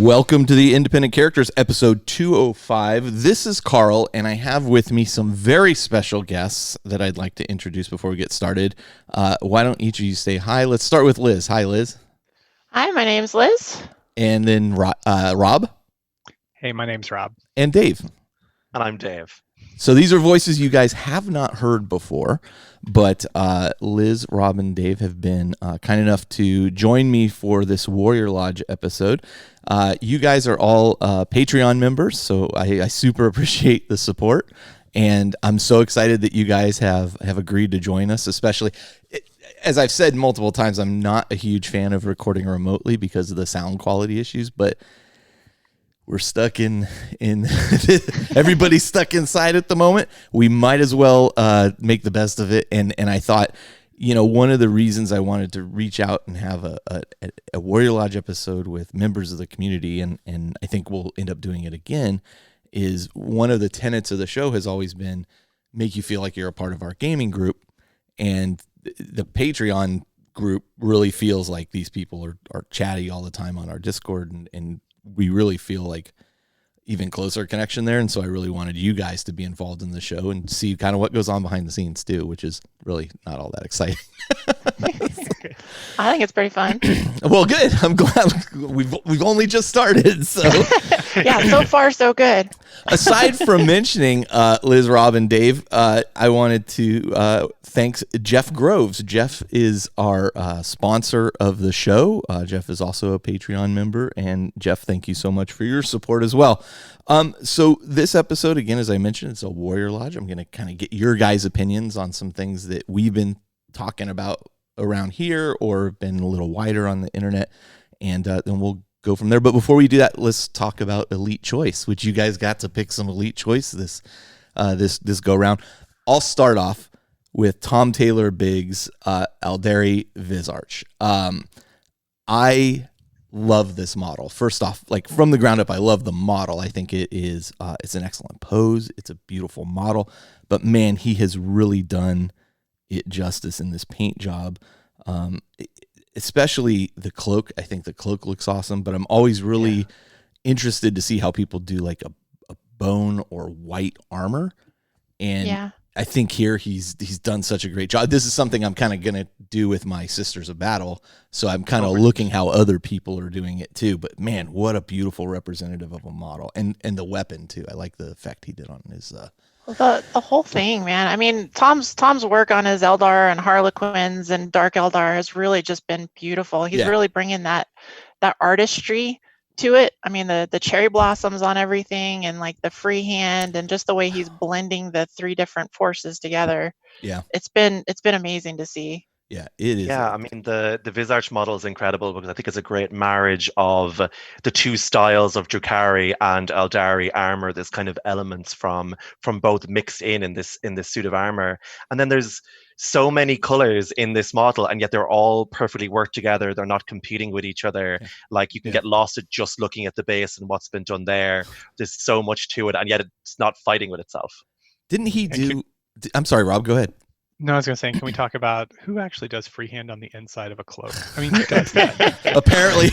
Welcome to the Independent Characters, episode 205. This is Carl, and I have with me some very special guests that I'd like to introduce before we get started. Why don't each of you say hi? Let's start with Liz. Hi, Liz. Hi, my name's Liz. And then Rob. Hey, my name's Rob. And Dave. And I'm Dave. So these are voices you guys have not heard before, but Liz, Rob, and Dave have been kind enough to join me for this Warrior Lodge episode. You guys are all Patreon members, so I super appreciate the support, and I'm so excited that you guys have agreed to join us, especially, as I've said multiple times, I'm not a huge fan of recording remotely because of the sound quality issues, but we're stuck in everybody's stuck inside at the moment. We might as well make the best of it. And I thought, one of the reasons I wanted to reach out and have a Warrior Lodge episode with members of the community, and I think we'll end up doing it again, is one of the tenets of the show has always been make you feel like you're a part of our gaming group. And the Patreon group really feels like these people are chatty all the time on our Discord, and we really feel like even closer connection there. And so I really wanted you guys to be involved in the show and see kind of what goes on behind the scenes too, which is really not all that exciting. I think it's pretty fun. Well, good. I'm glad we've only just started. So yeah, so far so good. Aside from mentioning Liz, Rob, and Dave, I wanted to thank Jeff Groves. Jeff is our sponsor of the show. Jeff is also a Patreon member, and Jeff, thank you so much for your support as well. So this episode, again, as I mentioned, it's a Warrior Lodge. I'm going to kind of get your guys' opinions on some things that we've been talking about around here or been a little wider on the internet, and then we'll go from there. But before we do that, let's talk about Elite Choice, which you guys got to pick some Elite Choice this go round. I'll start off with Tom Taylor Biggs, Aeldari Visarch. I love this model. First off, like from the ground up, I love the model. I think it is it's an excellent pose. It's a beautiful model, but man, he has really done it justice in this paint job. Especially the cloak. I think the cloak looks awesome, but I'm always really interested to see how people do like a bone or white armor. And I think here he's done such a great job. This is something I'm kind of going to do with my Sisters of Battle. So I'm kind of looking how other people are doing it too. But man, what a beautiful representative of a model. And the weapon too. I like the effect he did on his the whole thing, man. I mean, Tom's work on his Eldar and Harlequins and Dark Eldar has really just been beautiful. He's really bringing that artistry to it. I mean, the cherry blossoms on everything, and like the freehand, and just the way he's blending the three different forces together. Yeah, it's been amazing to see. Yeah, it is. Yeah, I mean, the Visarch model is incredible because I think it's a great marriage of the two styles of Drukhari and Aeldari armor. There's kind of elements from both mixed in this suit of armor, and then there's so many colors in this model, and yet they're all perfectly worked together. They're not competing with each other. Like you can get lost at just looking at the base and what's been done there. There's so much to it, and yet it's not fighting with itself. Didn't he do? I'm sorry, Rob. Go ahead. No, I was going to say, can we talk about who actually does freehand on the inside of a cloak? I mean, who does that? apparently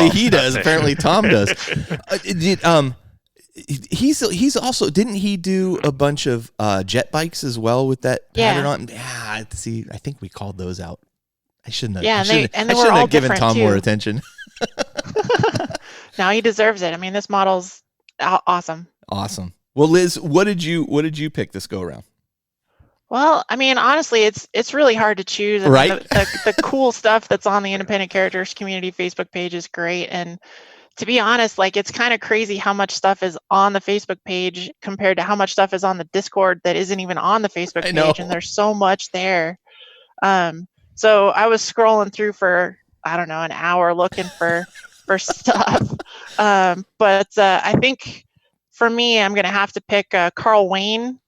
he does. Apparently Tom does. He's also, didn't he do a bunch of jet bikes as well with that pattern on? Yeah. See, I think we called those out. I shouldn't have. Yeah, I shouldn't have given Tom more attention. Now he deserves it. I mean, this model's awesome. Awesome. Well, Liz, what did you pick this go around? Well, I mean, honestly, it's really hard to choose. Right? The cool stuff that's on the Independent Characters community Facebook page is great. And to be honest, like, it's kind of crazy how much stuff is on the Facebook page compared to how much stuff is on the Discord that isn't even on the Facebook page. And there's so much there. So I was scrolling through for, I don't know, an hour looking for stuff. But I think for me, I'm going to have to pick Carl Wayne.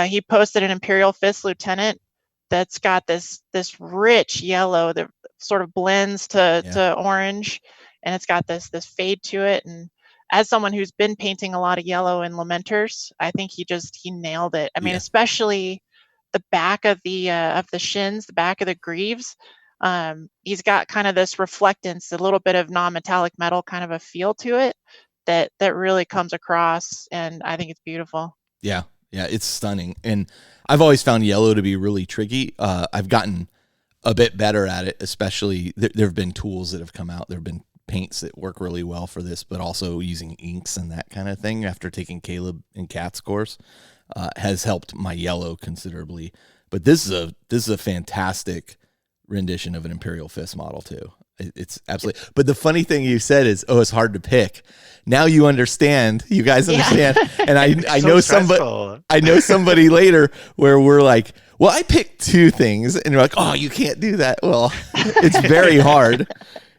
He posted an Imperial Fist Lieutenant that's got this rich yellow that sort of blends to orange, and it's got this fade to it. And as someone who's been painting a lot of yellow in Lamenters, I think he nailed it. I mean, especially the back of the shins, the back of the greaves. He's got kind of this reflectance, a little bit of non-metallic metal kind of a feel to it that really comes across, and I think it's beautiful. Yeah, it's stunning. And I've always found yellow to be really tricky. I've gotten a bit better at it, especially there have been tools that have come out. There have been paints that work really well for this, but also using inks and that kind of thing after taking Caleb and Kat's course has helped my yellow considerably. But this is a fantastic rendition of an Imperial Fist model too. It's absolutely. But the funny thing you said is, it's hard to pick. Now you understand. You guys understand. Yeah. And I know somebody. I know somebody later where we're like, well, I picked two things, and you're like, oh, you can't do that. Well, it's very hard.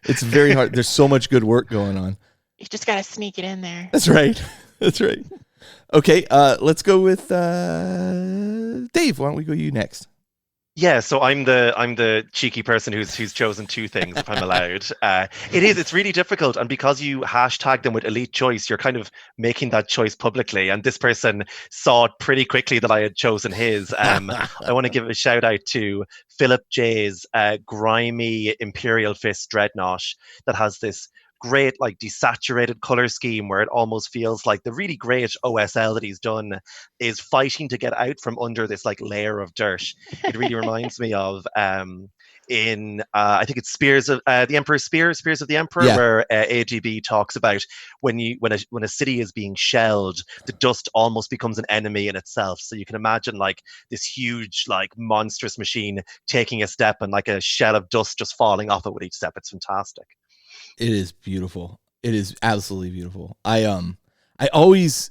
It's very hard. There's so much good work going on. You just got to sneak it in there. That's right. That's right. Okay, let's go with Dave. Why don't we go you next? Yeah, so I'm the cheeky person who's chosen two things, if I'm allowed. It's really difficult, and because you hashtag them with Elite Choice, you're kind of making that choice publicly. And this person saw it pretty quickly that I had chosen his. I want to give a shout out to Philip J's grimy Imperial Fist Dreadnought that has this great like desaturated color scheme where it almost feels like the really great OSL that he's done is fighting to get out from under this like layer of dirt. It really reminds me of in I think it's Spears of the Emperor's Spears of the Emperor, where AGB talks about when a city is being shelled, the dust almost becomes an enemy in itself. So you can imagine like this huge like monstrous machine taking a step and like a shell of dust just falling off it with each step. It's fantastic. It is beautiful. It is absolutely beautiful. I always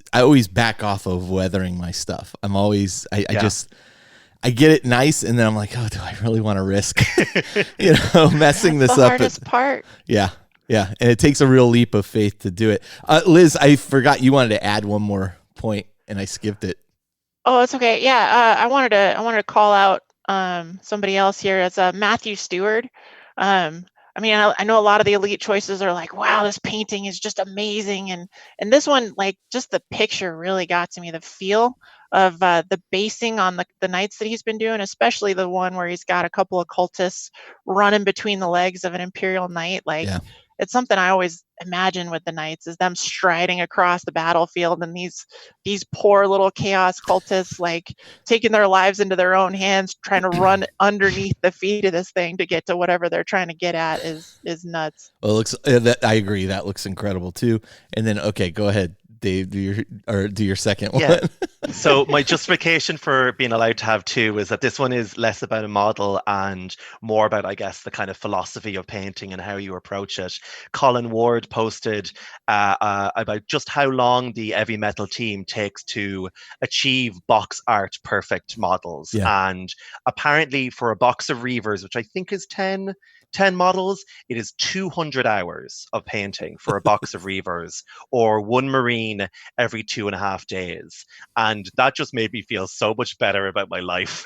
back off of weathering my stuff. I get it nice, and then I'm like, oh, do I really want to risk, messing this up? The hardest part. Yeah, and it takes a real leap of faith to do it. Liz, I forgot you wanted to add one more point, and I skipped it. Oh, it's okay. Yeah, I wanted to call out somebody else here. It's Matthew Stewart. I mean, I know a lot of the Elite Choices are like, wow, this painting is just amazing. And this one, like, just the picture really got to me, the feel of the basing on the knights that he's been doing, especially the one where he's got a couple of cultists running between the legs of an Imperial Knight. Like, it's something I always imagine with the knights is them striding across the battlefield, and these poor little chaos cultists like taking their lives into their own hands, trying to run underneath the feet of this thing to get to whatever they're trying to get at is nuts. Well, it looks I agree. That looks incredible too. And then, okay, go ahead, Dave, do your second one. So my justification for being allowed to have two is that this one is less about a model and more about, I guess, the kind of philosophy of painting and how you approach it. Colin Ward posted about just how long the Heavy Metal team takes to achieve box art perfect models. And apparently for a box of Reavers, which I think is 10 models, it is 200 hours of painting for a box of Reavers, or one Marine every 2.5 days. And that just made me feel so much better about my life.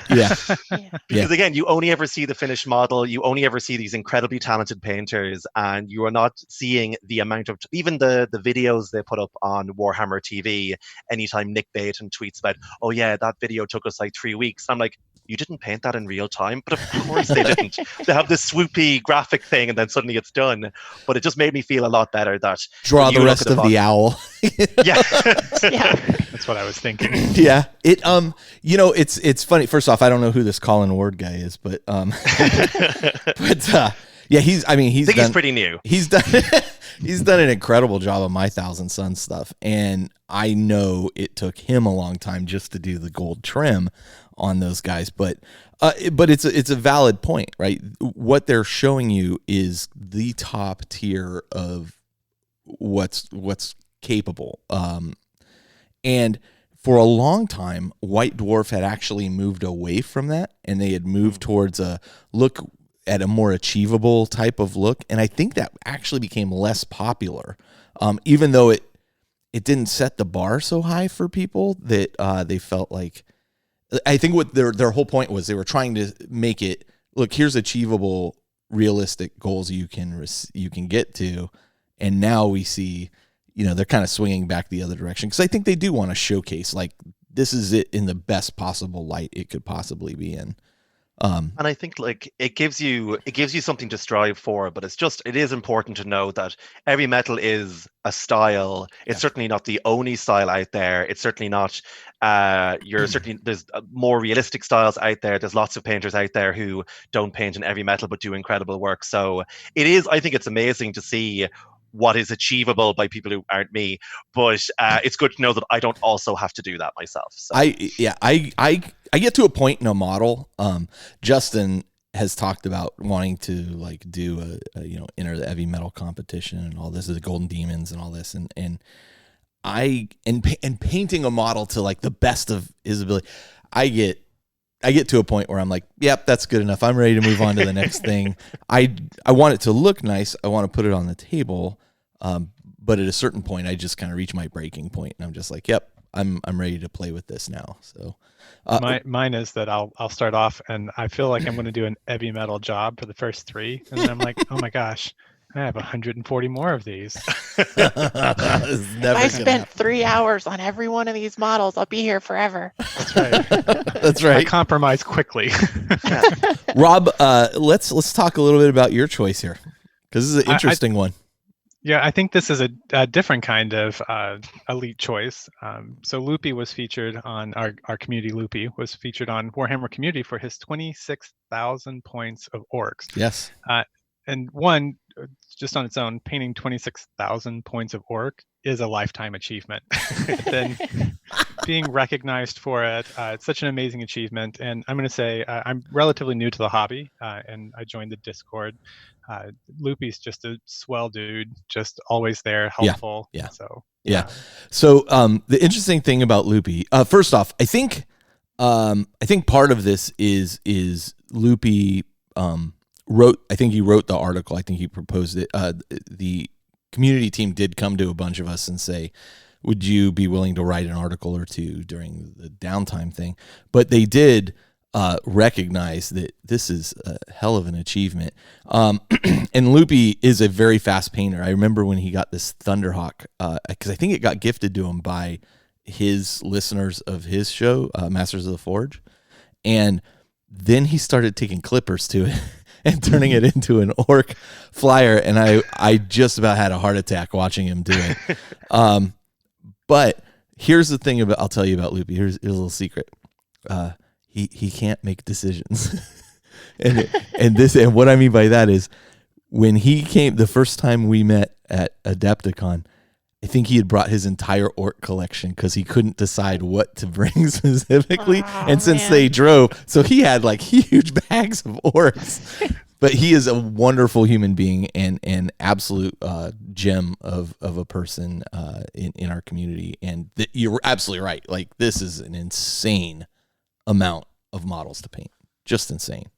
Because again, you only ever see the finished model, you only ever see these incredibly talented painters, and you are not seeing the amount of, even the videos they put up on Warhammer TV, anytime Nick Baton tweets about, oh yeah, that video took us like 3 weeks. I'm like, you didn't paint that in real time? But of course they didn't. They have this swoopy graphic thing and then suddenly it's done. But it just made me feel a lot better that draw the rest of the owl. Yeah. That's what I was thinking. Yeah. It it's funny. First off, I don't know who this Colin Ward guy is, but yeah, he's pretty new. He's done an incredible job of my Thousand Suns stuff, and I know it took him a long time just to do the gold trim on those guys, but it's a valid point, right? What they're showing you is the top tier of what's capable, and for a long time, White Dwarf had actually moved away from that, and they had moved towards a look at a more achievable type of look, and I think that actually became less popular, even though it didn't set the bar so high for people that they felt like. I think what their whole point was, they were trying to make it look, here's achievable, realistic goals you can get to, and now we see, they're kind of swinging back the other direction, because I think they do want to showcase like this is it in the best possible light it could possibly be in. And I think like it gives you something to strive for, but it is important to know that heavy metal is a style. It's certainly not the only style out there. It's certainly not there's more realistic styles out there. There's lots of painters out there who don't paint in heavy metal but do incredible work. So I think it's amazing to see what is achievable by people who aren't me, but it's good to know that I don't also have to do that myself. So. I get to a point in a model. Justin has talked about wanting to like do enter the heavy metal competition and all this, the Golden Demons and all this, and painting a model to like the best of his ability. I get to a point where I'm like, yep, that's good enough. I'm ready to move on to the next thing. I want it to look nice. I want to put it on the table. But at a certain point, I just kind of reach my breaking point, and I'm just like, yep, I'm ready to play with this now. So mine is that I'll start off, and I feel like I'm going to do an heavy metal job for the first 3, and then I'm like, oh my gosh, I have 140 more of these. I spent 3 hours on every one of these models. I'll be here forever. That's right. That's right. I compromise quickly. Rob, let's talk a little bit about your choice here, because this is an interesting one. Yeah, I think this is a different kind of elite choice. So Loopy was featured on our community. Loopy was featured on Warhammer Community for his 26,000 points of orcs. Yes. And one, just on its own, painting 26,000 points of orc is a lifetime achievement. Then being recognized for it, it's such an amazing achievement. And I'm going to say I'm relatively new to the hobby, and I joined the Discord. Loopy's just a swell dude, just always there, helpful. Yeah. So the interesting thing about Loopy, first off, I think part of this is Loopy he wrote the article. I think he proposed it. The community team did come to a bunch of us and say, would you be willing to write an article or two during the downtime thing? But they did recognize that this is a hell of an achievement. And Loopy is a very fast painter. I remember when he got this Thunderhawk, because I think it got gifted to him by his listeners of his show, Masters of the Forge. And then he started taking clippers to it and turning it into an orc flyer. And I just about had a heart attack watching him do it. But here's the thing I'll tell you about Loopy. Here's a little secret. He can't make decisions. and what I mean by that is when he came the first time we met at Adepticon, I think he had brought his entire orc collection because he couldn't decide what to bring specifically. And since they drove, so he had like huge bags of orcs. But he is a wonderful human being and an absolute gem of a person in our community. And you're absolutely right. Like, this is an insane amount of models to paint. Just insane.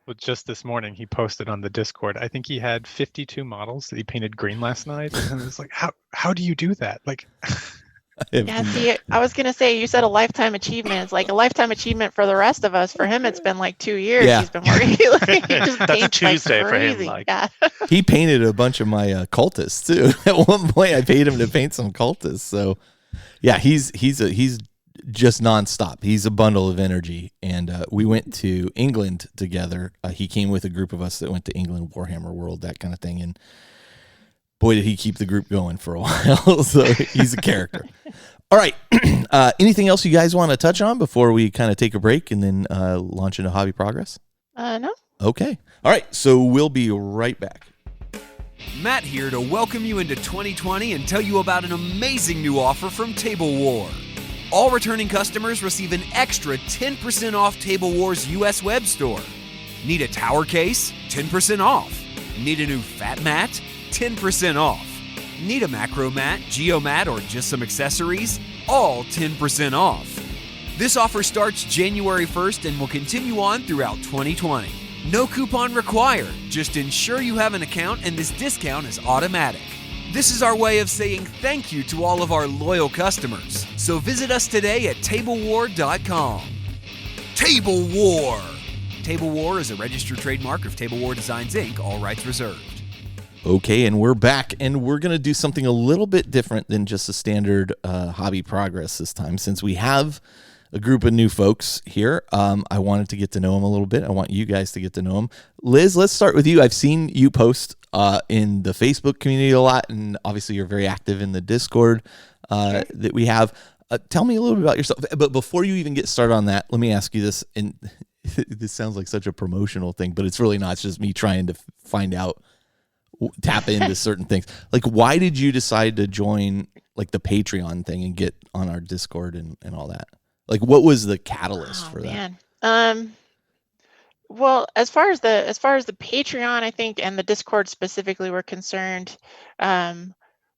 Well, just this morning he posted on the Discord, I think he had 52 models that he painted green last night. And it's like, how do you do that? Like, yeah, see, I was going to say, you said a lifetime achievement. It's like a lifetime achievement for the rest of us. For him, it's been like 2 years. Yeah. He's been working. Like, he just That's a paints Tuesday like for him. crazy. Like. Yeah. He painted a bunch of my cultists too. At one point, I paid him to paint some cultists. So, yeah, he's just nonstop. He's a bundle of energy. And we went to England together. He came with a group of us that went to England, Warhammer World, that kind of thing. And boy, did he keep the group going for a while. So he's a character. All right. Anything else you guys want to touch on before we kind of take a break and then launch into Hobby Progress? No. Okay. All right. So we'll be right back. Matt here to welcome you into 2020 and tell you about an amazing new offer from Table War. All returning customers receive an extra 10% off Table War's US web store. Need a tower case? 10% off. Need a new fat mat? 10% off. Need a macro mat, geomat, or just some accessories? All 10% off. This offer starts January 1st and will continue on throughout 2020. No coupon required. Just ensure you have an account and this discount is automatic. This is our way of saying thank you to all of our loyal customers. So visit us today at tablewar.com. Table War! Table War is a registered trademark of Table War Designs, Inc., all rights reserved. Okay, and we're back, and we're going to do something a little bit different than just a standard Hobby Progress this time, since we have a group of new folks here. I wanted to get to know them a little bit. I want you guys to get to know them. Liz, let's start with you. I've seen you post in the Facebook community a lot, and obviously you're very active in the Discord that we have. Tell me a little bit about yourself. But before you even get started on that, let me ask you this. And this sounds like such a promotional thing, but it's really not. It's just me trying to find out, tap into certain things. Like, why did you decide to join like the Patreon thing and get on our Discord and all that? Like, what was the catalyst for that? Well, as far as the Patreon, I think, and the Discord specifically were concerned,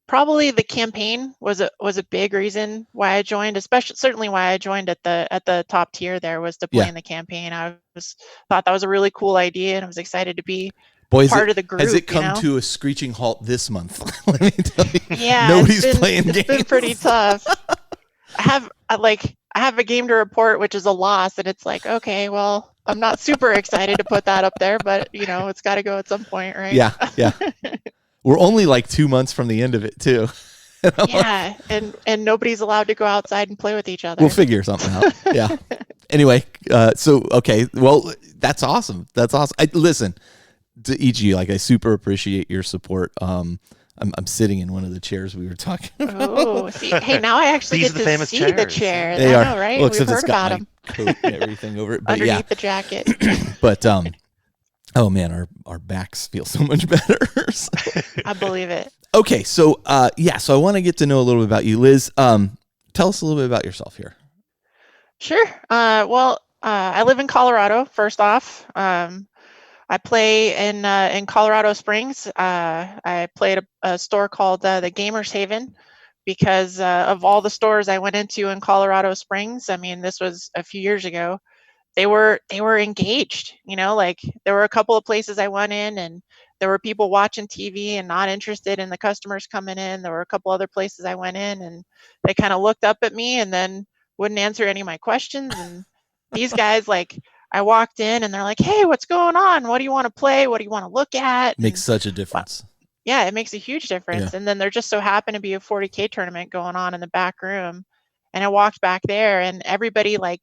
probably the campaign was a big reason why I joined, certainly why I joined at the top tier there, was to play in the campaign. Thought that was a really cool idea, and I was excited to be part of the group. Has it come to a screeching halt this month? Let me tell you. Yeah, nobody's playing games. It's been pretty tough. I have a game to report, which is a loss, and it's like, okay, well, I'm not super excited to put that up there, but it's got to go at some point, right? Yeah. We're only like 2 months from the end of it too. Yeah, and nobody's allowed to go outside and play with each other. We'll figure something out. Yeah. Anyway, okay, well, that's awesome. Listen, to each of you, like, I super appreciate your support. I'm sitting in one of the chairs we were talking about. Oh, see, hey, now I actually These get are the to famous see chairs. the chair. They I are. know, right? Well, We've heard about them coat and everything over it. But underneath the jacket. But oh man, our backs feel so much better. So. I believe it. Okay, so so I want to get to know a little bit about you, Liz. Tell us a little bit about yourself here. Sure. Well, I live in Colorado. First off, I play in Colorado Springs. I played a store called the Gamers Haven because of all the stores I went into in Colorado Springs. I mean, this was a few years ago. They were engaged. Like, there were a couple of places I went in and there were people watching TV and not interested in the customers coming in. There were a couple other places I went in and they kind of looked up at me and then wouldn't answer any of my questions. And these guys, like, I walked in and they're like, hey, what's going on? What do you want to play? What do you want to look at? Makes such a difference. Yeah, it makes a huge difference. Yeah. And then there just so happened to be a 40K tournament going on in the back room. And I walked back there and everybody, like,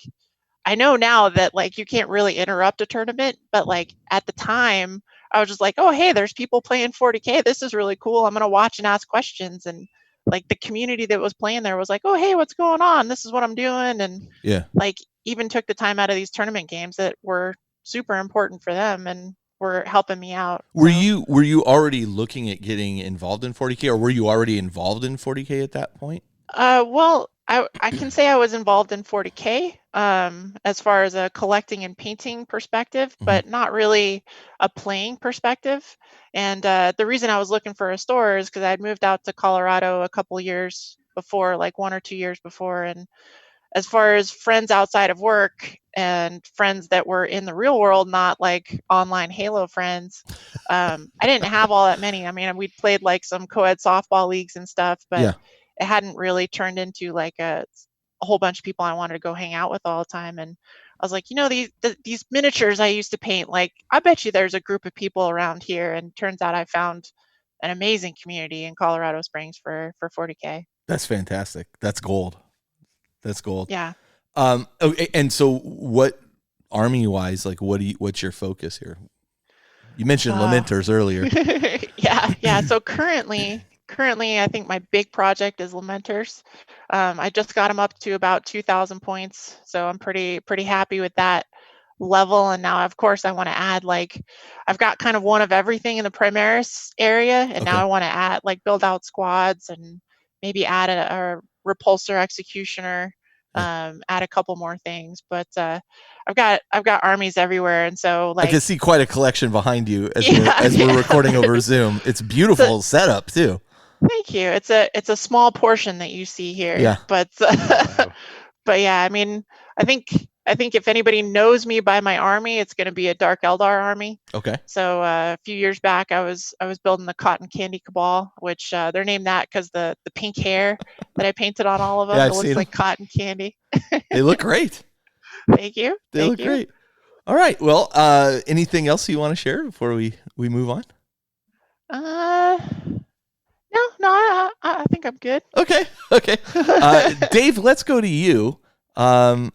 I know now that, like, you can't really interrupt a tournament, but, like, at the time I was just like, oh, hey, there's people playing 40K. This is really cool. I'm going to watch and ask questions. And, like, the community that was playing there was like, oh, hey, what's going on? This is what I'm doing. And like, even took the time out of these tournament games that were super important for them and were helping me out. Were you already looking at getting involved in 40K, or were you already involved in 40K at that point? Well, I can say I was involved in 40K as far as a collecting and painting perspective, but not really a playing perspective. And the reason I was looking for a store is because I'd moved out to Colorado a couple years before, like 1 or 2 years before. And as far as friends outside of work and friends that were in the real world, not like online Halo friends, I didn't have all that many. I mean, we played like some co-ed softball leagues and stuff, but it hadn't really turned into like a whole bunch of people I wanted to go hang out with all the time. And I was like, these miniatures I used to paint, like, I bet you there's a group of people around here. And turns out I found an amazing community in Colorado Springs for 40K. That's fantastic. That's gold. Yeah. Okay, and so what, army wise, like, what's your focus here? You mentioned Lamenters earlier. Yeah. So currently, I think my big project is Lamenters. I just got them up to about 2,000 points, so I'm pretty happy with that level. And now, of course, I want to add, like, I've got kind of one of everything in the Primaris area, and now I want to add, like, build out squads and maybe add a repulsor executioner. Add a couple more things, but I've got armies everywhere, and so, like, I can see quite a collection behind you as we're recording over Zoom. It's beautiful setup too. Thank you. It's a small portion that you see here, but yeah, I mean, I think if anybody knows me by my army, it's going to be a Dark Eldar army. Okay. So a few years back, I was building the Cotton Candy Cabal, which they're named that because the pink hair that I painted on all of them, it looks like cotton candy. They look great. Thank you. They look great. All right. Well, anything else you want to share before we move on? No, I think I'm good. Okay. Dave, let's go to you. I'll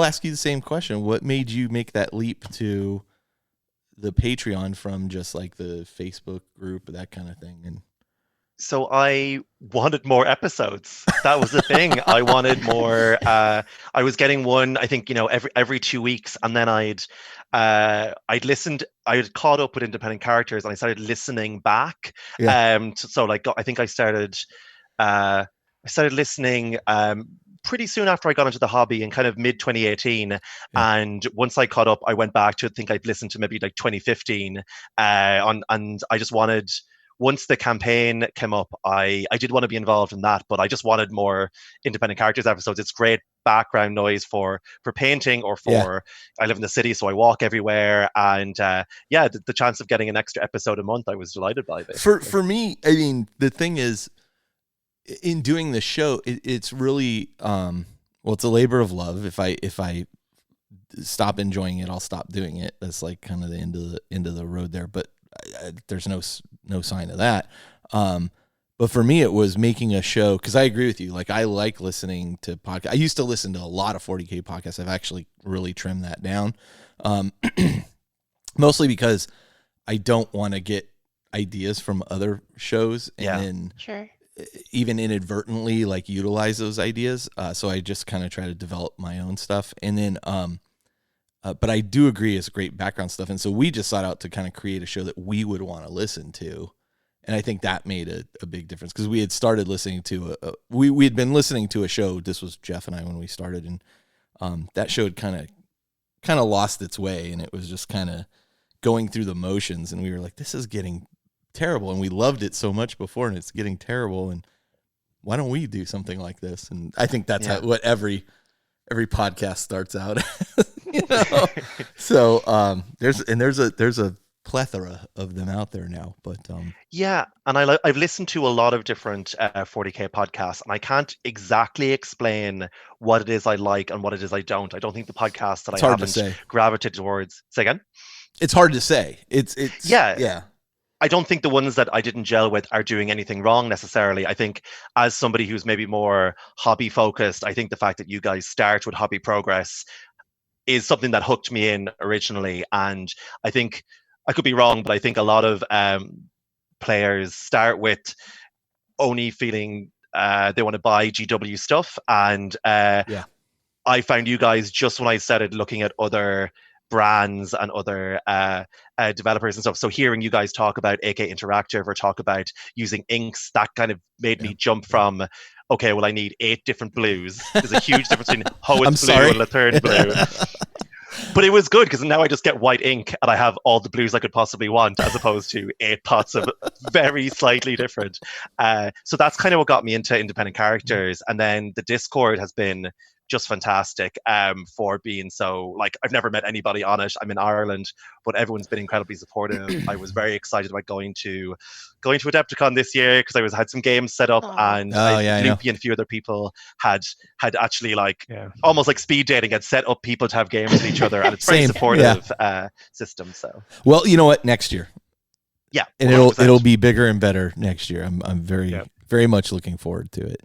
ask you the same question. What made you make that leap to the Patreon from just like the Facebook group, that kind of thing? And So I wanted more episodes. That was the thing. I wanted more. I was getting one, I think, every 2 weeks, and then I'd listened. I had caught up with independent characters, and I started listening back. Yeah. So like, I think I started listening pretty soon after I got into the hobby in kind of mid 2018. And once I caught up, I went back to, I think I'd listened to maybe like 2015. And I just wanted. Once the campaign came up, I did want to be involved in that, but I just wanted more independent characters episodes. It's great background noise for painting or for, I live in the city, so I walk everywhere. And the chance of getting an extra episode a month, I was delighted by this. For me, I mean, the thing is, in doing the show, it's really, it's a labor of love. If I stop enjoying it, I'll stop doing it. That's like kind of the end of the road there. But there's no sign of that. But for me, it was making a show, because I agree with you. Like, I like listening to podcasts. I used to listen to a lot of 40K podcasts. I've actually really trimmed that down, mostly because I don't want to get ideas from other shows and then even inadvertently like utilize those ideas. So I just kind of try to develop my own stuff, and then but I do agree it's great background stuff. And so we just sought out to kind of create a show that we would want to listen to. And I think that made a big difference, because we had started listening to we had been listening to a show. This was Jeff and I when we started, and that show had kind of lost its way, and it was just kind of going through the motions. And we were like, this is getting terrible. And we loved it so much before, and it's getting terrible. And why don't we do something like this? And I think that's what every podcast starts out. So there's a plethora of them out there now, but and I've listened to a lot of different 40K podcasts, and I can't exactly explain what it is I like and what it is I don't. I don't think the podcasts that I haven't gravitated towards. Say again? It's hard to say. It's I don't think the ones that I didn't gel with are doing anything wrong necessarily. I think as somebody who's maybe more hobby focused, I think the fact that you guys start with Hobby Progress is something that hooked me in originally. And I think, I could be wrong, but I think a lot of players start with only feeling they want to buy GW stuff. And I found you guys, just when I started looking at other brands and other developers and stuff. So hearing you guys talk about AK Interactive or talk about using inks, that kind of made me jump from, okay, well, I need 8 different blues. There's a huge difference between Hoenn blue and Lathern blue. But it was good, because now I just get white ink and I have all the blues I could possibly want, as opposed to 8 pots of very slightly different. So that's kind of what got me into independent characters. And then the Discord has been just fantastic for being so, like, I've never met anybody on it. I'm in Ireland, but everyone's been incredibly supportive. I was very excited about going to Adepticon this year, because I had some games set up, and Loopy and a few other people had actually almost like speed dating, had set up people to have games with each other, and it's very supportive system. So, well, you know what? Next year, and 100%. it'll be bigger and better next year. I'm very much looking forward to it.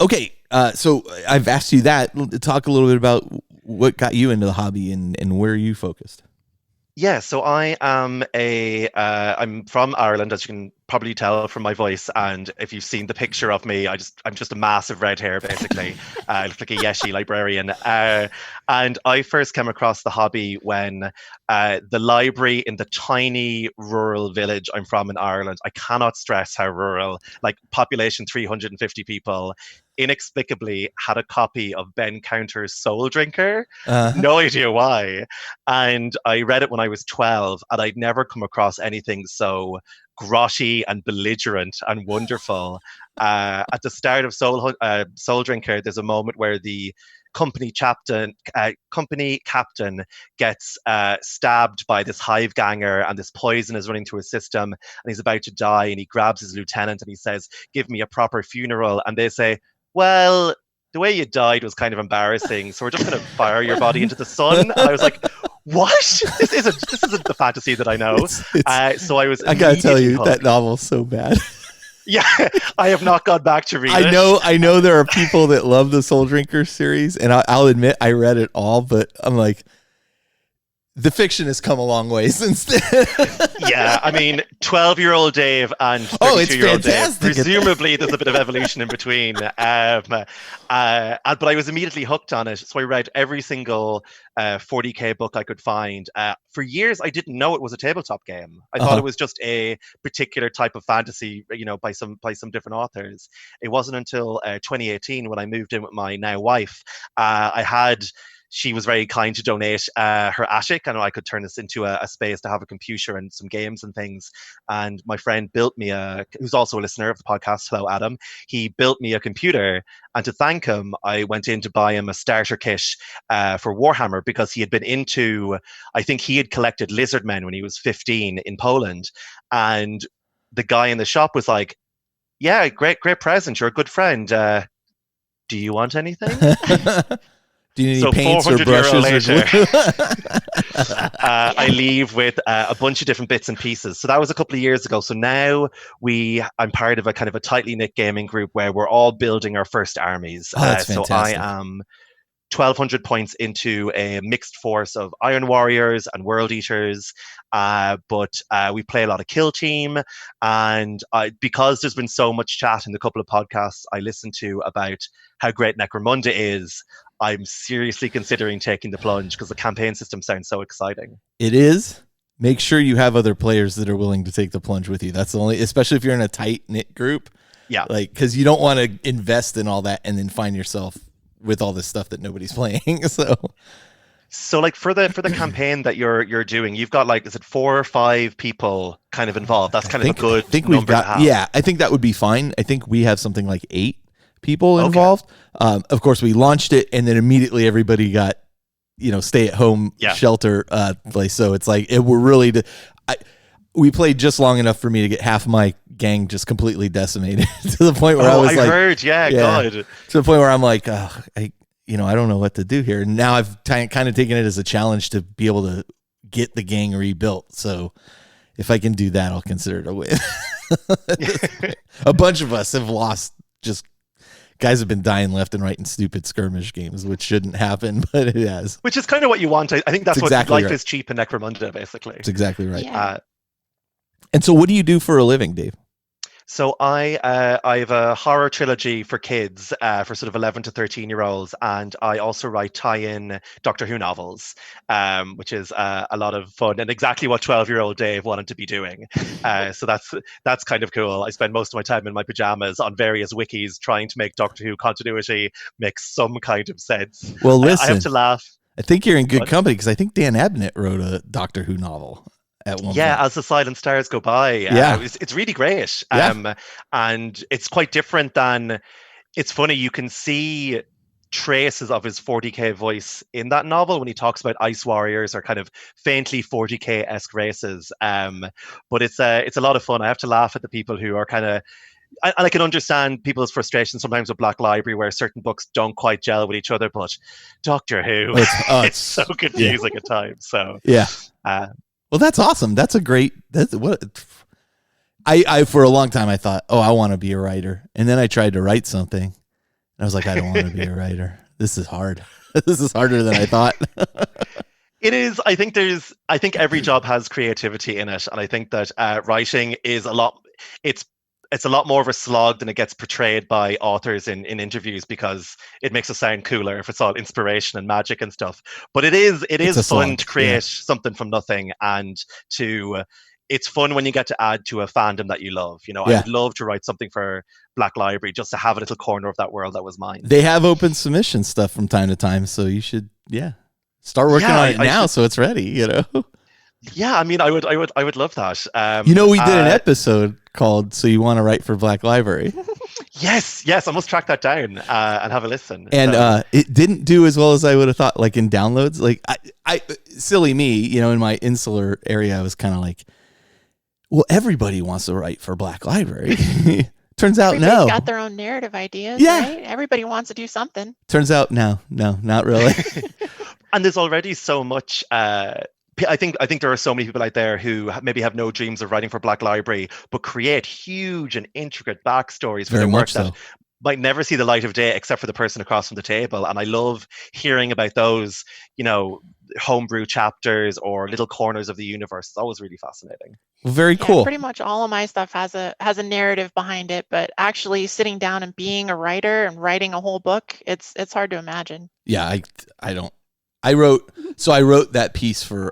Okay. So I've asked you that. Talk a little bit about what got you into the hobby and where you focused. Yeah, so I am I'm from Ireland, as you can probably tell from my voice, and if you've seen the picture of me, I'm just a massive red hair, basically. I look like a Yeshi librarian. And I first came across the hobby when the library in the tiny rural village I'm from in Ireland, I cannot stress how rural, like population 350 people, inexplicably had a copy of Ben Counter's Soul Drinker. No idea why. And I read it when I was 12, and I'd never come across anything so grotty and belligerent and wonderful. At the start of Soul Drinker, there's a moment where the company captain gets stabbed by this hive ganger, and this poison is running through his system, and he's about to die, and he grabs his lieutenant and he says, "Give me a proper funeral." And they say, "Well, the way you died was kind of embarrassing, so we're just going to fire your body into the sun." And I was like, what? This isn't the fantasy that I know. So I was. I gotta tell you, that novel's so bad. Yeah, I have not gone back to read it. I know there are people that love the Soul Drinker series, and I'll admit I read it all, but I'm like, the fiction has come a long way since then. Yeah, I mean, 12-year-old Dave and Oh, it's 32-year-old Dave. fantastic. Presumably, there's a bit of evolution in between. But I was immediately hooked on it. So I read every single 40K book I could find. For years, I didn't know it was a tabletop game. I thought it was just a particular type of fantasy, by some different authors. It wasn't until 2018 when I moved in with my now wife. She was very kind to donate her attic, and I could turn this into a space to have a computer and some games and things. And my friend built me who's also a listener of the podcast, hello Adam, he built me a computer. And to thank him, I went in to buy him a starter kit for Warhammer, because he had been into, I think he had collected lizard men when he was 15 in Poland. And the guy in the shop was like, yeah, great present, you're a good friend. Do you want anything? Do you need any paints or brushes? Or I leave with a bunch of different bits and pieces. So that was a couple of years ago. So now I'm part of a kind of a tightly knit gaming group where we're all building our first armies. Oh, that's so fantastic. I am 1,200 points into a mixed force of Iron Warriors and World Eaters, but we play a lot of Kill Team, and because there's been so much chat in the couple of podcasts I listened to about how great Necromunda is, I'm seriously considering taking the plunge, because the campaign system sounds so exciting. It is. Make sure you have other players that are willing to take the plunge with you. That's the only, especially if you're in a tight knit group. Yeah, because you don't want to invest in all that and then find yourself with all this stuff that nobody's playing. So like for the campaign that you're doing, you've got is it 4 or 5 people kind of involved? That's kind of a good number to have. Yeah, I think that would be fine. I think we have something like 8 people involved. Of course, we launched it, and then immediately everybody got, stay at home shelter place. So it's like we're really we played just long enough for me to get half my gang just completely decimated to the point where I was heard, God. To the point where I'm like, I don't know what to do here. And now I've kind of taken it as a challenge to be able to get the gang rebuilt. So if I can do that, I'll consider it a win. A bunch of us have lost. Just guys have been dying left and right in stupid skirmish games, which shouldn't happen, but it has. Which is kind of what you want. I think that's exactly what life right. is cheap in Necromunda, basically. It's exactly right. Yeah. And so what do you do for a living, Dave? So I have a horror trilogy for kids, for sort of 11 to 13-year-olds, and I also write tie-in Doctor Who novels, which is a lot of fun and exactly what 12-year-old Dave wanted to be doing. So that's kind of cool. I spend most of my time in my pajamas on various wikis trying to make Doctor Who continuity make some kind of sense. Well, listen, I have to laugh. I think you're in good company, because I think Dan Abnett wrote a Doctor Who novel. As the silent stars go by. It's really great. And it's quite different than, it's funny, you can see traces of his 40K voice in that novel when he talks about ice warriors or kind of faintly 40K-esque races. But it's a lot of fun. I have to laugh at the people who are kind of, and I can understand people's frustration sometimes with Black Library, where certain books don't quite gel with each other, but Doctor Who, it's so confusing at times. So well, that's awesome. That's a great. I for a long time I thought, I want to be a writer, and then I tried to write something, and I was like, I don't want to be a writer. This is hard. This is harder than I thought. It is. I think every job has creativity in it, and I think that writing is a lot. It's a lot more of a slog than it gets portrayed by authors in interviews, because it makes it sound cooler if it's all inspiration and magic and stuff. But it is fun to create something from nothing, and it's fun when you get to add to a fandom that you love. I would love to write something for Black Library just to have a little corner of that world that was mine. They have open submission stuff from time to time, so you should start working on it now, so it's ready. Yeah, I mean, I would love that. We did an episode called "So You Want to Write for Black Library." Yes, I must track that down and have a listen. And it didn't do as well as I would have thought. Like in downloads, like I silly me, in my insular area, I was kind of like, well, everybody wants to write for Black Library. Turns out, Everybody's got their own narrative ideas, right? Everybody wants to do something. Turns out, no, not really. And there's already so much I think there are so many people out there who maybe have no dreams of writing for Black Library, but create huge and intricate backstories for Very their work much so. that might never see the light of day except for the person across from the table. And I love hearing about those, homebrew chapters or little corners of the universe. It's always really fascinating. Well, very Yeah, cool. pretty much all of my stuff has a narrative behind it, but actually sitting down and being a writer and writing a whole book, it's hard to imagine. Yeah, I wrote that piece for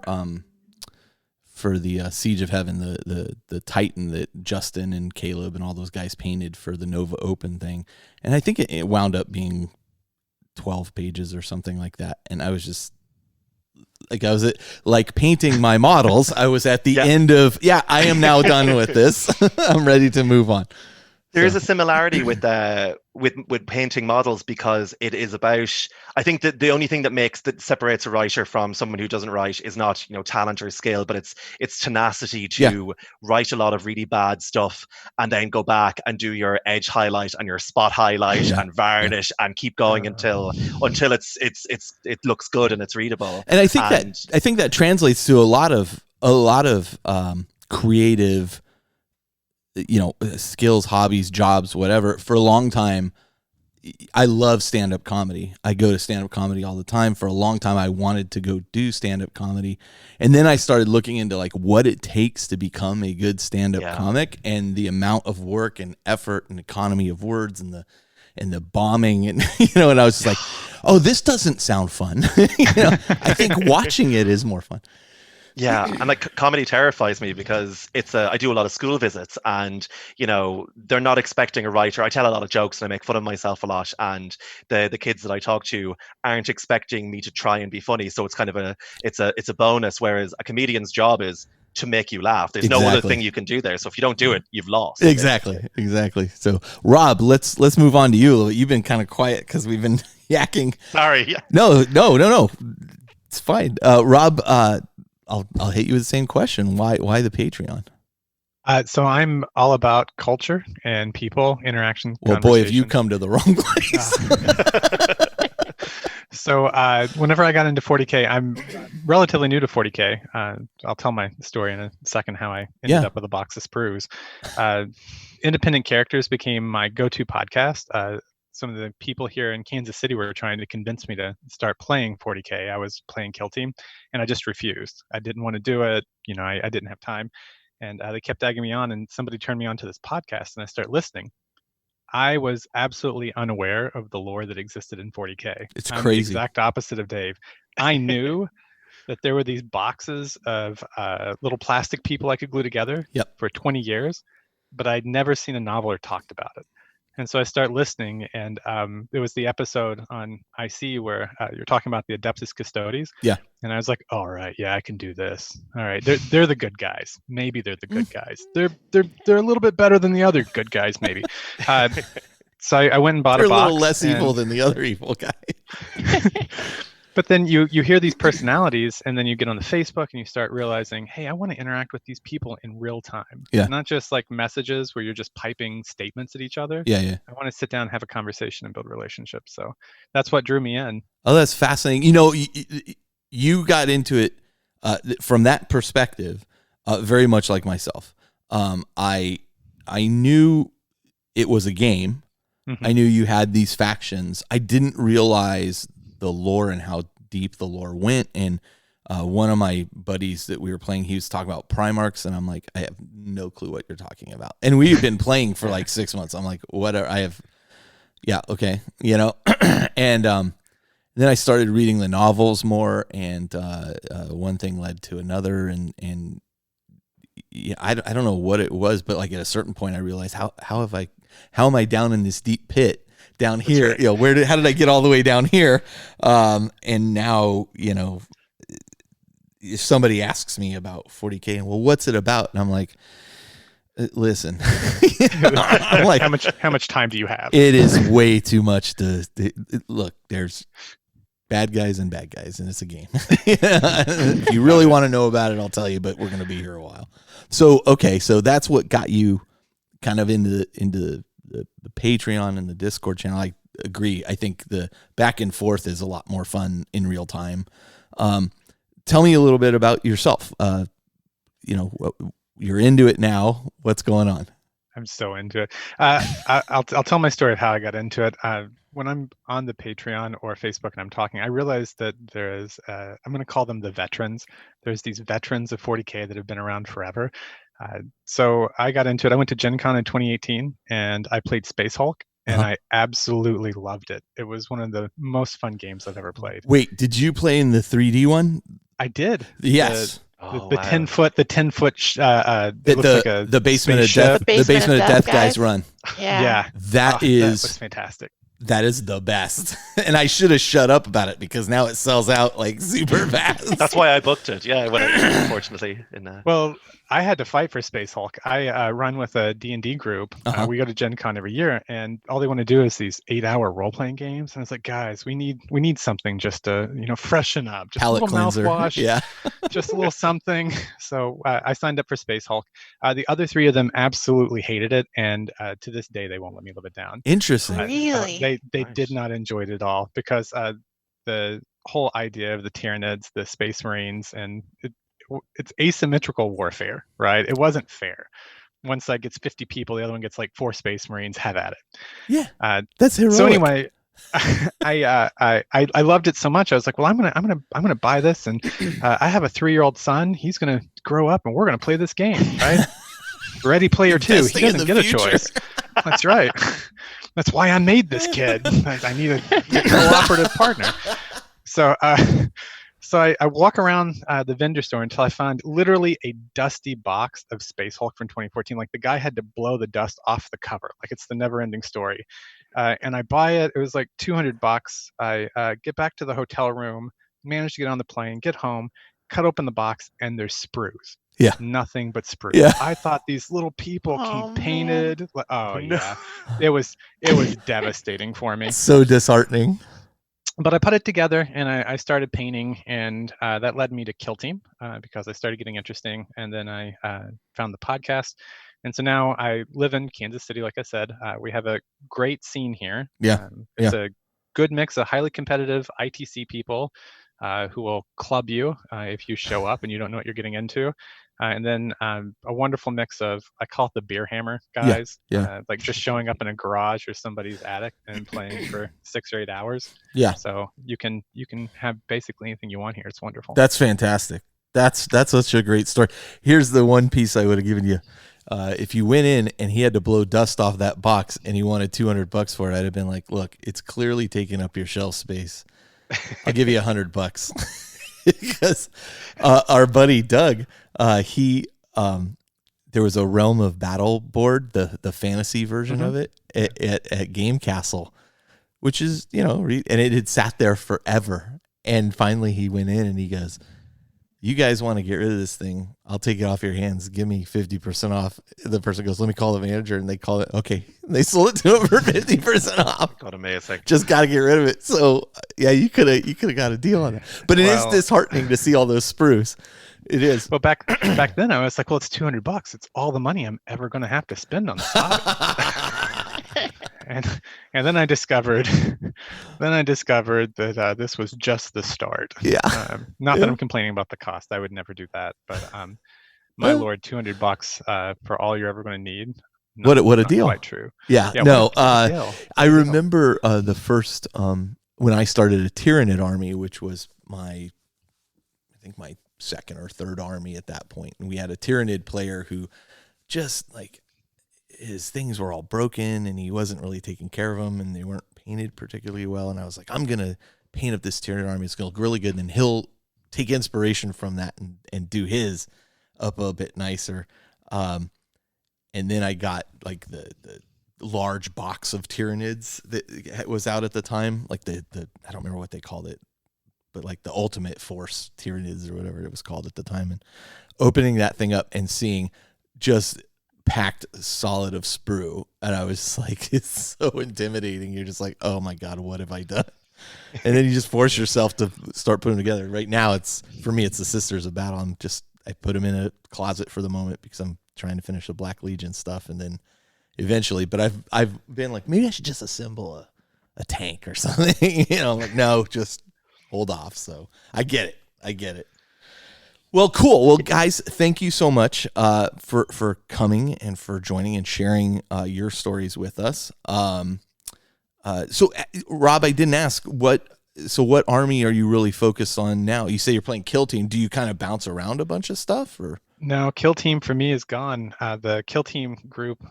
the Siege of Heaven, the Titan that Justin and Caleb and all those guys painted for the Nova Open thing, and I think it wound up being 12 pages or something like that. And I was just like, I was like painting my models. I was at the end of, I am now done with this. I'm ready to move on. There is a similarity with painting models, because it is about, I think that the only thing that separates a writer from someone who doesn't write is not, talent or skill, but it's tenacity to write a lot of really bad stuff and then go back and do your edge highlight and your spot highlight and varnish and keep going until it looks good and it's readable. And I think that translates to a lot of creative, skills, hobbies, jobs, whatever. For a long time, I love stand-up comedy. I go to stand-up comedy all the time. For a long time, I wanted to go do stand-up comedy. And then I started looking into like what it takes to become a good stand-up comic, and the amount of work and effort and economy of words and the bombing and, and I was just like, oh, this doesn't sound fun. I think watching it is more fun. Yeah, and like comedy terrifies me because I do a lot of school visits, and they're not expecting a writer. I tell a lot of jokes and I make fun of myself a lot, and the kids that I talk to aren't expecting me to try and be funny. So it's kind of it's a bonus. Whereas a comedian's job is to make you laugh. There's no other thing you can do there. So if you don't do it, you've lost. Exactly. So Rob, let's move on to you. You've been kind of quiet because we've been yakking. Sorry. Yeah. No. It's fine. Rob, I'll hit you with the same question. Why the Patreon? So I'm all about culture and people, interaction. Well, boy, if you come to the wrong place. So whenever I got into 40K, I'm relatively new to 40K. I'll tell my story in a second how I ended up with a box of sprues. Independent Characters became my go-to podcast. Some of the people here in Kansas City were trying to convince me to start playing 40K. I was playing Kill Team, and I just refused. I didn't want to do it. I didn't have time. And they kept egging me on, and somebody turned me on to this podcast, and I started listening. I was absolutely unaware of the lore that existed in 40K. It's I'm crazy. The exact opposite of Dave. I knew that there were these boxes of little plastic people I could glue together for 20 years, but I'd never seen a novel or talked about it. And so I started listening, and there was the episode on IC where you're talking about the Adeptus Custodes. Yeah. And I was like, all right, I can do this. All right, they're the good guys. Maybe they're the good guys. They're a little bit better than the other good guys, maybe. So I went and bought a box. They're a little less evil than the other evil guy. But then you hear these personalities, and then you get on the Facebook and you start realizing, hey, I want to interact with these people in real time. Yeah. Not just like messages where you're just piping statements at each other. Yeah. I want to sit down and have a conversation and build relationships. So that's what drew me in. Oh, that's fascinating. You got into it from that perspective, very much like myself. I knew it was a game. Mm-hmm. I knew you had these factions. I didn't realize the lore and how deep the lore went. And one of my buddies that we were playing, he was talking about Primarchs, and I'm like, I have no clue what you're talking about. And we've been playing for like 6 months. I'm like, whatever. Okay. And then I started reading the novels more, and one thing led to another, and I don't know what it was, but like at a certain point I realized how am I down in this deep pit down here? Right. How did I get all the way down here? And now, if somebody asks me about 40K, and well, what's it about? And I'm like, listen, I'm like, how much time do you have? It is way too much to look. There's bad guys and bad guys, and it's a game. If you really want to know about it, I'll tell you, but we're going to be here a while. So, okay. So that's what got you kind of into the Patreon and the Discord channel. I agree. I think the back and forth is a lot more fun in real time. tell me a little bit about yourself. You're into it now. What's going on? I'm so into it. I'll tell my story of how I got into it. When I'm on the Patreon or Facebook and I'm talking, I realized that there's, I'm going to call them the veterans. There's these veterans of 40K that have been around forever. So I got into it. I went to Gen Con in 2018 and I played Space Hulk, and I absolutely loved it. It was one of the most fun games I've ever played. Wait, did you play in the 3D one? I did. Yes. The 10 foot it looks like a the basement of spaceship. death, the basement of death guys run. Yeah. That looks fantastic. That is the best. And I should have shut up about it because now it sells out like super fast. That's why I booked it. Yeah, unfortunately. Well, I had to fight for Space Hulk. I run with a D&D group. We go to Gen Con every year, and all they want to do is these 8-hour role-playing games. And it's like, guys, we need something just to freshen up, just palate a little cleanser. mouthwash, Yeah, just a little something. So I signed up for Space Hulk. The other 3 of them absolutely hated it, and to this day they won't let me live it down. interesting. Really? They Nice. did not enjoy it at all because the whole idea of the Tyranids, the Space Marines, and it's asymmetrical warfare, right? It wasn't fair. One side gets 50 people, the other one gets like 4 Space Marines. Have at it. Yeah, that's heroic. So anyway, I loved it so much. I was like, well, I'm gonna buy this, and I have a 3-year-old son. He's gonna grow up, and we're gonna play this game, right? Ready Player 2. He Investing in doesn't the get future. a choice. That's right. That's why I made this kid. I need a cooperative partner. So I walk around the vendor store until I find literally a dusty box of Space Hulk from 2014. Like the guy had to blow the dust off the cover. Like it's the never-ending story. And I buy it. It was like $200. I get back to the hotel room, manage to get on the plane, get home, cut open the box, and there's sprues. Yeah. Nothing but sprues. Yeah. I thought these little people Oh, came painted. Oh No. yeah. It was devastating for me. So disheartening. But I put it together and I started painting, and that led me to Kill Team because I started getting interesting, and then I found the podcast. And so now I live in Kansas City, like I said. We have a great scene here. Yeah, It's a good mix of highly competitive ITC people who will club you if you show up and you don't know what you're getting into. And then a wonderful mix of, I call it the beer hammer guys, like just showing up in a garage or somebody's attic and playing for 6 or 8 hours. Yeah. So you can have basically anything you want here. It's wonderful. That's fantastic. That's such a great story. Here's the one piece I would have given you. If you went in and he had to blow dust off that box and he wanted $200 for it, I'd have been like, look, it's clearly taking up your shelf space. I'll give you $100 because our buddy Doug, there was a Realm of Battle board, the fantasy version of it at Game Castle, which is, and it had sat there forever. And finally he went in and he goes, you guys want to get rid of this thing? I'll take it off your hands. Give me 50% off. The person goes, let me call the manager. And they call it. Okay. And they sold it to him for 50% off. God, amazing. Just got to get rid of it. So yeah, you could have got a deal on that. But it is disheartening to see all those sprues. It is. Well, back then I was like, well, it's $200. It's all the money I'm ever going to have to spend on the product. And then I discovered that this was just the start. Yeah. Not that I'm complaining about the cost. I would never do that. But my lord, $200 for all you're ever going to need. What a deal. Quite true. Yeah. Yeah, No. what a deal. I remember the first when I started a Tyranid army, which was my second or third army at that point, and we had a Tyranid player who just like his things were all broken and he wasn't really taking care of them and they weren't painted particularly well. And I was like, I'm gonna paint up this Tyranid army. It's gonna look really good, and then he'll take inspiration from that and do his up a bit nicer. And then I got like the large box of Tyranids that was out at the time, like the I don't remember what they called it, but like the Ultimate Force Tyranids or whatever it was called at the time, and opening that thing up and seeing just packed solid of sprue, and I was like, it's so intimidating. You're just like, oh my God, what have I done? And then you just force yourself to start putting them together. Right now, for me, it's the Sisters of Battle. I put them in a closet for the moment because I'm trying to finish the Black Legion stuff, and then eventually, but I've been like, maybe I should just assemble a tank or something. I'm like, no, just hold off. So I get it. Well, cool. Well, guys, thank you so much for coming and for joining and sharing your stories with us. So, Rob, I didn't ask what army are you really focused on now? You say you're playing Kill Team. Do you kind of bounce around a bunch of stuff, or? No, Kill Team for me is gone. The Kill Team group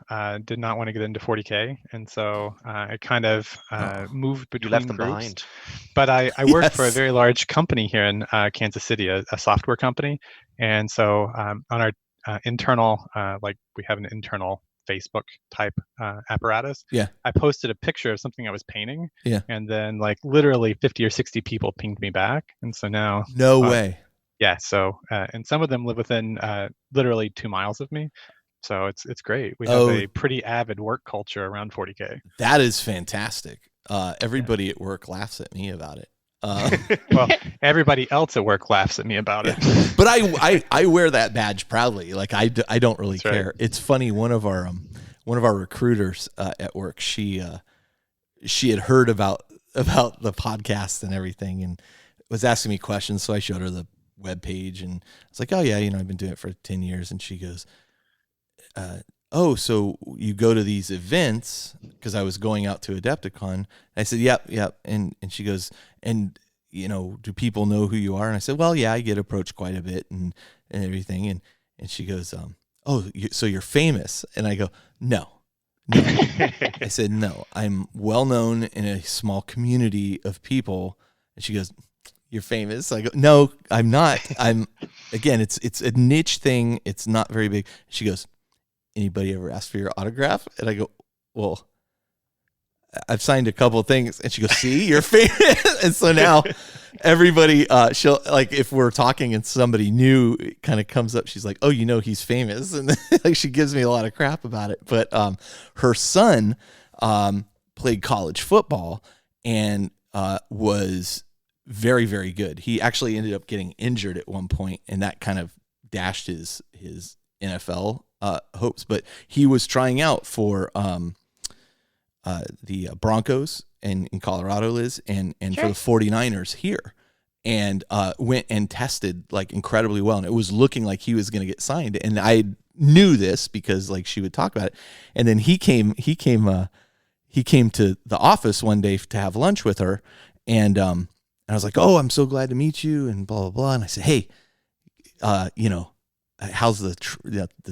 did not want to get into 40K, and so I kind of moved You between left them groups. behind. But I worked for a Yes. very large company here in Kansas City, a software company, and so on our internal, like we have an internal Facebook type apparatus. Yeah. I posted a picture of something I was painting. Yeah. And then like literally 50 or 60 people pinged me back, and so now. No way. Yeah, so and some of them live within literally 2 miles of me, so it's great. We have a pretty avid work culture around 40K. That is fantastic. Everybody at work laughs at me about it. Well, everybody else at work laughs at me about it. But I wear that badge proudly. Like I don't really That's right. care. It's funny. One of our recruiters at work, she had heard about the podcast and everything, and was asking me questions. So I showed her the webpage, and I was like, "Oh yeah, I've been doing it for 10 years." And she goes, "Oh, so you go to these events?" Because I was going out to Adepticon. I said, "Yep." And she goes, "And do people know who you are?" And I said, "Well, yeah, I get approached quite a bit and everything." And she goes, "Oh, so you're famous?" And I go, No. I said, "No, I'm well known in a small community of people." And she goes, "You're famous?" I go, "No, I'm not. Again, it's a niche thing. It's not very big." She goes, "Anybody ever ask for your autograph?" And I go, "Well, I've signed a couple of things." And she goes, "See, you're famous." And so now everybody, she'll, like, if we're talking and somebody new kind of comes up, she's like, "Oh, he's famous." And like, she gives me a lot of crap about it. But her son played college football and was very, very good. He actually ended up getting injured at one point, and that kind of dashed his NFL hopes. But he was trying out for the Broncos in Colorado, Liz, and Sure. for the 49ers here, and went and tested like incredibly well, and it was looking like he was going to get signed. And I knew this because like she would talk about it. And then he came to the office one day to have lunch with her, and I was like, "Oh, I'm so glad to meet you," and blah blah blah. And I said, "Hey, how's the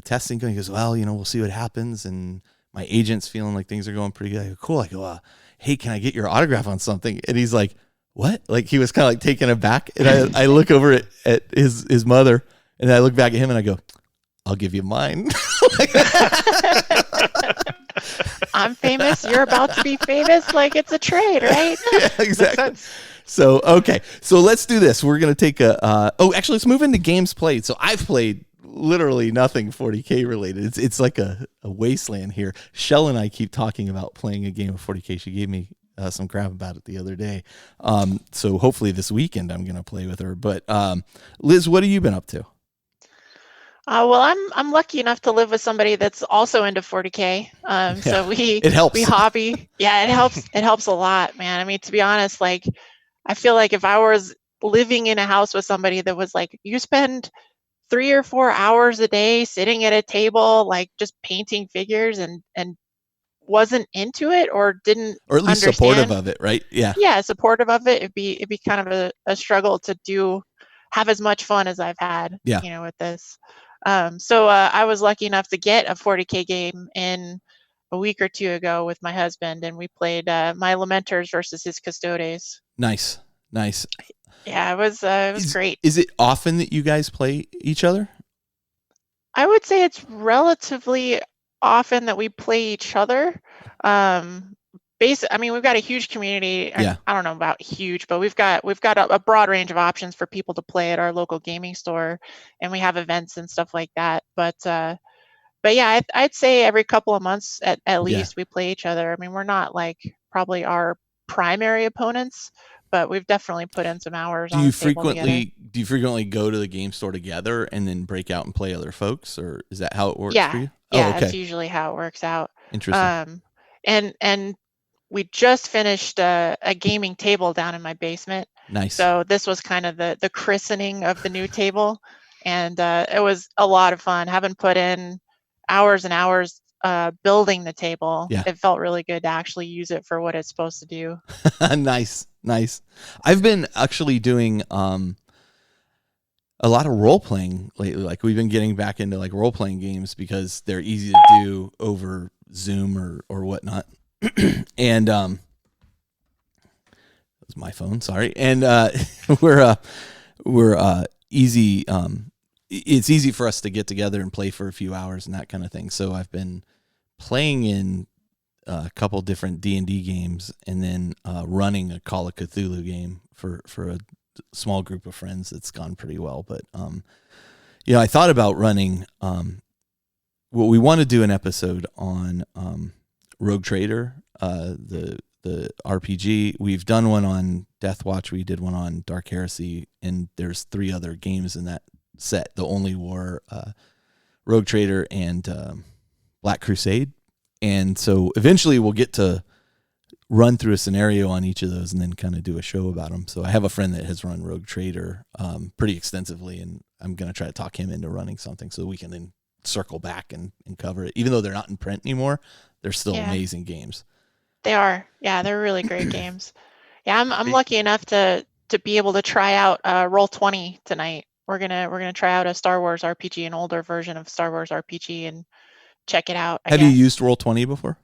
testing going?" He goes, "Well, we'll see what happens, and my agent's feeling like things are going pretty good." I go, "Cool." I go, "Hey, can I get your autograph on something?" And he's like, "What?" Like he was kind of like taken aback. And I look over at his mother, and I look back at him, and I go, "I'll give you mine." I'm famous. You're about to be famous. Like it's a trade, right? Yeah, exactly. So, okay. So let's do this. We're going to take actually, let's move into games played. So I've played literally nothing 40K related. It's like a wasteland here. Shell and I keep talking about playing a game of 40K. She gave me some crap about it the other day. So hopefully this weekend I'm going to play with her. But Liz, what have you been up to? Well, I'm lucky enough to live with somebody that's also into 40K. So It helps. we hobby. Yeah, it helps. It helps a lot, man. I mean, to be honest, like I feel like if I was living in a house with somebody that was like, you spend 3 or 4 hours a day sitting at a table, like just painting figures and wasn't into it or didn't Or at least understand, supportive of it, right? Yeah. Yeah, supportive of it. It'd be kind of a struggle to have as much fun as I've had, Yeah. with this. So I was lucky enough to get a 40K game in a week or two ago with my husband, and we played my Lamenters versus his Custodes. Nice. Yeah, it was great. Is it often that you guys play each other? I would say it's relatively often that we play each other. I mean, we've got a huge community. Yeah. I don't know about huge, but we've got a broad range of options for people to play at our local gaming store, and we have events and stuff like that. But yeah, I'd say every couple of months at least we play each other. I mean, we're not like probably our primary opponents, but we've definitely put in some hours. Do you frequently go to the game store together and then break out and play other folks, or is that how it works for you? Yeah, Oh, okay. That's usually how it works out. Interesting. And we just finished a gaming table down in my basement. Nice. So this was kind of the christening of the new table. and it was a lot of fun. Having put in hours and hours building the table, Yeah. it felt really good to actually use it for what it's supposed to do. Nice. I've been actually doing a lot of role playing lately. Like we've been getting back into like role playing games because they're easy to do over Zoom or whatnot. And it was my phone, sorry. And we're easy. It's easy for us to get together and play for a few hours and that kind of thing. So I've been playing in a couple different D&D games, and then running a Call of Cthulhu game for a small group of friends. That's gone pretty well. But I thought about running. We want to do an episode on Rogue Trader, the RPG. We've done one on Death Watch. We did one on Dark Heresy, and there's 3 other games in that set: The Only War, Rogue Trader, and Black Crusade. And so eventually we'll get to run through a scenario on each of those and then kind of do a show about them. So I have a friend that has run Rogue Trader pretty extensively, and I'm going to try to talk him into running something so we can then circle back and cover it. Even though they're not in print anymore, they're still amazing games. They are. Yeah, they're really great games. Yeah, I'm lucky enough to be able to try out Roll20 tonight. We're gonna try out a Star Wars RPG, an older version of Star Wars RPG, and check it out. Have you used Roll20 before?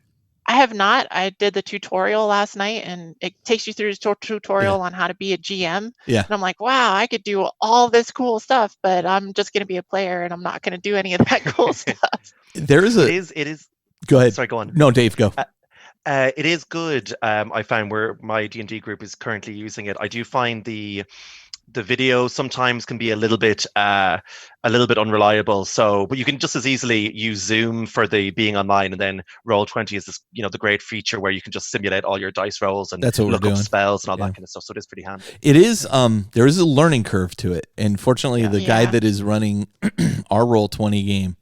I have not. I did the tutorial last night, and it takes you through the tutorial on how to be a GM. Yeah. And I'm like, wow, I could do all this cool stuff, but I'm just going to be a player, and I'm not going to do any of that cool stuff. There is It is. Go ahead. Sorry, go on. No, Dave, go. It is good. I found where my D&D group is currently using it. I do find the video sometimes can be a little bit unreliable. So, but you can just as easily use Zoom for the being online, and then Roll20 is this, the great feature where you can just simulate all your dice rolls and that's what look we're up doing. Spells and all that kind of stuff. So it is pretty handy. It is. There is a learning curve to it, and fortunately, the guy that is running our Roll20 game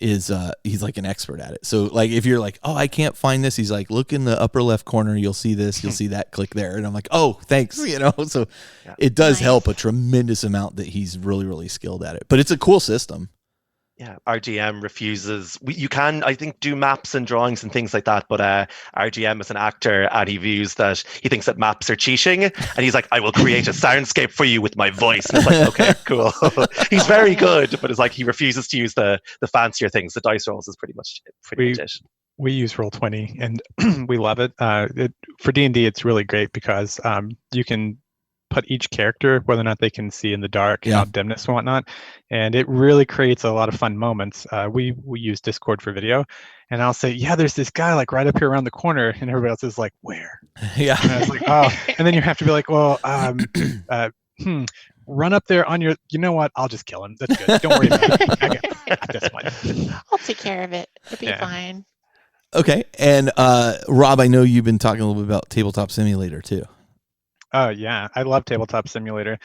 is he's like an expert at it. So like if you're like, oh, I can't find this, he's like, look in the upper left corner, you'll see this, you'll see that, click there. And I'm like, oh, thanks. So it does help a tremendous amount that he's really, really skilled at it. But it's a cool system. Yeah, RGM refuses. You can, I think, do maps and drawings and things like that, but RGM is an actor, and he thinks that maps are cheating, and he's like, I will create a soundscape for you with my voice. And it's like, okay, cool. He's very good, but it's like he refuses to use the fancier things. The dice rolls is pretty much it. We use Roll20, and we love it. For D&D, it's really great because you can put each character, whether or not they can see in the dark, dimness and whatnot, and it really creates a lot of fun moments. We use Discord for video, and I'll say, yeah, there's this guy like right up here around the corner, and everybody else is like, where? Yeah. And I was like, oh, and then you have to be like, well, run up there on your, you know what? I'll just kill him. That's good. Don't worry about it. I got this one. I'll take care of it. It'll be fine. Okay. And Rob, I know you've been talking a little bit about Tabletop Simulator too. Oh yeah, I love Tabletop Simulator.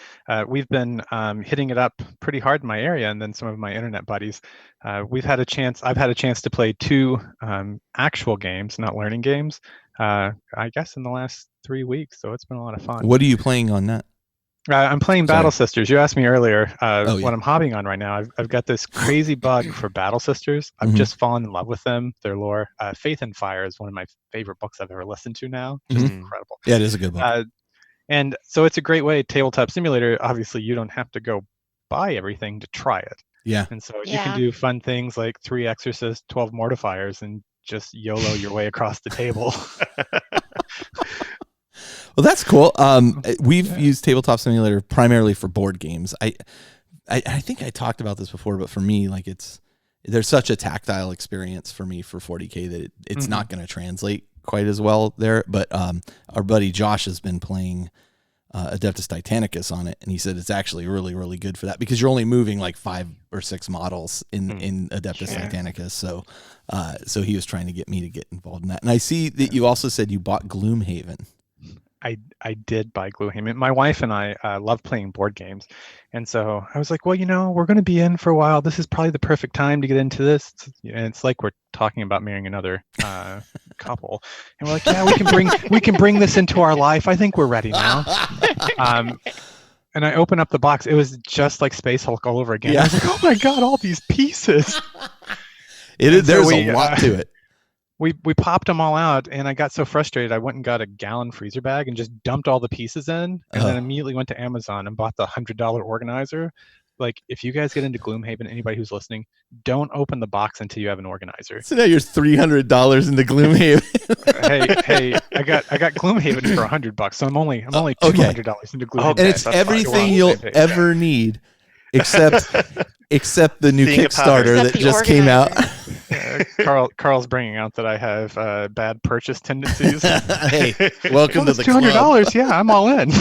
We've been hitting it up pretty hard in my area, and then some of my internet buddies. I've had a chance to play 2 actual games, not learning games. I guess in the last 3 weeks, so it's been a lot of fun. What are you playing on that? I'm playing Battle Sisters. You asked me earlier what I'm hobbying on right now. I've got this crazy bug for Battle Sisters. I've just fallen in love with them, their lore. Faith and Fire is one of my favorite books I've ever listened to now. Just incredible. Yeah, it is a good book. And so it's a great way. Tabletop Simulator, obviously, you don't have to go buy everything to try it. Yeah. And so you can do fun things like 3 Exorcists, 12 Mortifiers, and just YOLO your way across the table. Well, that's cool. We've used Tabletop Simulator primarily for board games. I think I talked about this before, but for me, like there's such a tactile experience for me for 40K that it's not going to translate quite as well there. But our buddy Josh has been playing Adeptus Titanicus on it, and he said it's actually really, really good for that because you're only moving like 5 or 6 models in Adeptus Titanicus. So he was trying to get me to get involved in that. And I see that you also said you bought Gloomhaven. I did buy Gloomhaven. My wife and I love playing board games. And so I was like, well, we're going to be in for a while. This is probably the perfect time to get into this. It's like we're talking about marrying another couple. And we're like, yeah, we can bring this into our life. I think we're ready now. And I opened up the box. It was just like Space Hulk all over again. Yeah. I was like, oh my God, all these pieces. There's so a lot to it. We popped them all out, and I got so frustrated. I went and got a gallon freezer bag and just dumped all the pieces in, and then immediately went to Amazon and bought the $100 organizer. Like, if you guys get into Gloomhaven, anybody who's listening, don't open the box until you have an organizer. So now you're $300 into Gloomhaven. hey, I got Gloomhaven for $100, so I'm only $200 into Gloomhaven. And it's everything you'll ever need, except the new Being a Kickstarter that just came out. Carl's bringing out that I have bad purchase tendencies. Hey, welcome to the $200. club. Yeah, I'm all in.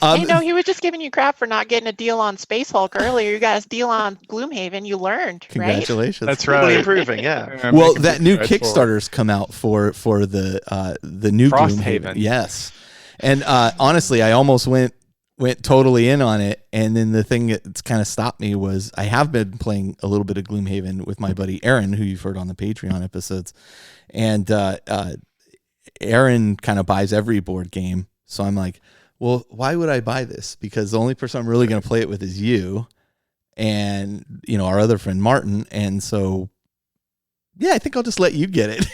Hey, no, he was just giving you crap for not getting a deal on Space Hulk earlier. You got a deal on Gloomhaven. You learned, right? Congratulations. That's Really right. improving, yeah. Well, that new Kickstarter's come out for the new Frosthaven. Gloomhaven. Yes, and honestly, I almost went totally in on it, and then the thing that's kind of stopped me was I have been playing a little bit of Gloomhaven with my buddy Aaron, who you've heard on the Patreon episodes, and Aaron kind of buys every board game, so I'm like, well, why would I buy this? Because the only person I'm really going to play it with is you, and our other friend Martin, and so yeah, I think I'll just let you get it.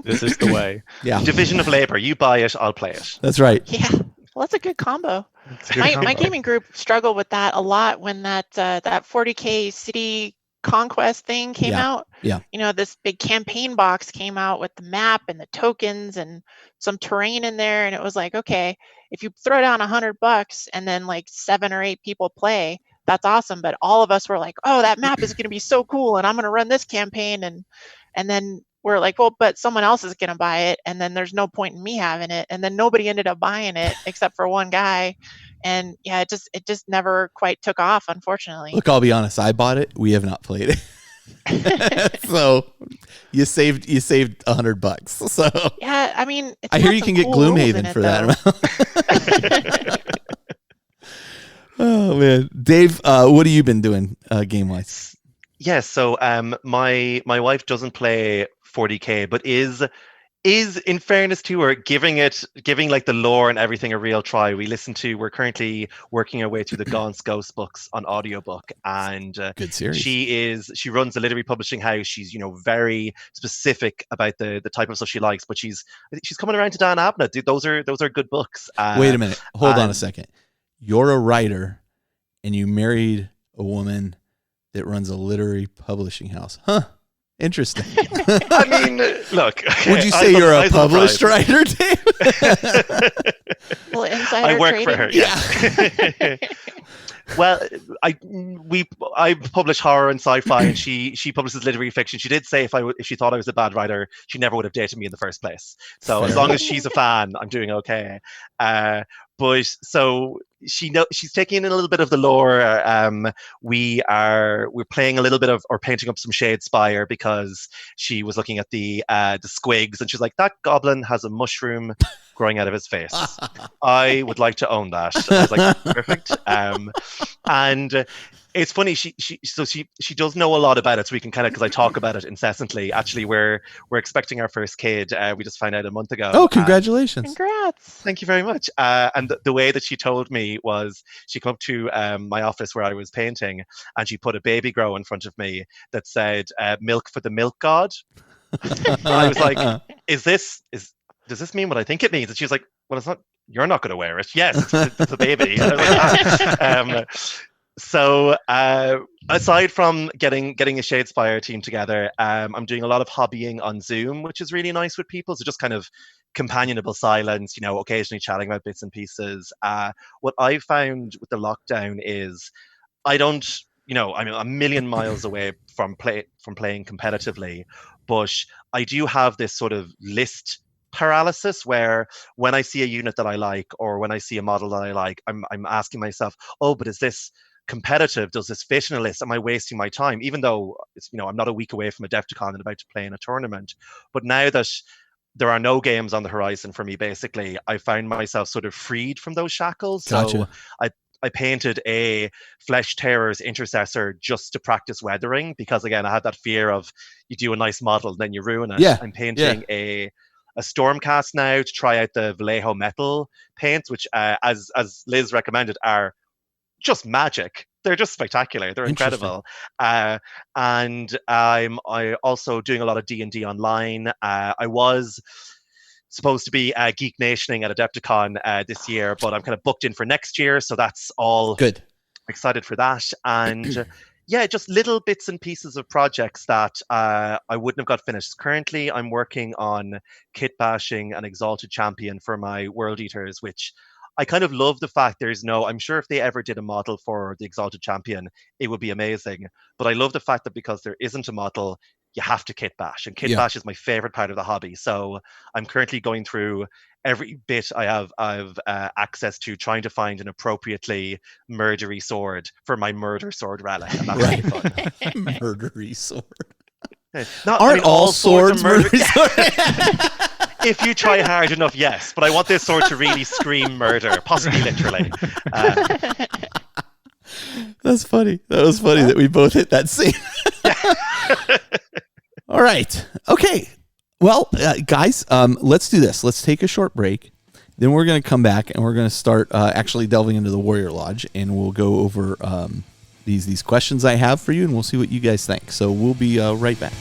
This is the way. Yeah, Division of labor. You buy it, I'll play it. that's right. Yeah. Well, that's a good combo. It's a good My combo. gaming group struggled with that a lot when that 40K city conquest thing came out. Yeah. This big campaign box came out with the map and the tokens and some terrain in there, and it was like, okay, if you throw down $100 and then like 7 or 8 people play, that's awesome. But all of us were like, oh, that map is going to be so cool, and I'm going to run this campaign, and then we're like, well, but someone else is going to buy it, and then there's no point in me having it, and then nobody ended up buying it except for one guy, and yeah, it just never quite took off, unfortunately. Look, I'll be honest. I bought it. We have not played it. So you saved $100. So Yeah, I mean, it's I hear got you some can get cool rules in Gloomhaven it, for though. that amount. Oh man, Dave, what have you been doing game wise? Yes, so my wife doesn't play 40K, but is in fairness to her giving like the lore and everything a real try. We're currently working our way through the Gaunt's Ghost books on audiobook, and Good series. she runs a literary publishing house. She's very specific about the type of stuff she likes, but she's coming around to Dan Abnett. Dude, those are good books. Wait a minute, hold on a second. You're a writer, and you married a woman that runs a literary publishing house, huh? Interesting. I mean, look. Would you say you're a published writer, Dave? Well, insider I work trading. for her. Yeah. Well, I publish horror and sci-fi, and she publishes literary fiction. She did say if she thought I was a bad writer, she never would have dated me in the first place. So Fair. as long as she's a fan, I'm doing okay. But so she's taking in a little bit of the lore. We're playing a little bit of, or painting up some Shadespire, because she was looking at the squigs, and she's like, that goblin has a mushroom growing out of his face. I would like to own that. I was like, perfect. And it's funny. She does know a lot about it, so we can kind of, because I talk about it incessantly. Actually, we're expecting our first kid. We just found out a month ago. Oh, congratulations! Congrats. Thank you very much. And the way that she told me was, she came up to my office where I was painting, and she put a baby grow in front of me that said, "Milk for the milk god." I was like, does this mean what I think it means? And she was like, well, it's not. You're not going to wear it. Yes, it's a baby. And I was like, So aside from getting a Shadespire team together, I'm doing a lot of hobbying on Zoom, which is really nice with people. So just kind of companionable silence, occasionally chatting about bits and pieces. What I found with the lockdown is I don't, I'm a million miles away from playing competitively, but I do have this sort of list paralysis where when I see a unit that I like, or when I see a model that I like, I'm asking myself, oh, but is this competitive? Does this fit in a list? Am I wasting my time? Even though it's, I'm not a week away from a Defticon and about to play in a tournament. But now that there are no games on the horizon for me, basically, I find myself sort of freed from those shackles. Gotcha. So I painted a Flesh Terror's Intercessor just to practice weathering, because again, I had that fear of, you do a nice model, then you ruin it. Yeah. I'm painting a Stormcast now to try out the Vallejo metal paints, which, as Liz recommended, are just magic. They're just spectacular. They're incredible. And I'm also doing a lot of D&D online. I was supposed to be Geek Nationing at Adepticon this year, but I'm kind of booked in for next year, so that's all Good. Excited for that. And yeah, just little bits and pieces of projects that I wouldn't have got finished. Currently, I'm working on kit bashing an Exalted Champion for my World Eaters, which I kind of love the fact there's no, I'm sure if they ever did a model for the Exalted Champion, it would be amazing. But I love the fact that because there isn't a model, you have to kit bash. And kit bash is my favorite part of the hobby. So I'm currently going through every bit I've access to, trying to find an appropriately murdery sword for my murder sword relic. And that's really fun. Murdery sword. Aren't all swords murdery sword? If you try hard enough, yes. But I want this sword to really scream murder, possibly literally. That's funny. That was funny that we both hit that same. All right. Okay. Well, guys, let's do this. Let's take a short break. Then we're going to come back and we're going to start actually delving into the Warrior Lodge, and we'll go over these questions I have for you, and we'll see what you guys think. So we'll be right back.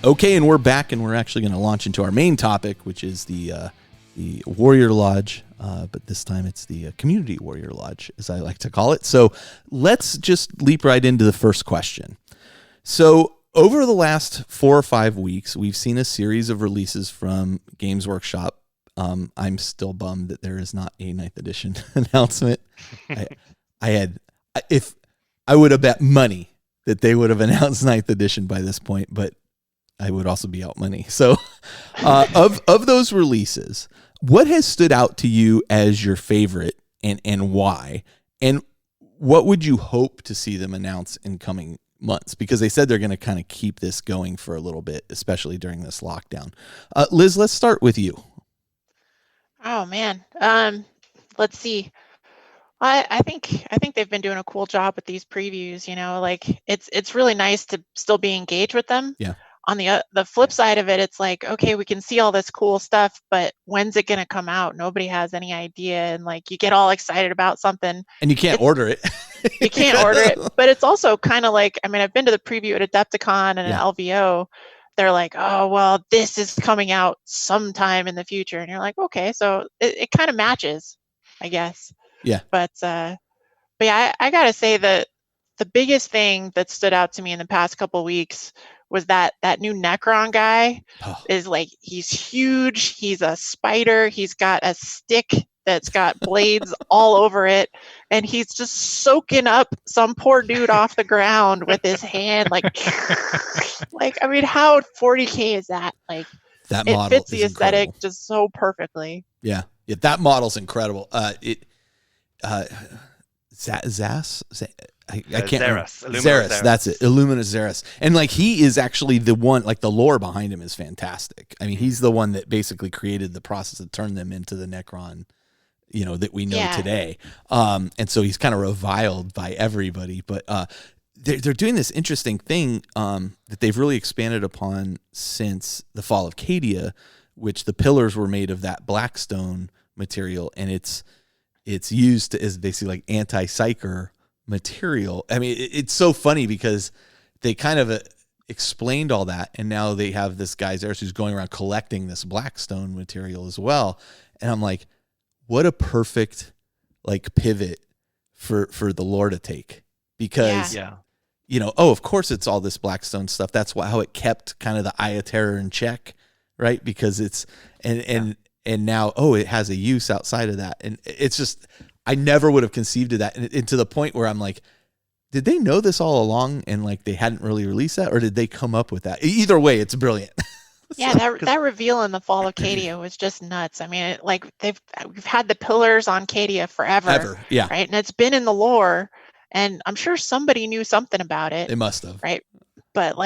Okay, and we're back, and we're actually going to launch into our main topic, which is the Warrior Lodge, but this time it's the Community Warrior Lodge, as I like to call it. So let's just leap right into the first question. So over the last 4 or 5 weeks, we've seen a series of releases from Games Workshop. I'm still bummed that there is not a 9th edition announcement. If I would have bet money that they would have announced 9th edition by this point, but I would also be out money. So of those releases, what has stood out to you as your favorite, and why? And what would you hope to see them announce in coming months? Because they said they're going to kind of keep this going for a little bit, especially during this lockdown. Liz, let's start with you. Oh man. Let's see. I think they've been doing a cool job with these previews, like it's really nice to still be engaged with them. Yeah. On the flip side of it, it's like, okay, we can see all this cool stuff, but when's it going to come out? Nobody has any idea. And like, you get all excited about something and you can't order it. You can't order it, but it's also kind of like, I mean, I've been to the preview at Adepticon and an LVO. They're like, oh, well, this is coming out sometime in the future. And you're like, okay, so it kind of matches, I guess. Yeah. But yeah, I got to say that the biggest thing that stood out to me in the past couple of weeks was that new Necron guy is like, he's huge. He's a spider. He's got a stick that's got blades all over it. And he's just soaking up some poor dude off the ground with his hand. Like, I mean, how 40K is that? Like, that it model fits the aesthetic incredible. Just so perfectly. Yeah. That model's incredible. Zas? I can't remember. Xeris, that's it. Illuminous Xeris. And like, he is actually the one, like the lore behind him is fantastic. I mean, he's the one that basically created the process that turned them into the Necron, that we know today. And so he's kind of reviled by everybody, but they're doing this interesting thing that they've really expanded upon since the fall of Cadia, which the pillars were made of that Blackstone material, and it's used as basically like anti-psyker material. I mean, it's so funny because they kind of explained all that, and now they have this guy Xeris who's going around collecting this Blackstone material as well. And I'm like, what a perfect like pivot for the lore to take, because of course it's all this Blackstone stuff. That's how it kept kind of the Eye of Terror in check, right? Because it's and now it has a use outside of that, and it's just, I never would have conceived of that, and to the point where I'm like, did they know this all along and like they hadn't really released that, or did they come up with that? Either way, it's brilliant. Yeah, that reveal in the fall of Cadia was just nuts. I mean, we've had the pillars on Cadia forever, yeah, right? And it's been in the lore, and I'm sure somebody knew something about it. They must have, right? but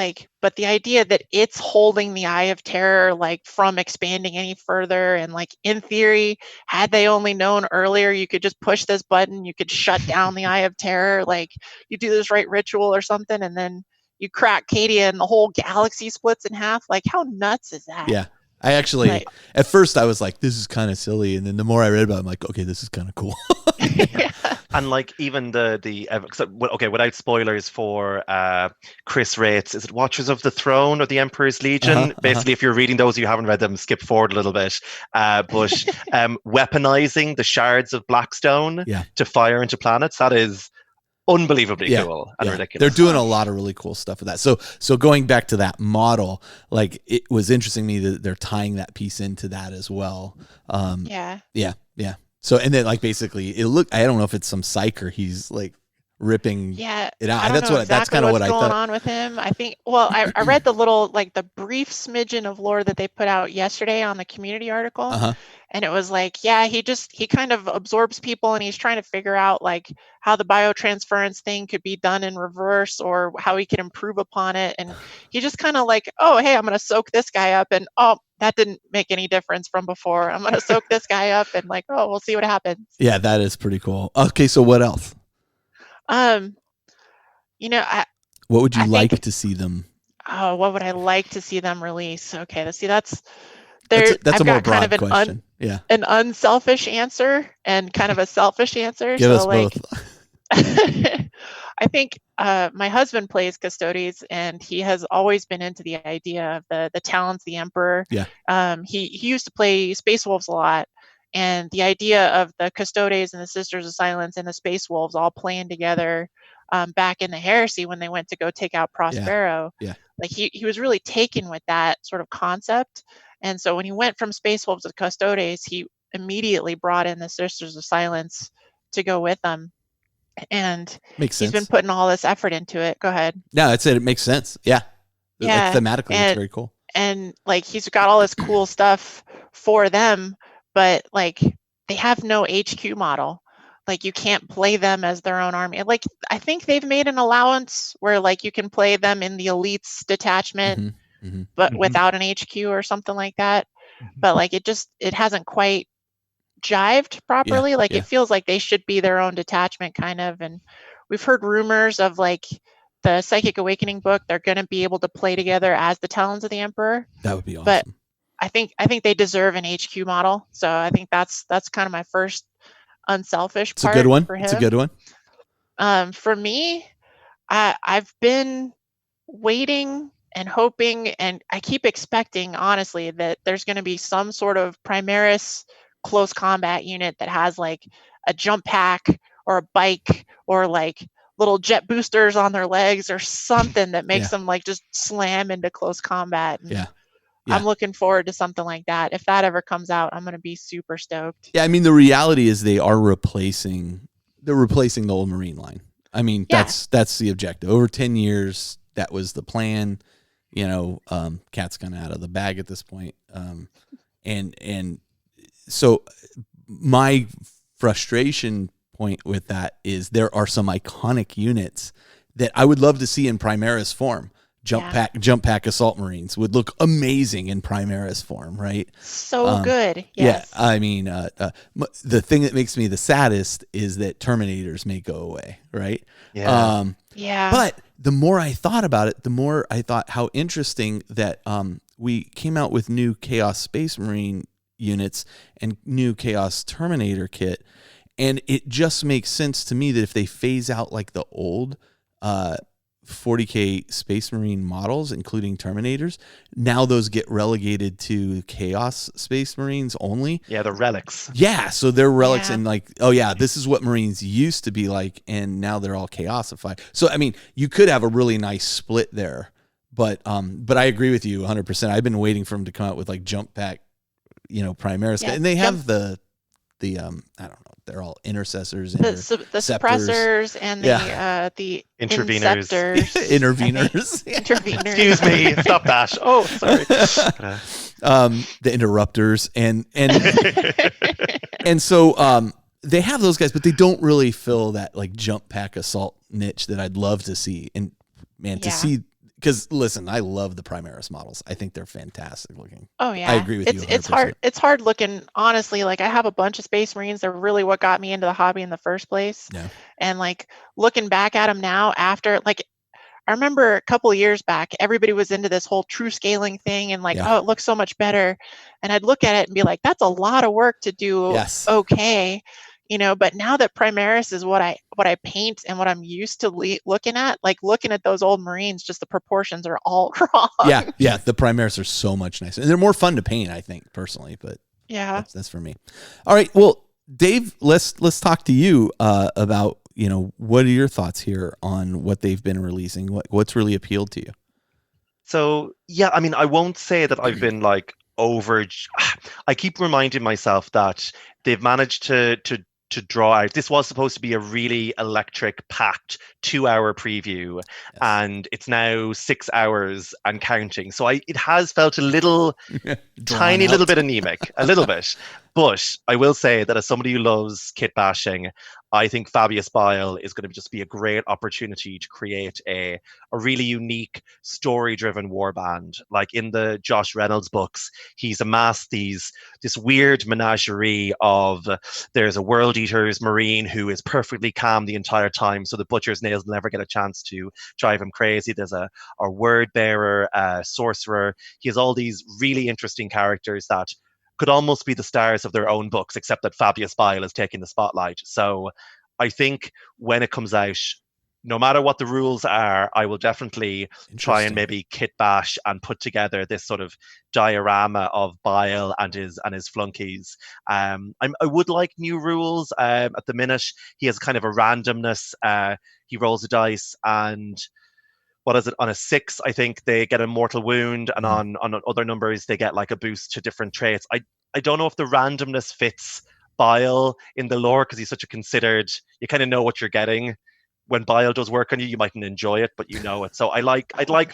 the idea that it's holding the Eye of Terror like from expanding any further, and like in theory, had they only known earlier, you could just push this button, you could shut down the Eye of Terror, like you do this right ritual or something, and then you crack Cadia and the whole galaxy splits in half. Like, how nuts is that? Yeah. I actually, Like- at first I was like, this is kind of silly. And then the more I read about it, I'm like, okay, this is kind of cool. Yeah. And like even without spoilers for Chris Wraith's, is it Watchers of the Throne or the Emperor's Legion? Basically, if you're reading those, you haven't read them, skip forward a little bit. But weaponizing the shards of Blackstone to fire into planets, that is unbelievably cool and ridiculous. They're doing a lot of really cool stuff with that. So going back to that model, like it was interesting to me that they're tying that piece into that as well. Yeah. So, and then like basically I don't know if it's some psyker he's like ripping it out. That's kind of what I thought. What's going on with him. I think, well, I read the little, like the brief smidgen of lore that they put out yesterday on the community article. And it was like, he kind of absorbs people, and he's trying to figure out like how the biotransference thing could be done in reverse, or how he could improve upon it. And he just kind of like, oh, hey, I'm going to soak this guy up, and oh, that didn't make any difference from before. I'm going to soak this guy up, and like, oh, we'll see what happens. Yeah, that is pretty cool. Okay, so what else? What would you like to see them? Oh, what would I like to see them release? Okay, that's a more broad question. An unselfish answer and kind of a selfish answer. Give us both. I think my husband plays Custodes, and he has always been into the idea of the Talons, the Emperor. Yeah. He used to play Space Wolves a lot, and the idea of the Custodes and the Sisters of Silence and the Space Wolves all playing together back in the Heresy when they went to go take out Prospero. Yeah. Like he was really taken with that sort of concept. And so when he went from Space Wolves to Custodes, he immediately brought in the Sisters of Silence to go with them. And makes sense. He's been putting all this effort into it. Go ahead. No, that's it. It makes sense. Yeah. Yeah. Like, thematically, it's very cool. And like he's got all this cool stuff for them, but like they have no HQ model. Like you can't play them as their own army. Like I think they've made an allowance where like you can play them in the elites detachment, but without an HQ or something like that. But like it hasn't quite jived properly. It feels like they should be their own detachment kind of. And we've heard rumors of like the Psychic Awakening book, they're going to be able to play together as the Talons of the Emperor. That would be awesome. But I think they deserve an HQ model. So I think that's kind of my first unselfish part. It's a good one. For him. It's a good one. For me, I've been waiting and hoping, and I keep expecting, honestly, that there's going to be some sort of Primaris close combat unit that has like a jump pack or a bike or like little jet boosters on their legs or something that makes them like just slam into close combat. And I'm looking forward to something like that. If that ever comes out, I'm going to be super stoked. Yeah, I mean, the reality is they are replacing the old Marine line. I mean, that's the objective. Over 10 years, that was the plan. Cat's kind of out of the bag at this point. And so my frustration point with that is there are some iconic units that I would love to see in Primaris form. Jump pack assault marines would look amazing in Primaris form, right? So good. Yes. Yeah, I mean, the thing that makes me the saddest is that Terminators may go away, right? Yeah. But the more I thought about it, the more I thought how interesting that we came out with new Chaos Space Marine units and new Chaos Terminator kit, and it just makes sense to me that if they phase out like the old 40K Space Marine models, including Terminators, now those get relegated to Chaos Space Marines only. Yeah, the relics. Yeah, so they're relics and like, oh yeah, this is what Marines used to be like, and now they're all Chaosified. So I mean, you could have a really nice split there, but I agree with you 100%. I've been waiting for them to come out with like jump pack, Primaris, and they have the I don't know. They're all intercessors, the suppressors, and the interveners. Interveners. Interveners. Excuse me. Stop that. Oh, sorry. The interrupters and so they have those guys, but they don't really fill that like jump pack assault niche that I'd love to see. And man, to see, because listen, I love the Primaris models. I think they're fantastic looking. Oh yeah, I agree with you. It's 100%. hard. It's hard looking, honestly. Like I have a bunch of Space Marines. They're really what got me into the hobby in the first place. Yeah. And like looking back at them now, after like I remember a couple of years back, everybody was into this whole true scaling thing, and like, Yeah. oh, it looks so much better. And I'd look at it and be like, that's a lot of work to do. Yes. Okay. But now that Primaris is what I paint and what I'm used to looking at, like looking at those old Marines, just the proportions are all wrong. Yeah. The Primaris are so much nicer, and they're more fun to paint, I think, personally. But Yeah. that's for me. All right. Well, Dave, let's talk to you about what are your thoughts here on what they've been releasing? What's really appealed to you? So yeah, I mean, I won't say that I've been like over. I keep reminding myself that they've managed to draw out. This was supposed to be a really electric, packed 2-hour preview, and it's now 6 hours and counting. So it has felt a little, tiny little bit anemic, a little bit. But I will say that as somebody who loves kit bashing, I think Fabius Bile is going to just be a great opportunity to create a really unique, story-driven warband. Like in the Josh Reynolds books, he's amassed this weird menagerie of there's a World Eater's Marine who is perfectly calm the entire time, so the Butcher's Nails will never get a chance to drive him crazy. There's a Word Bearer, Sorcerer. He has all these really interesting characters that could almost be the stars of their own books, except that Fabius Bile is taking the spotlight. So I think when it comes out, no matter what the rules are, I will definitely try and maybe kit bash and put together this sort of diorama of Bile and his flunkies. I would like new rules. At the minute, he has kind of a randomness. He rolls a dice, and what is it, on a 6, I think they get a mortal wound, and on other numbers they get like a boost to different traits. I don't know if the randomness fits Bile in the lore, because he's such a considered, you kind of know what you're getting. When Bile does work on you, you mightn't enjoy it, but you know it. So I'd like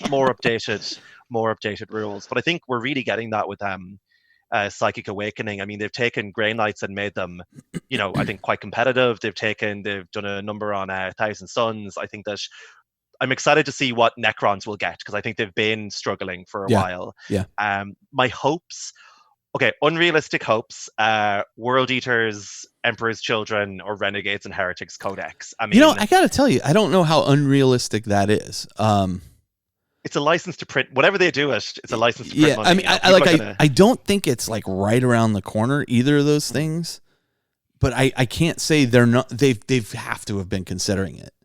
more updated rules. But I think we're really getting that with Psychic Awakening. I mean, they've taken Grey Knights and made them, I think quite competitive. They've done a number on Thousand Suns. I think that I'm excited to see what Necrons will get, because I think they've been struggling for a while. Yeah. My hopes, unrealistic hopes, World Eaters, Emperor's Children, or Renegades and Heretics Codex. I mean, I gotta tell you, I don't know how unrealistic that is. It's a license to print. Whatever they do, it's a license to print money. I mean, I don't think it's like right around the corner, either of those things. But I can't say they're not. They've have to have been considering it.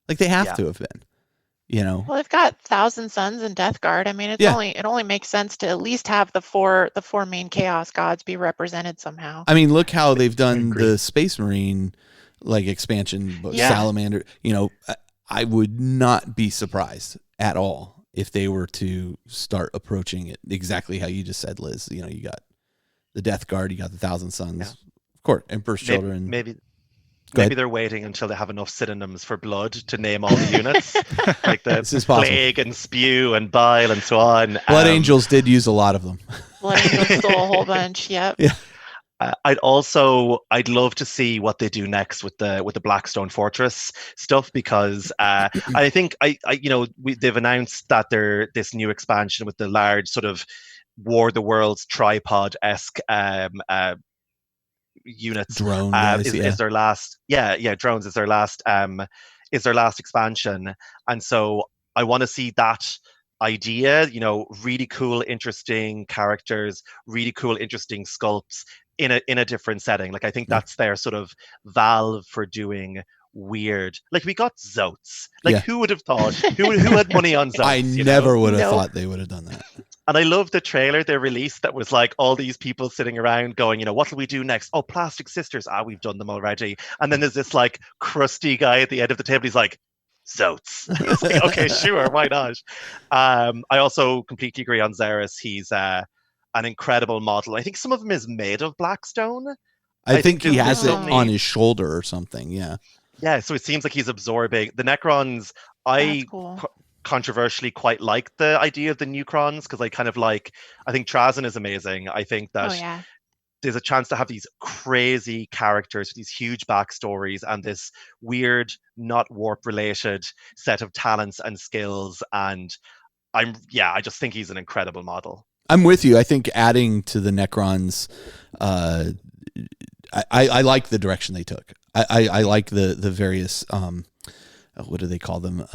Like they have to have been. Well, they've got Thousand Suns and Death Guard. I mean, it only makes sense to at least have the four main Chaos Gods be represented somehow. I mean, look how they've done the Space Marine like expansion, Salamander. I would not be surprised at all if they were to start approaching it exactly how you just said, Liz. You got the Death Guard, you got the Thousand Suns, of course, Emperor's Children. Maybe they're waiting until they have enough synonyms for blood to name all the units, like the Plague and Spew and Bile and so on. Blood Angels did use a lot of them. Blood Angels stole a whole bunch. Yep. Yeah. I'd love to see what they do next with the Blackstone Fortress stuff, because I think they've announced that they're this new expansion with the large sort of War of the Worlds tripod-esque units. Drone is their last drones is their last expansion, and so I want to see that idea, really cool, interesting characters, really cool, interesting sculpts in a different setting. Like I think that's their sort of valve for doing weird. Like we got Zotes. Like who would have thought? Who had money on Zotes? I never would have thought they would have done that. And I love the trailer they released that was like all these people sitting around going, what will we do next? Oh, Plastic Sisters. We've done them already. And then there's this like crusty guy at the end of the table. He's like, Zotes. It's like, okay, sure, why not? I also completely agree on Xeris. He's an incredible model. I think some of him is made of Blackstone. I think he has it on his shoulder or something. Yeah. Yeah, so it seems like he's absorbing the Necrons. Controversially quite like the idea of the Necrons, because I think Trazyn is amazing. I think that there's a chance to have these crazy characters with these huge backstories and this weird, not warp related set of talents and skills. And I just think he's an incredible model. I'm with you. I think adding to the Necrons, I like the direction they took. I like the various what do they call them?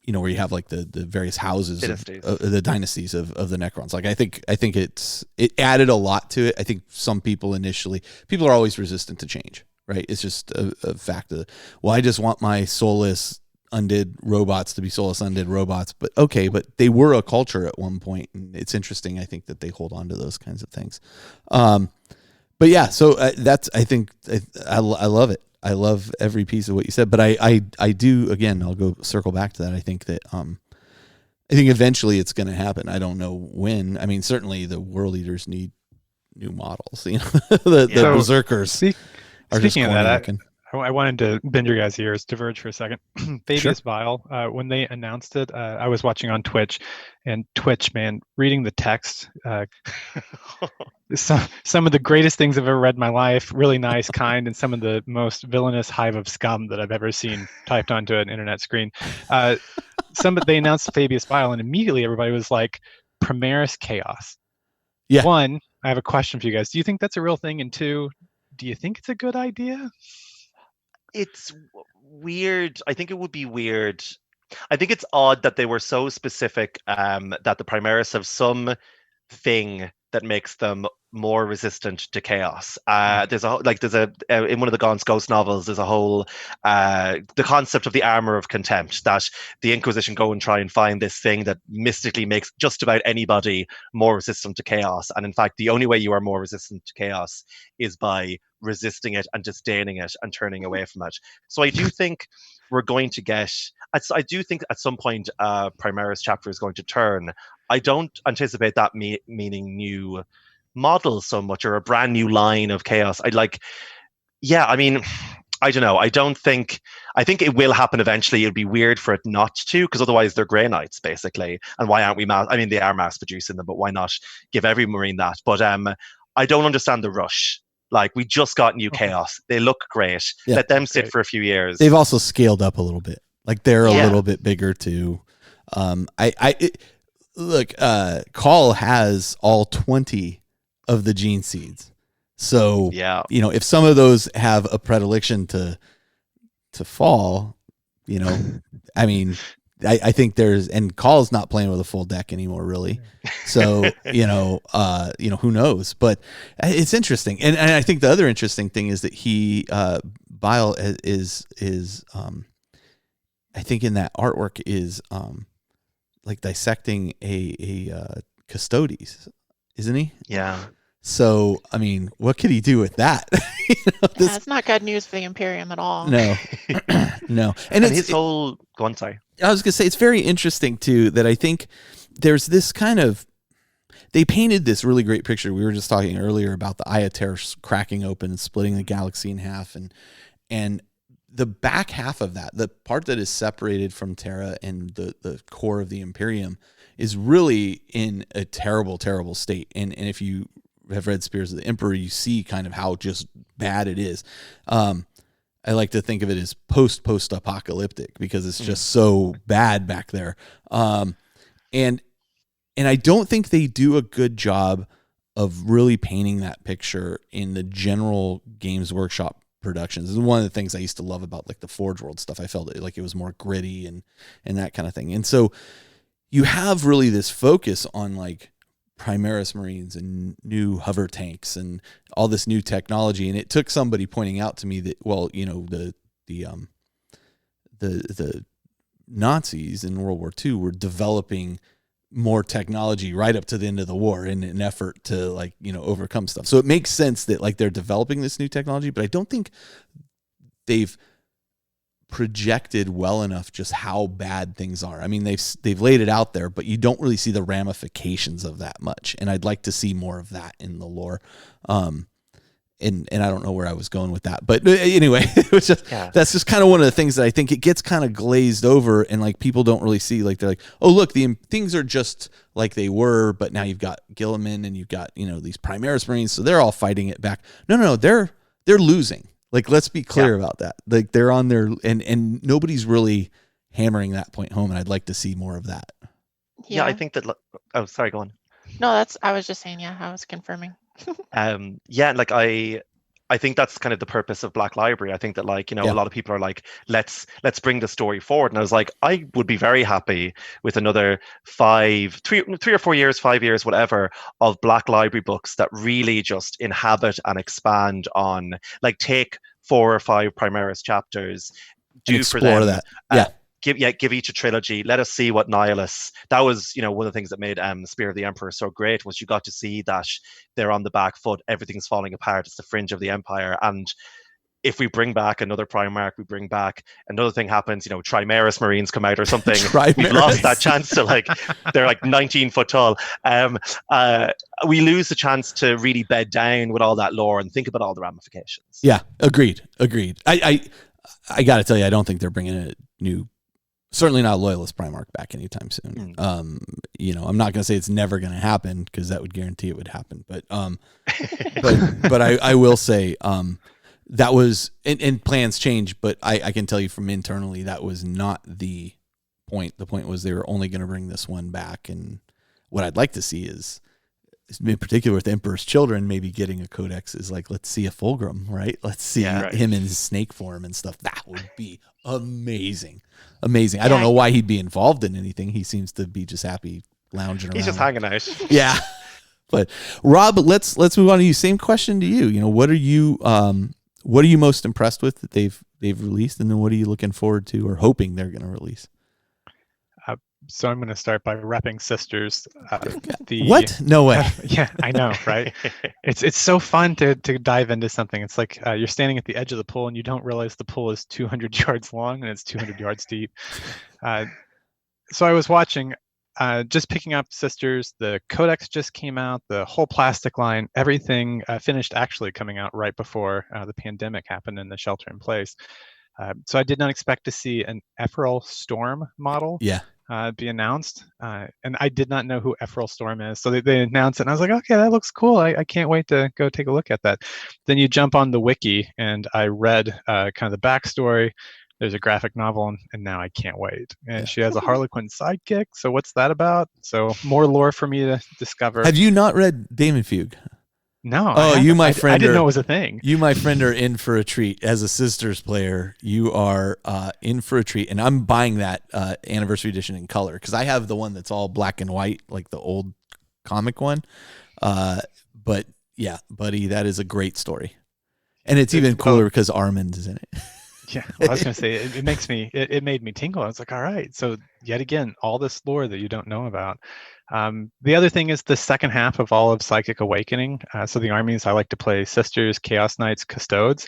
Where you have like the various houses, the dynasties of the Necrons. Like I think it added a lot to it. I think some people are always resistant to change, right? It's just a fact of, well, I just want my soulless undead robots to be soulless undead robots. But okay, but they were a culture at one point, and it's interesting. I think that they hold on to those kinds of things. But yeah, so that's, I think I love it. I love every piece of what you said, but I do, again, I'll go circle back to that. I think that, I think eventually it's going to happen. I don't know when. I mean, certainly the world eaters need new models, the berserkers are just speaking of that, looking. I wanted to bend your guys' ears, diverge for a second. Fabius Bile, when they announced it, I was watching on Twitch, and Twitch, man, reading the text, some of the greatest things I've ever read in my life, really nice, kind, and some of the most villainous hive of scum that I've ever seen typed onto an internet screen. They announced Fabius Bile, and immediately everybody was like, Primaris Chaos. Yeah. One, I have a question for you guys. Do you think that's a real thing? And two, do you think it's a good idea? It's weird. I think it would be weird. I think it's odd that they were so specific that the Primaris have some thing that makes them more resistant to chaos. There's in one of the Gaunt's Ghost novels, there's a whole the concept of the armor of contempt, that the Inquisition go and try and find this thing that mystically makes just about anybody more resistant to chaos. And in fact, the only way you are more resistant to chaos is by resisting it and disdaining it and turning away from it. So I do think we're going to get, I do think at some point Primaris chapter is going to turn. I don't anticipate that meaning new models so much, or a brand new line of chaos. I don't know. I think it will happen eventually. It'd be weird for it not to, because otherwise they're Grey Knights basically. And why aren't we they are mass producing them, but why not give every Marine that? But I don't understand the rush. Like, we just got new chaos. They look great. Yeah, let them sit for a few years. They've also scaled up a little bit. Like, they're a little bit bigger too. Call has all 20 of the gene seeds. So, if some of those have a predilection to fall, I mean, I think and Call's not playing with a full deck anymore, really. So, who knows? But it's interesting. And I think the other interesting thing is that Bile is I think in that artwork is like dissecting a Custodes, isn't he? Yeah. So, I mean, what could he do with that? That's not good news for the Imperium at all. No, no. And his whole, go on, sorry. I was going to say, it's very interesting too, that I think there's this kind of, they painted this really great picture. We were just talking earlier about the Eye of Terror cracking open and splitting the galaxy in half. And the back half of that, the part that is separated from Terra and the core of the Imperium, is really in a terrible, terrible state. And if you have read Spears of the Emperor, you see kind of how just bad it is. I like to think of it as post-apocalyptic, because it's just so bad back there. And I don't think they do a good job of really painting that picture in the general Games Workshop productions. This is one of the things I used to love about like the Forge World stuff. I felt like it was more gritty and that kind of thing. And so you have really this focus on like Primaris Marines and new hover tanks and all this new technology. And it took somebody pointing out to me that, well, the Nazis in World War II were developing more technology right up to the end of the war in an effort to overcome stuff. So it makes sense that like they're developing this new technology, but I don't think they've projected well enough just how bad things are. I mean, they've laid it out there, but you don't really see the ramifications of that much. And I'd like to see more of that in the lore. And I don't know where I was going with that, but anyway, it was just, that's just kind of one of the things that I think it gets kind of glazed over, and like people don't really see, like they're like, oh look, things are just like they were, but now you've got Guilliman and you've got these Primaris Marines, so they're all fighting it back. No, they're losing. Like, let's be clear about that. Like, they're on their and nobody's really hammering that point home, and I'd like to see more of that. Yeah, I think that. Oh, sorry, go on. No, I was just saying, yeah, I was confirming. Yeah, like I think that's kind of the purpose of Black Library. I think that, like, Yeah. a lot of people are like, let's bring the story forward. And I was like, I would be very happy with another 3 or 4 years, 5 years, whatever, of Black Library books that really just inhabit and expand on, like, take 4 or 5 Primaris chapters, And do for explore them. that. Yeah. Give each a trilogy. Let us see what Nihilus. That was, one of the things that made Spear of the Emperor so great, was you got to see that they're on the back foot. Everything's falling apart. It's the fringe of the Empire. And if we bring back another Primarch, we bring back another thing happens. Trimaris Marines come out or something. We've lost that chance to, like, they're like 19 foot tall. We lose the chance to really bed down with all that lore and think about all the ramifications. Yeah, agreed. I got to tell you, I don't think they're bringing a new. Certainly not Loyalist Primarch back anytime soon. I'm not going to say it's never going to happen, because that would guarantee it would happen. But I will say that was, and plans change, but I can tell you from internally, that was not the point. The point was they were only going to bring this one back. And what I'd like to see is, in particular with Emperor's Children, maybe getting a codex, is like, let's see a Fulgrim, right? Let's see him in his snake form and stuff. That would be amazing. I don't know why he'd be involved in anything. He seems to be just happy lounging around. He's just hanging out. Yeah. But Rob, let's move on to you. Same question to you. What are you most impressed with that they've released, and then what are you looking forward to or hoping they're going to release? So I'm going to start by repping Sisters. What? No way. Yeah, I know, right? It's so fun to dive into something. It's like you're standing at the edge of the pool and you don't realize the pool is 200 yards long and it's 200 yards deep. So I was watching, just picking up Sisters. The Codex just came out. The whole plastic line, everything finished actually coming out right before the pandemic happened and the shelter in place. So I did not expect to see an Ephrael Storm model. Yeah. Be announced, and I did not know who Ephrael Storm is, so they announced it, and I was like, okay, that looks cool. I can't wait to go take a look at that. Then you jump on the wiki, and I read kind of the backstory. There's a graphic novel, and now I can't wait. And she has a Harlequin sidekick, so what's that about? So more lore for me to discover. Have you not read Damon Fugue? No. Oh, you, my friend. I didn't know it was a thing. You, my friend, are in for a treat. As a Sisters player, you are in for a treat. And I'm buying that anniversary edition in color, because I have the one that's all black and white, like the old comic one. But yeah, buddy, that is a great story. And it's even cooler because Armand is in it. Yeah, well, I was going to say, it made me tingle. I was like, all right. So yet again, all this lore that you don't know about. The other thing is the second half of all of Psychic Awakening. So the armies I like to play: Sisters, Chaos Knights, Custodes.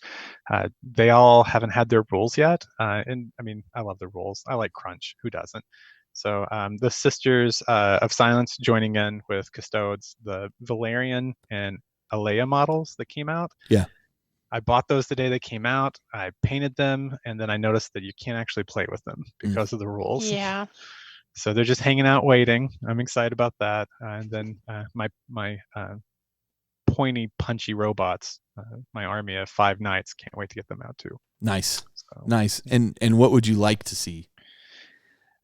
They all haven't had their rules yet. And I mean, I love the rules. I like crunch. Who doesn't? So the Sisters of Silence joining in with Custodes, the Valerian and Alea models that came out. Yeah. I bought those the day they came out. I painted them, and then I noticed that you can't actually play with them because of the rules. Yeah. So they're just hanging out waiting. I'm excited about that. And then my pointy, punchy robots, my army of 5 knights, can't wait to get them out too. Nice. So, nice. And what would you like to see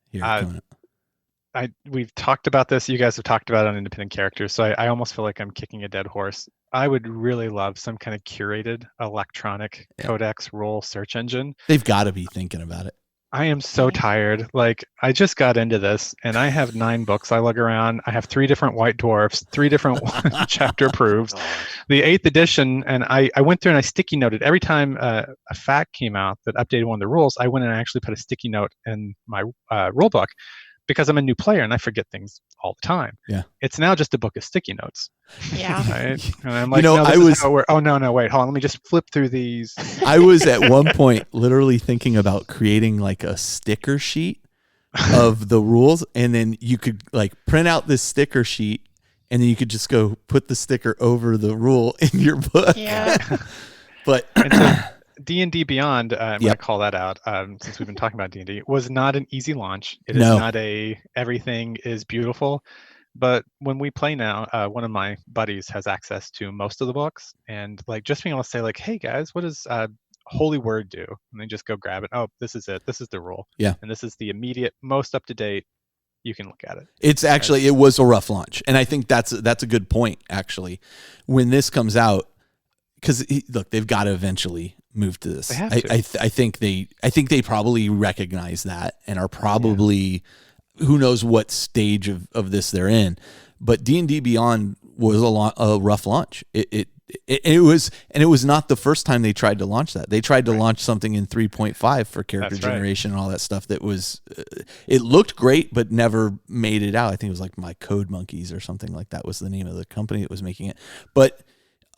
here coming up? We've talked about this. You guys have talked about it on independent characters. So I almost feel like I'm kicking a dead horse. I would really love some kind of curated electronic codex rule search engine. They've got to be thinking about it. I am so tired. Like, I just got into this and I have 9 books I lug around. I have 3 different White Dwarfs, 3 different chapter proofs. The 8th edition, and I went through and I sticky noted every time a fact came out that updated one of the rules. I went and I actually put a sticky note in my rule book, because I'm a new player and I forget things all the time. Yeah. It's now just a book of sticky notes. Yeah. Right? And I'm like, wait, hold on. Let me just flip through these. I was at one point literally thinking about creating like a sticker sheet of the rules, and then you could like print out this sticker sheet, and then you could just go put the sticker over the rule in your book. Yeah. But D&D Beyond, I'm going to call that out, since we've been talking about D&D, was not an easy launch. It is not everything is beautiful. But when we play now, one of my buddies has access to most of the books. And like just being able to say like, hey guys, what does Holy Word do? And they just go grab it. Oh, this is it. This is the rule. Yeah. And this is the immediate, most up-to-date you can look at it. It's actually, it was a rough launch. And I think that's a good point, actually. When this comes out, because look, they've got to eventually move to this. They have to. I think they probably recognize that and are probably, who knows what stage of this they're in. But D&D Beyond was a rough launch. It was not the first time they tried to launch that. They tried to launch something in 3.5 for character generation and all that stuff. That was, it looked great, but never made it out. I think it was like My Code Monkeys or something like that was the name of the company that was making it. But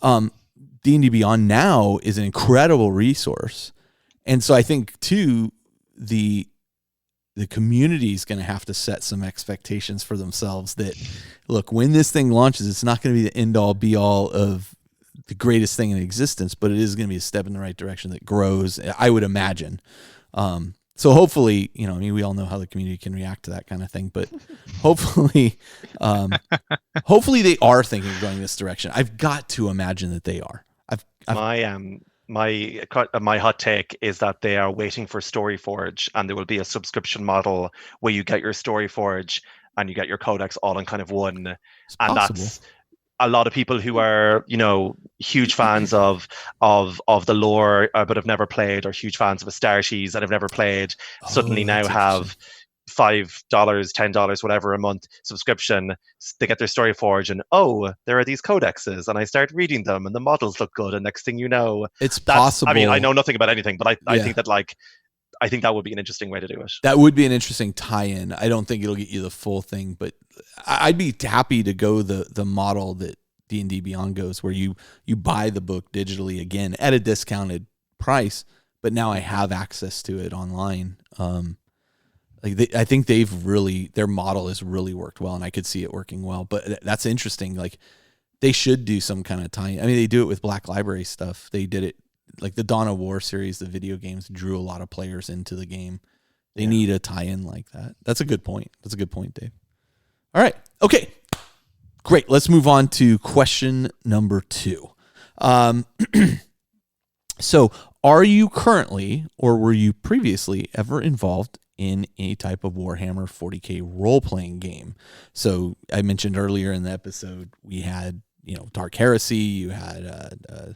D&D Beyond now is an incredible resource, and so I think too the community is going to have to set some expectations for themselves. That look, when this thing launches, it's not going to be the end all be all of the greatest thing in existence, but it is going to be a step in the right direction that grows, I would imagine. So hopefully, I mean, we all know how the community can react to that kind of thing, but hopefully, hopefully they are thinking of going this direction. I've got to imagine that they are. My hot take is that they are waiting for StoryForge, and there will be a subscription model where you get your StoryForge and you get your codex all in kind of one. It's and possible. That's a lot of people who are, huge fans of the lore, but have never played, or huge fans of Astartes that have never played, suddenly now have $5, $10, whatever a month subscription. They get their StoryForge, and there are these codexes, and I start reading them, and the models look good, and next thing you know, it's possible. I mean, I know nothing about anything, but I think that I think that would be an interesting way to do it. That would be an interesting tie-in. I don't think it'll get you the full thing, but I'd be happy to go the model that D&D Beyond goes, where you buy the book digitally again at a discounted price, but now I have access to it online. I think their model has really worked well, and I could see it working well. But that's interesting. Like, they should do some kind of tie-in. I mean, they do it with Black Library stuff. They did it. Like the Dawn of War series, the video games drew a lot of players into the game. They need a tie-in like that. That's a good point. That's a good point, Dave. All right. Okay. Great. Let's move on to question number 2. So, are you currently, or were you previously ever involved in any type of Warhammer 40K role-playing game? So, I mentioned earlier in the episode, we had, Dark Heresy, you had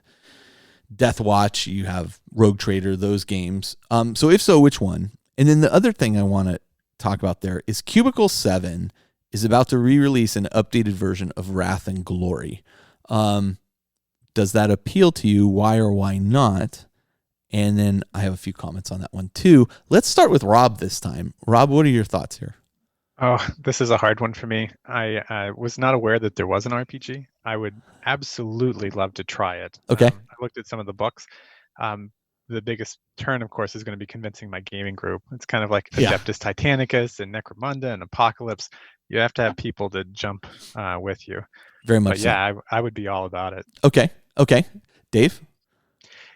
Death Watch, you have Rogue Trader, those games. So if so, which one? And then the other thing I want to talk about there is Cubicle 7 is about to re-release an updated version of Wrath and Glory. Does that appeal to you? Why or why not? And then I have a few comments on that one too. Let's start with Rob this time. Rob, what are your thoughts here? Oh, this is a hard one for me. I was not aware that there was an RPG. I would absolutely love to try it. Okay. I looked at some of the books. The biggest turn, of course, is going to be convincing my gaming group. It's kind of like Adeptus Titanicus and Necromunda and Apocalypse. You have to have people to jump with you. Very much. But yeah, I would be all about it. Okay. Dave?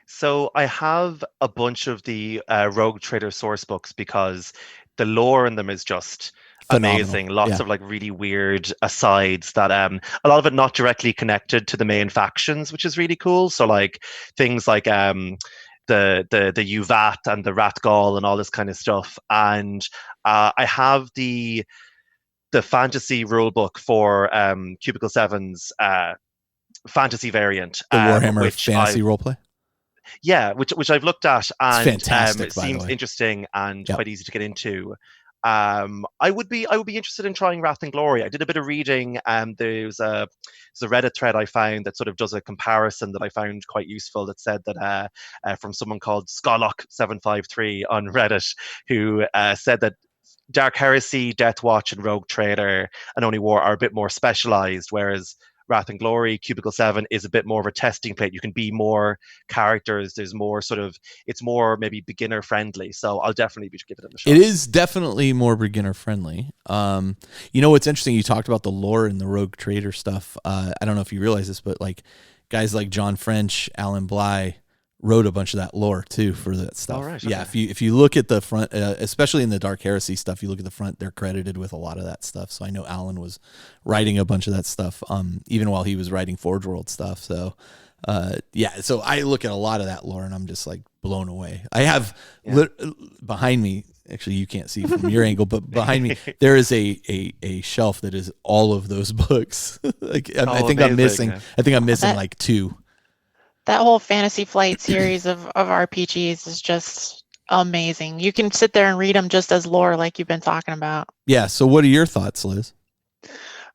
So I have a bunch of the Rogue Trader source books because the lore in them is just phenomenal. Amazing. Lots of like really weird asides that a lot of it not directly connected to the main factions, which is really cool. So like things like the Uvat and the Ratgall and all this kind of stuff. And I have the fantasy rule book for Cubicle 7's fantasy variant. The Warhammer fantasy roleplay? Yeah, which I've looked at, and it's fantastic, it seems interesting and quite easy to get into. I would be interested in trying Wrath and Glory. I did a bit of reading, and there's a Reddit thread I found that sort of does a comparison that I found quite useful. That said that from someone called Skolok753 on Reddit, who said that Dark Heresy, Death Watch, and Rogue Trader and Only War are a bit more specialized, whereas Wrath and Glory, Cubicle 7 is a bit more of a testing plate. You can be more characters. There's more it's more maybe beginner friendly. So I'll definitely be giving it a shot. It is definitely more beginner friendly. What's interesting, you talked about the lore and the Rogue Trader stuff. I don't know if you realize this, but like guys like John French, Alan Bly wrote a bunch of that lore too for that stuff. Oh, right, yeah, okay. if you look at the front, especially in the Dark Heresy stuff, you look at the front, they're credited with a lot of that stuff. So I know Alan was writing a bunch of that stuff, even while he was writing Forge World stuff. So so I look at a lot of that lore and I'm just like blown away. I have behind me actually you can't see from your angle, but behind me there is a shelf that is all of those books. Like I think I'm missing. Yeah. I think I'm missing That- like 2. That whole Fantasy Flight series of RPGs is just amazing. You can sit there and read them just as lore, like you've been talking about. Yeah. So what are your thoughts, Liz?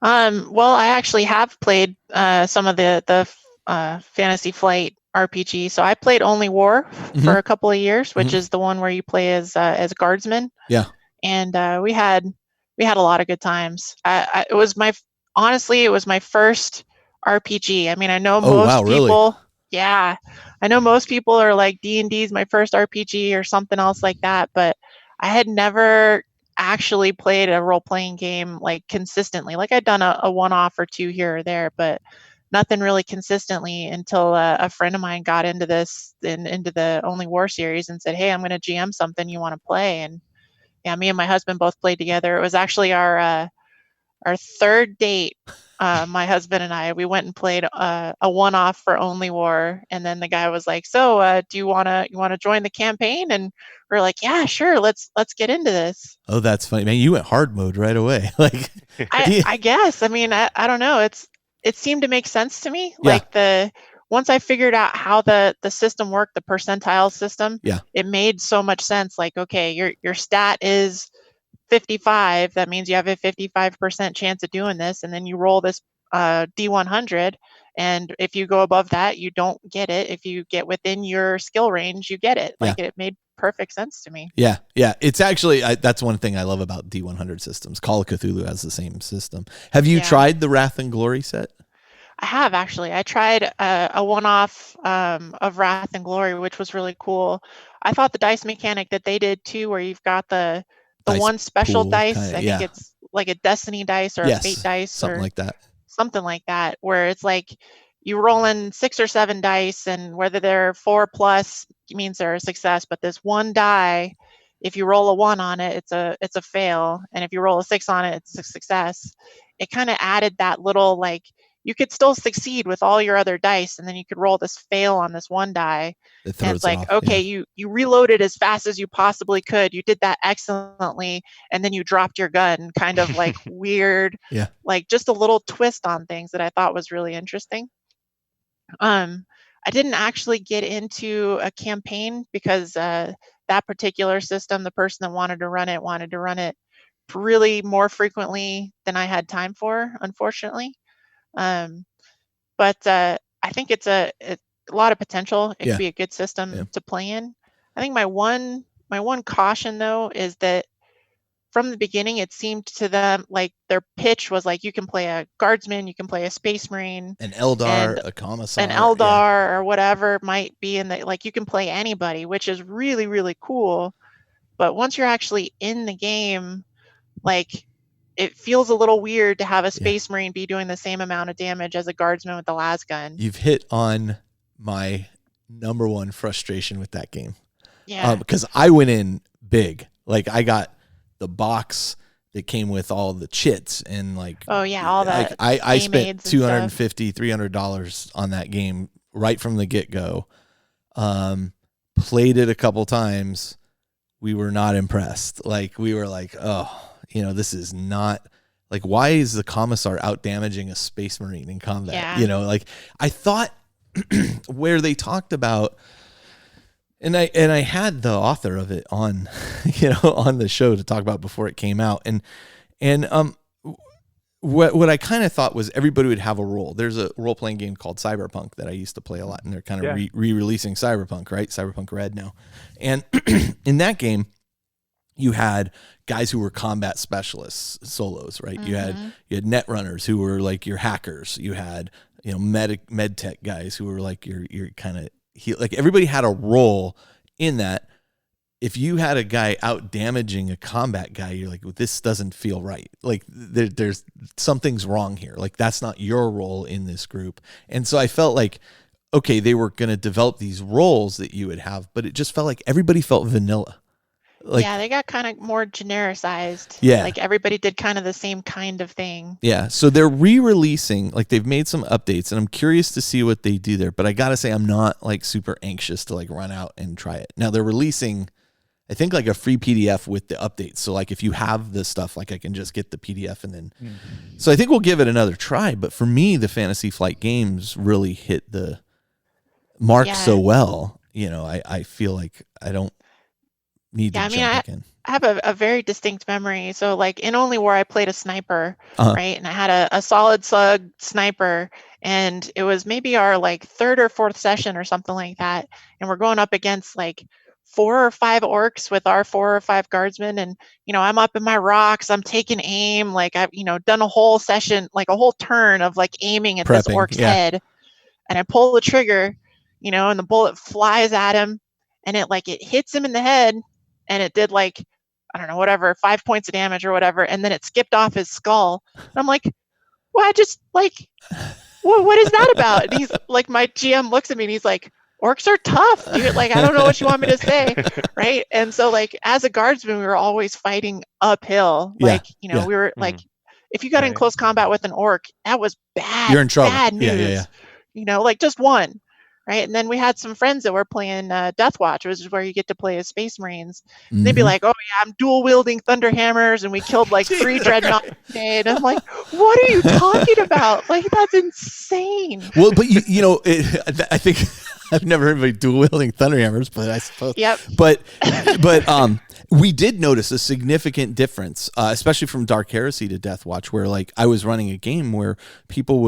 Well, I actually have played some of the Fantasy Flight RPG. So I played Only War for a couple of years, which is the one where you play as guardsmen. Yeah. And we had a lot of good times. It was my first RPG. I mean, I know most wow, really? people. Yeah, I know most people are like D&D is my first RPG or something else like that, but I had never actually played a role-playing game like consistently. Like I'd done a one-off or 2 here or there, but nothing really consistently until a friend of mine got into this into the Only War series and said, "Hey, I'm going to GM something. You want to play?" And yeah, me and my husband both played together. It was actually our 3rd date. My husband and I, we went and played a one-off for Only War, and then the guy was like, "So, do you wanna join the campaign?" And we're like, "Yeah, sure. Let's get into this." Oh, that's funny, man. You went hard mode right away. Like, I guess. I mean, I don't know. It seemed to make sense to me. Yeah. Like once I figured out how the system worked, the percentile system, Yeah. it made so much sense. Like, okay, your stat is 55. That means you have a 55% chance of doing this, and then you roll this D100, and if you go above that, you don't get it. If you get within your skill range, you get it. Like it made perfect sense to me. yeah. It's actually that's one thing I love about D100 systems. Call of Cthulhu has the same system. Have you tried the Wrath and Glory set? I have actually. I tried a one-off of Wrath and Glory, which was really cool. I thought the dice mechanic that they did too, where you've got the Dice one special pool dice, kinda, I think it's like a Destiny dice or a Fate dice something or like that. something like that, where it's like you roll in 6 or 7 dice, and whether they're 4+ means they're a success, but this one die, if you roll a 1 on it, it's a fail, and if you roll a 6 on it, it's a success. It kind of added that little, like, you could still succeed with all your other dice, and then you could roll this fail on this one die, It and throws it's like, it off. okay, you reloaded as fast as you possibly could, you did that excellently, and then you dropped your gun, kind of like weird, like just a little twist on things that I thought was really interesting. I didn't actually get into a campaign because that particular system, the person that wanted to run it really more frequently than I had time for, unfortunately. But I think it's a lot of potential. It could be a good system to play in. I think my one caution though is that from the beginning it seemed to them like their pitch was like, you can play a guardsman, you can play a space marine, an Eldar, a commissar, an Eldar, or whatever it might be, in the, like, you can play anybody, which is really, really cool. But once you're actually in the game, like, it feels a little weird to have a space marine be doing the same amount of damage as a guardsman with the las gun. You've hit on my number one frustration with that game. Yeah. Because I went in big. Like, I got the box that came with all the chits and like, all that. Like, I spent $250, $300 on that game right from the get-go. Played it a couple times. We were not impressed. Like, we were like, oh, this is not, like, why is the commissar out damaging a space marine in combat? Yeah. Like, I thought where they talked about, and I had the author of it on, on the show to talk about before it came out. And what I kind of thought was everybody would have a role. There's a role-playing game called Cyberpunk that I used to play a lot, and they're kind of re-releasing Cyberpunk, right? Cyberpunk Red now. And in that game, you had guys who were combat specialists, solos, right? Mm-hmm. You had net runners who were like your hackers. You had, med tech guys who were like your kind of, like, everybody had a role in that. If you had a guy out damaging a combat guy, you're like, well, this doesn't feel right. Like, there's something's wrong here. Like, that's not your role in this group. And so I felt like, okay, they were going to develop these roles that you would have, but it just felt like everybody felt vanilla. Like, yeah, they got kind of more genericized. Yeah. Like, everybody did kind of the same kind of thing. Yeah. So they're re-releasing, like, they've made some updates, and I'm curious to see what they do there. But I got to say, I'm not like super anxious to like run out and try it. Now they're releasing I think like a free PDF with the updates. So like if you have the stuff, like I can just get the PDF and then. So I think we'll give it another try. But for me, the Fantasy Flight games really hit the mark so well. You know, I feel like I don't need to jump again. I have a very distinct memory. So like in Only War, I played a sniper, right? And I had a solid slug sniper, and it was maybe our like third or fourth session or something like that. And we're going up against like 4 or 5 orcs with our 4 or 5 guardsmen. And, you know, I'm up in my rocks, I'm taking aim. Like I've, you know, done a whole session, like a whole turn of like aiming at this orc's head. And I pull the trigger, you know, and the bullet flies at him, and it hits him in the head, and it did like, I don't know, whatever, 5 points of damage or whatever. And then it skipped off his skull. And I'm like, well, I just like, what is that about? And he's like, my GM looks at me and he's like, orcs are tough, dude. Like, I don't know what you want me to say. Right. And so like, as a guardsman, we were always fighting uphill. Like, you know, we were like, if you got in close combat with an orc, that was bad. You're in trouble. Bad news. You know, like just one. Right. And then we had some friends that were playing Deathwatch, which is where you get to play as Space Marines. Mm-hmm. They'd be like, oh, yeah, I'm dual wielding thunder hammers, and we killed like 3 dreadnoughts. And I'm like, what are you talking about? Like, that's insane. Well, but you know, I think I've never heard of dual wielding thunder hammers, but I suppose. Yep. But we did notice a significant difference, especially from Dark Heresy to Deathwatch, where like I was running a game where people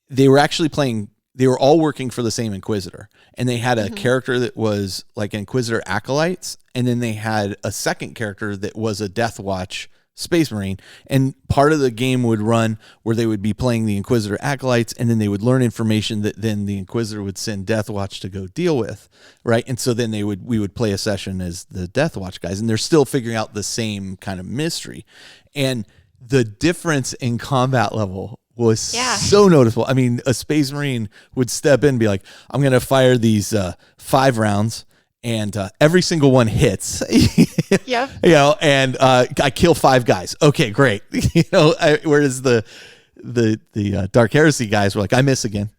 they were actually playing. They were all working for the same Inquisitor, and they had a character that was like Inquisitor acolytes, and then they had a second character that was a Deathwatch Space Marine. And part of the game would run where they would be playing the Inquisitor acolytes, and then they would learn information that then the Inquisitor would send Deathwatch to go deal with, right? And so then we would play a session as the Deathwatch guys, and they're still figuring out the same kind of mystery. And the difference in combat level was so noticeable. I mean, a Space Marine would step in and be like, I'm going to fire these 5 rounds, and every single one hits. Yeah. You know, and I kill 5 guys. Okay, great. You know, whereas the Dark Heresy guys were like, I miss again.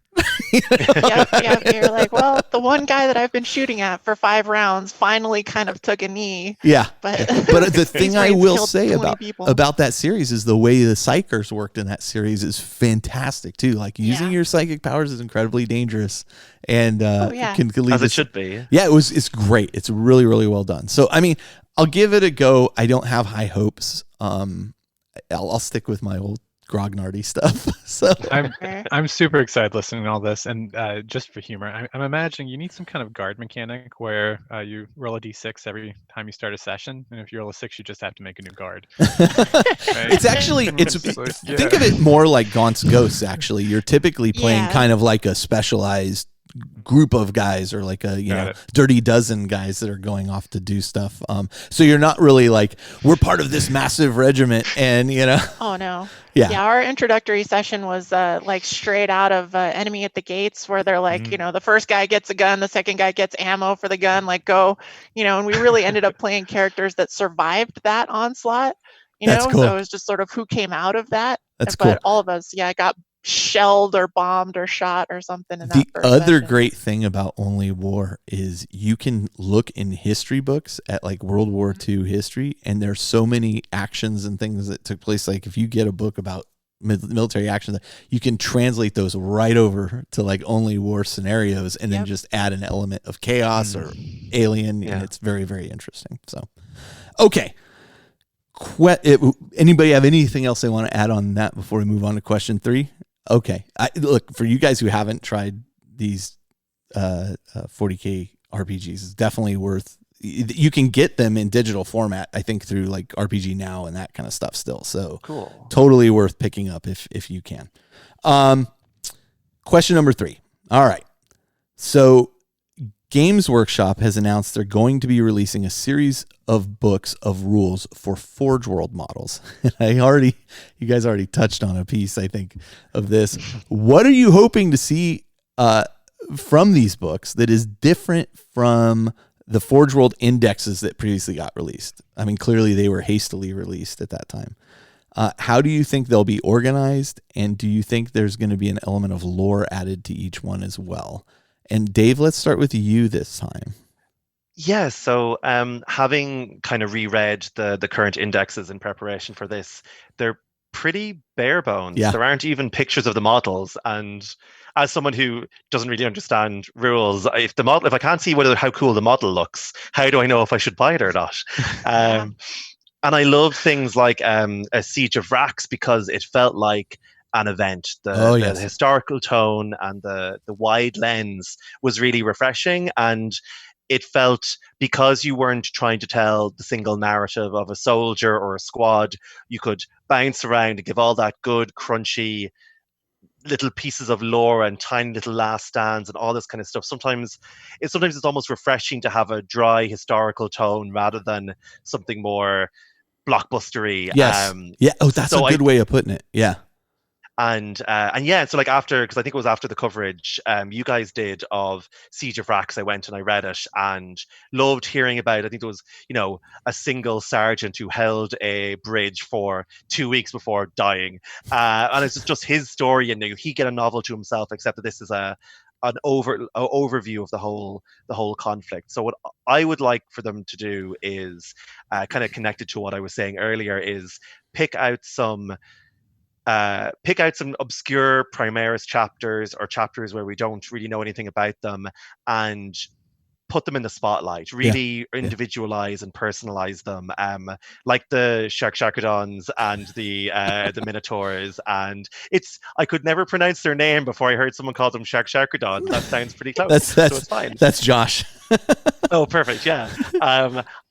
Yep. You're like, well, the one guy that I've been shooting at for 5 rounds finally kind of took a knee. Yeah. But the thing I will say about that series is the way the psychers worked in that series is fantastic too. Like using your psychic powers is incredibly dangerous, and can lead as it should be. Yeah, it's great. It's really, really well done. So I mean, I'll give it a go. I don't have high hopes. I'll stick with my old grognardy stuff. So I'm super excited listening to all this, and just for humor, I'm imagining you need some kind of guard mechanic where you roll a d6 every time you start a session, and if you roll a 6, you just have to make a new guard. Right? It's actually think of it more like Gaunt's Ghosts. Actually, you're typically playing kind of like a specialized group of guys, or like a dirty dozen guys that are going off to do stuff. So you're not really like, we're part of this massive regiment, and you know. Oh no. Yeah. Our introductory session was like straight out of Enemy at the Gates, where they're like, you know, the first guy gets a gun, the second guy gets ammo for the gun, like go, you know, and we really ended up playing characters that survived that onslaught, you know. Cool. So it was just sort of who came out of that. But cool. All of us, got shelled or bombed or shot or something in that The other session. Great thing about Only War is you can look in history books at like World War II history, and there's so many actions and things that took place. Like if you get a book about military action, you can translate those right over to like Only War scenarios, and then just add an element of chaos or alien, and it's very, very interesting. So, okay. Anybody have anything else they want to add on that before we move on to question 3? Okay. Look, for you guys who haven't tried these 40K RPGs, it's definitely worth. You can get them in digital format, I think, through like RPG Now and that kind of stuff still. So cool. Totally worth picking up if you can. Question number 3. All right. So Games Workshop has announced they're going to be releasing a series of books of rules for Forge World models. And you guys already touched on a piece, I think, of this. What are you hoping to see from these books that is different from the Forge World indexes that previously got released? I mean, clearly they were hastily released at that time. How do you think they'll be organized? And do you think there's going to be an element of lore added to each one as well? And Dave, let's start with you this time. Yeah, so having kind of reread the current indexes in preparation for this, they're pretty bare bones. Yeah. There aren't even pictures of the models, and as someone who doesn't really understand rules, if I can't see how cool the model looks, how do I know if I should buy it or not? Yeah. And I love things like a Siege of Rax because it felt like an event. Oh, The yes. historical tone and the wide lens was really refreshing, and it felt, because you weren't trying to tell the single narrative of a soldier or a squad, you could bounce around and give all that good, crunchy little pieces of lore and tiny little last stands and all this kind of stuff. Sometimes it's almost refreshing to have a dry historical tone rather than something more blockbustery. Yes. Yeah. Oh, that's so a good way of putting it. Yeah. And yeah, so like after, because I think it was after the coverage you guys did of Siege of Rax, I went and I read it and loved hearing about, I think there was, a single sergeant who held a bridge for 2 weeks before dying. And it's just his story, and he get a novel to himself, except that this is an overview of the whole conflict. So what I would like for them to do is kind of connected to what I was saying earlier, is pick out some obscure Primaris chapters, or chapters where we don't really know anything about them, and put them in the spotlight, really individualize and personalize them, like the Sharkshakadons and the Minotaurs. And I could never pronounce their name before I heard someone call them Sharkshakadon. That sounds pretty close. So it's fine. That's Josh. Oh, perfect. Yeah.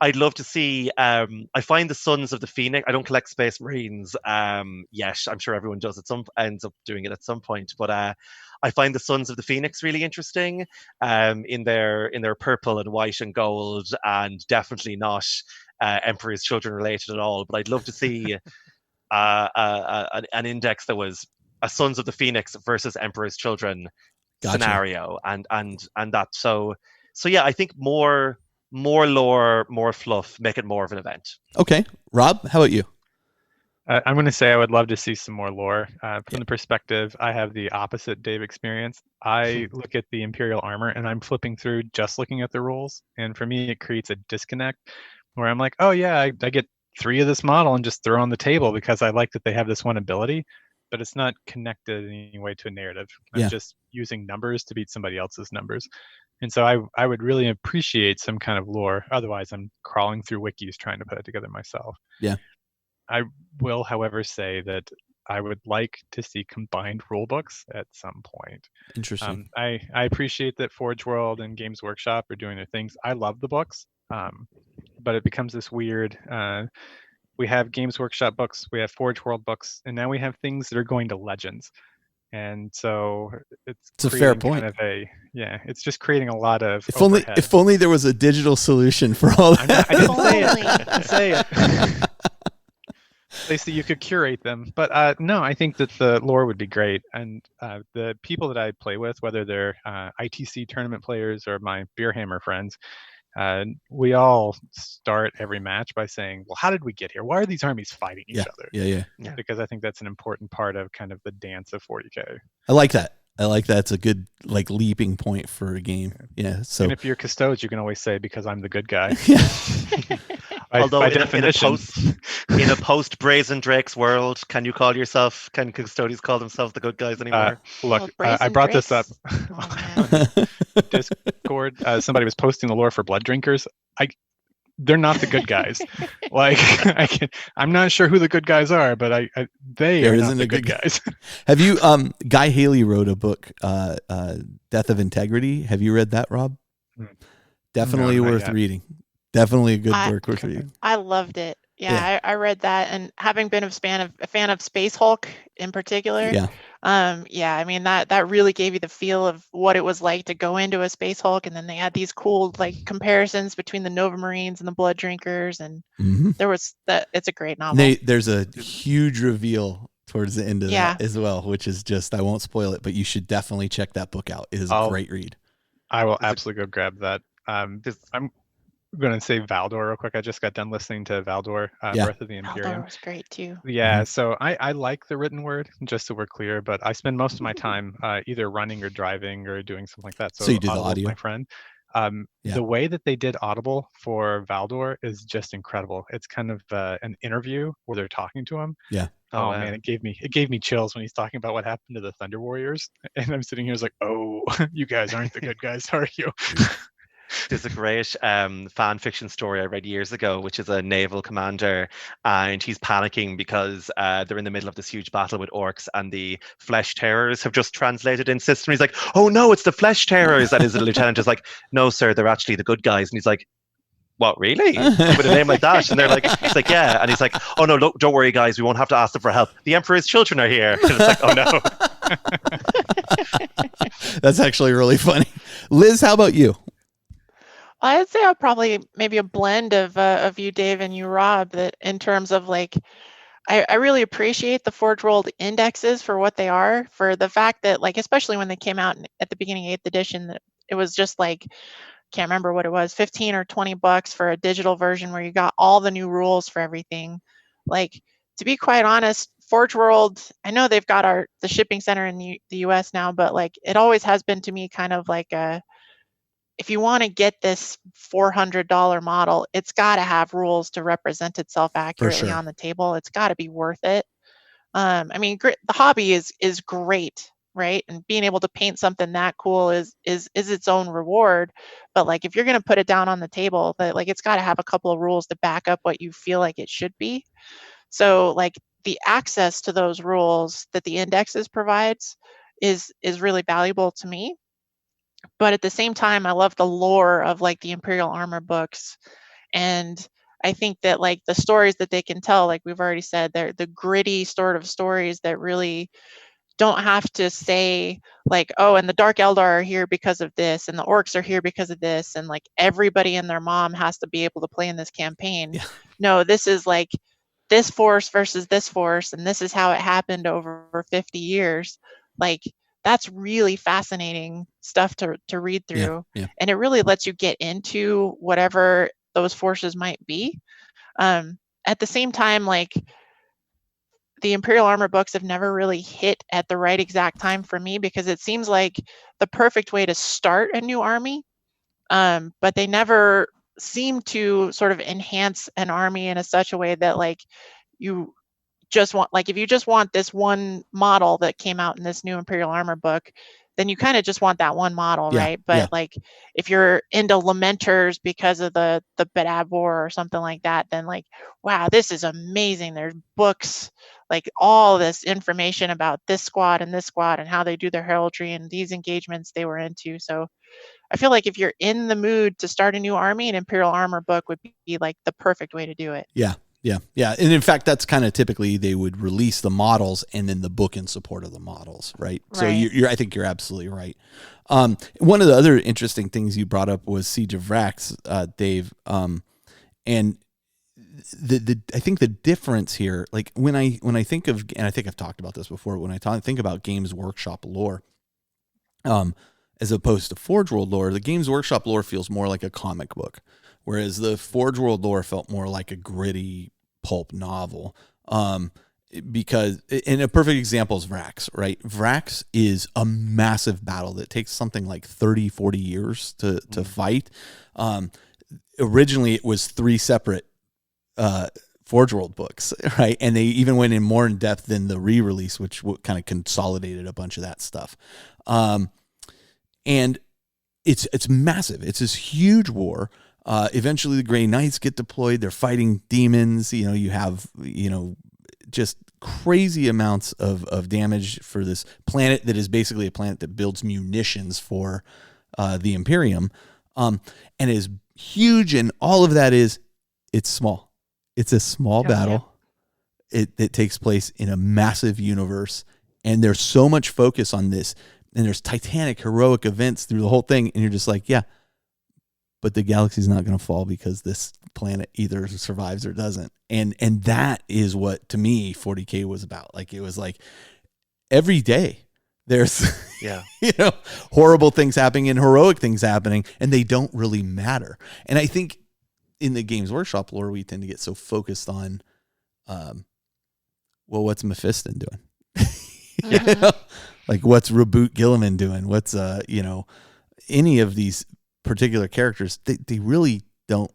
I'd love to see, I find the Sons of the Phoenix, I don't collect Space Marines yet. I'm sure everyone does ends up doing it at some point, but I find the Sons of the Phoenix really interesting, in their purple and white and gold, and definitely not Emperor's Children related at all. But I'd love to see an index that was a Sons of the Phoenix versus Emperor's Children scenario, and that. So yeah, I think more lore, more fluff, make it more of an event. Okay, Rob, how about you? I'm going to say I would love to see some more lore. From the perspective, I have the opposite Dave experience. I look at the Imperial armor and I'm flipping through just looking at the rules. And for me, it creates a disconnect where I'm like, oh yeah, I get 3 of this model and just throw on the table because I like that they have this one ability, but it's not connected in any way to a narrative. I'm just using numbers to beat somebody else's numbers. And so I would really appreciate some kind of lore. Otherwise, I'm crawling through wikis trying to put it together myself. Yeah. I will, however, say that I would like to see combined rulebooks at some point. Interesting. I appreciate that Forge World and Games Workshop are doing their things. I love the books, but it becomes this weird. We have Games Workshop books, we have Forge World books, and now we have things that are going to Legends. And so it's a fair point. It's just creating a lot of. If only there was a digital solution for all that. I didn't say it. They say you could curate them, but no, I think that the lore would be great, and the people that I play with, whether they're ITC tournament players or my Beerhammer friends, we all start every match by saying, well, how did we get here? Why are these armies fighting each other? Yeah. Because I think that's an important part of kind of the dance of 40K. I like that. It's a good leaping point for a game. Yeah. So, and if you're Custodes, you can always say, because I'm the good guy. Although in a post Brazen Drakes world, can Custodes call themselves the good guys anymore? Look, I brought this up on Discord. Somebody was posting the lore for Blood Drinkers. They're not the good guys. I'm not sure who the good guys are, but they are not the good guys. Have you? Guy Haley wrote a book, Death of Integrity. Have you read that, Rob? Definitely worth reading. Definitely a good work worth reading. I loved it. Yeah. I read that, and having been a fan of Space Hulk in particular. Yeah. I mean that really gave you the feel of what it was like to go into a Space Hulk, and then they had these cool comparisons between the Nova Marines and the Blood Drinkers, and there was that. It's a great novel. There's a huge reveal towards the end of that as well, which is just, I won't spoil it, but you should definitely check that book out. It is a great read. I will absolutely go grab that. I'm going to say Valdor real quick. I just got done listening to Valdor, Breath of the Imperium. Valdor was great too. Yeah, so I like the written word, just so we're clear, but I spend most of my time either running or driving or doing something like that. So you do the audio? My friend. The way that they did Audible for Valdor is just incredible. It's kind of an interview where they're talking to him. Yeah. Oh wow. man, it gave me chills when he's talking about what happened to the Thunder Warriors, and I'm sitting here like, oh, you guys aren't the good guys, are you? There's a great fan fiction story I read years ago, which is a naval commander, and he's panicking because they're in the middle of this huge battle with orcs, and the flesh terrors have just translated in system. He's like, "Oh no, it's the flesh terrors!" And his lieutenant is like, "No, sir, they're actually the good guys." And he's like, "What, really? With a name like that?" And they're like, "It's like, yeah." And he's like, "Oh no, look, don't worry, guys. We won't have to ask them for help. The Emperor's children are here." And it's like, "Oh no." That's actually really funny. Liz, how about you? I'd say I'll probably maybe a blend of you, Dave, and you, Rob, that in terms of like, I really appreciate the Forge World indexes for what they are, for the fact that like, especially when they came out at the beginning of 8th edition, that it was just like, can't remember what it was, 15 or 20 bucks for a digital version where you got all the new rules for everything. Like, to be quite honest, Forge World, I know they've got the shipping center in the US now, but like, it always has been to me kind of like if you want to get this $400 model, it's got to have rules to represent itself accurately on the table. It's got to be worth it. I mean, the hobby is great, right? And being able to paint something that cool is its own reward. But like, if you're going to put it down on the table, that like it's got to have a couple of rules to back up what you feel like it should be. So like the access to those rules that the indexes provides is really valuable to me. But at the same time, I love the lore of like the Imperial Armor books. And I think that like the stories that they can tell, like we've already said, they're the gritty sort of stories that really don't have to say like, oh, and the Dark Eldar are here because of this, and the orcs are here because of this, and like everybody and their mom has to be able to play in this campaign. Yeah. No, this is like this force versus this force, and this is how it happened over 50 years. Like, that's really fascinating stuff to read through. Yeah. And it really lets you get into whatever those forces might be. At the same time, like the Imperial Armor books have never really hit at the right exact time for me, because it seems like the perfect way to start a new army. But they never seem to sort of enhance an army in such a way that like you just want, like if you just want this one model that came out in this new Imperial Armor book, then you kind of just want that one model, right? But like if you're into Lamenters because of the Badab War or something like that, then like, wow, this is amazing. There's books, like all this information about this squad and how they do their heraldry and these engagements they were into. So I feel like if you're in the mood to start a new army, an Imperial Armor book would be like the perfect way to do it. Yeah. And in fact, that's kind of typically they would release the models and then the book in support of the models, right? So I think you're absolutely right. One of the other interesting things you brought up was Siege of Vrax, Dave. And I think the difference here, like when I think of, and I think I've talked about this before, when I think about Games Workshop lore, as opposed to Forge World lore, the Games Workshop lore feels more like a comic book, whereas the Forge World lore felt more like a gritty pulp novel. Because, and a perfect example is Vrax, right? Vrax is a massive battle that takes something like 30, 40 years to fight. Originally, it was 3 separate Forge World books, right? And they even went in more in depth than the re-release, which kind of consolidated a bunch of that stuff. And it's massive. It's this huge war. Eventually the Grey Knights get deployed. They're fighting demons. You have, just crazy amounts of damage for this planet that is basically a planet that builds munitions for the Imperium. And is huge. And all of that it's small. It's a small battle. Yeah. It takes place in a massive universe. And there's so much focus on this. And there's titanic, heroic events through the whole thing. And you're just like, yeah, but the galaxy's not going to fall because this planet either survives or doesn't. And that is what, to me, 40K was about. Like, it was like every day there's, horrible things happening and heroic things happening, and they don't really matter. And I think in the Games Workshop lore, we tend to get so focused on, what's Mephiston doing? Like, what's Reboot Gilliman doing? What's, any of these particular characters, they really don't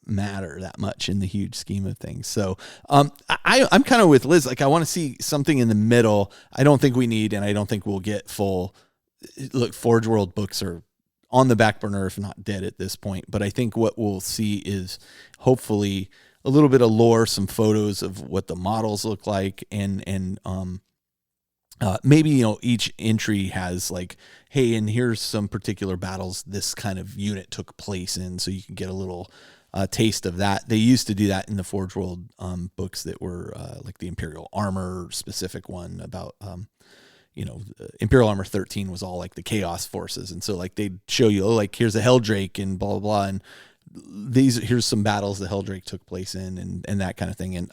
matter that much in the huge scheme of things. So I'm kind of with Liz. Like, I want to see something in the middle. I don't think we need, and I don't think we'll get full. Look, Forge World books are on the back burner, if not dead at this point. But I think what we'll see is hopefully a little bit of lore, some photos of what the models look like, and maybe, you know, each entry has like, hey, and here's some particular battles this kind of unit took place in, so you can get a little taste of that. They used to do that in the Forge World books that were like the Imperial Armor specific one about, you know, Imperial Armor 13 was all like the Chaos Forces. And so like they'd show you, oh, like here's a Helldrake and blah, blah, blah. And here's some battles the Helldrake took place in and that kind of thing. And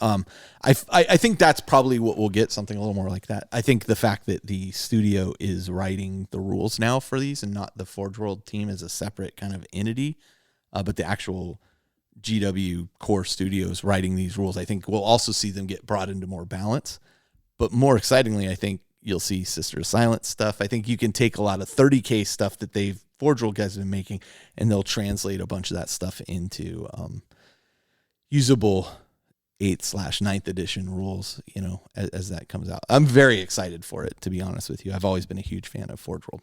I think that's probably what we'll get, something a little more like that. I think the fact that the studio is writing the rules now for these and not the Forge World team as a separate kind of entity, but the actual GW core studios writing these rules, I think we'll also see them get brought into more balance. But more excitingly, I think you'll see Sister of Silence stuff. I think you can take a lot of 30K stuff that Forge World guys have been making, and they'll translate a bunch of that stuff into usable 8/9th edition rules, you know, as that comes out. I'm very excited for it, to be honest with you. I've always been a huge fan of Forge World.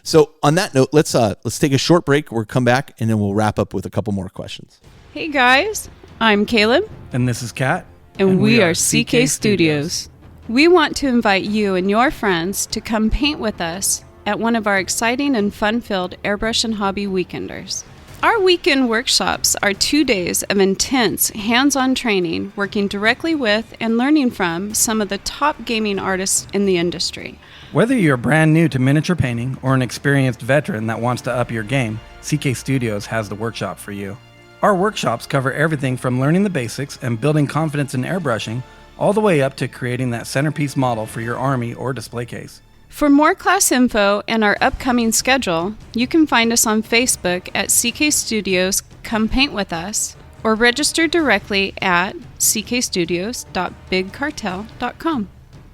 So on that note, let's take a short break. We'll come back, and then we'll wrap up with a couple more questions. Hey guys, I'm Caleb. And this is Kat. And we are CK Studios. We want to invite you and your friends to come paint with us at one of our exciting and fun-filled Airbrush and Hobby Weekenders. Our weekend workshops are 2 days of intense hands-on training, working directly with and learning from some of the top gaming artists in the industry. Whether you're brand new to miniature painting or an experienced veteran that wants to up your game, CK Studios has the workshop for you. Our workshops cover everything from learning the basics and building confidence in airbrushing, all the way up to creating that centerpiece model for your army or display case. For more class info and our upcoming schedule, you can find us on Facebook at CK Studios Come Paint With Us, or register directly at ckstudios.bigcartel.com.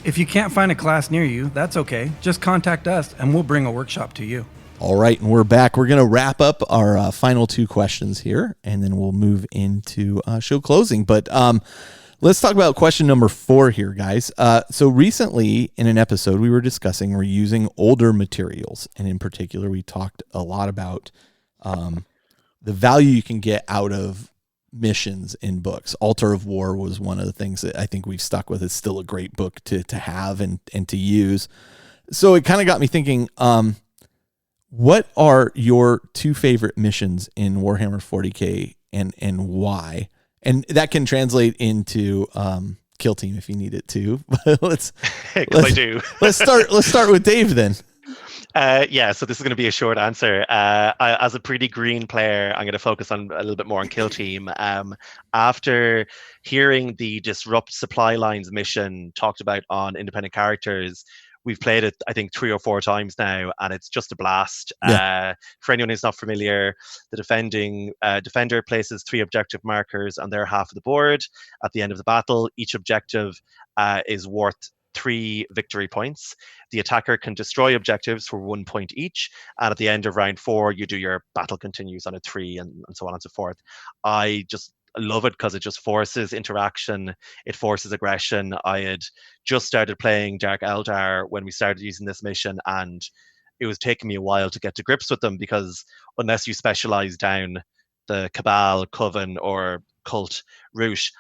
If you can't find a class near you, that's okay. Just contact us and we'll bring a workshop to you. All right, and we're back. We're going to wrap up our final two questions here, and then we'll move into show closing. But let's talk about question number 4 here, guys. So recently in an episode, we were discussing reusing older materials. And in particular, we talked a lot about the value you can get out of missions in books. Altar of War was one of the things that I think we've stuck with. It's still a great book to have and to use. So it kind of got me thinking, what are your 2 favorite missions in Warhammer 40K and why? And that can translate into Kill Team if you need it to. Let's I do. let's start with Dave then. So this is going to be a short answer. As a pretty green player, I'm going to focus on a little bit more on Kill Team. After hearing the Disrupt Supply Lines mission talked about on Independent Characters, we've played it, I think, 3 or 4 times now, and it's just a blast. Yeah. For anyone who's not familiar, the defender places 3 objective markers on their half of the board. At the end of the battle, each objective is worth 3 victory points. The attacker can destroy objectives for 1 point each, and at the end of round 4, you do your battle continues on a 3, and so on and so forth. I just love it because it just forces interaction, it forces aggression. I had just started playing Dark Eldar when we started using this mission, and it was taking me a while to get to grips with them, because unless you specialize down the Cabal, Coven, or Cult route,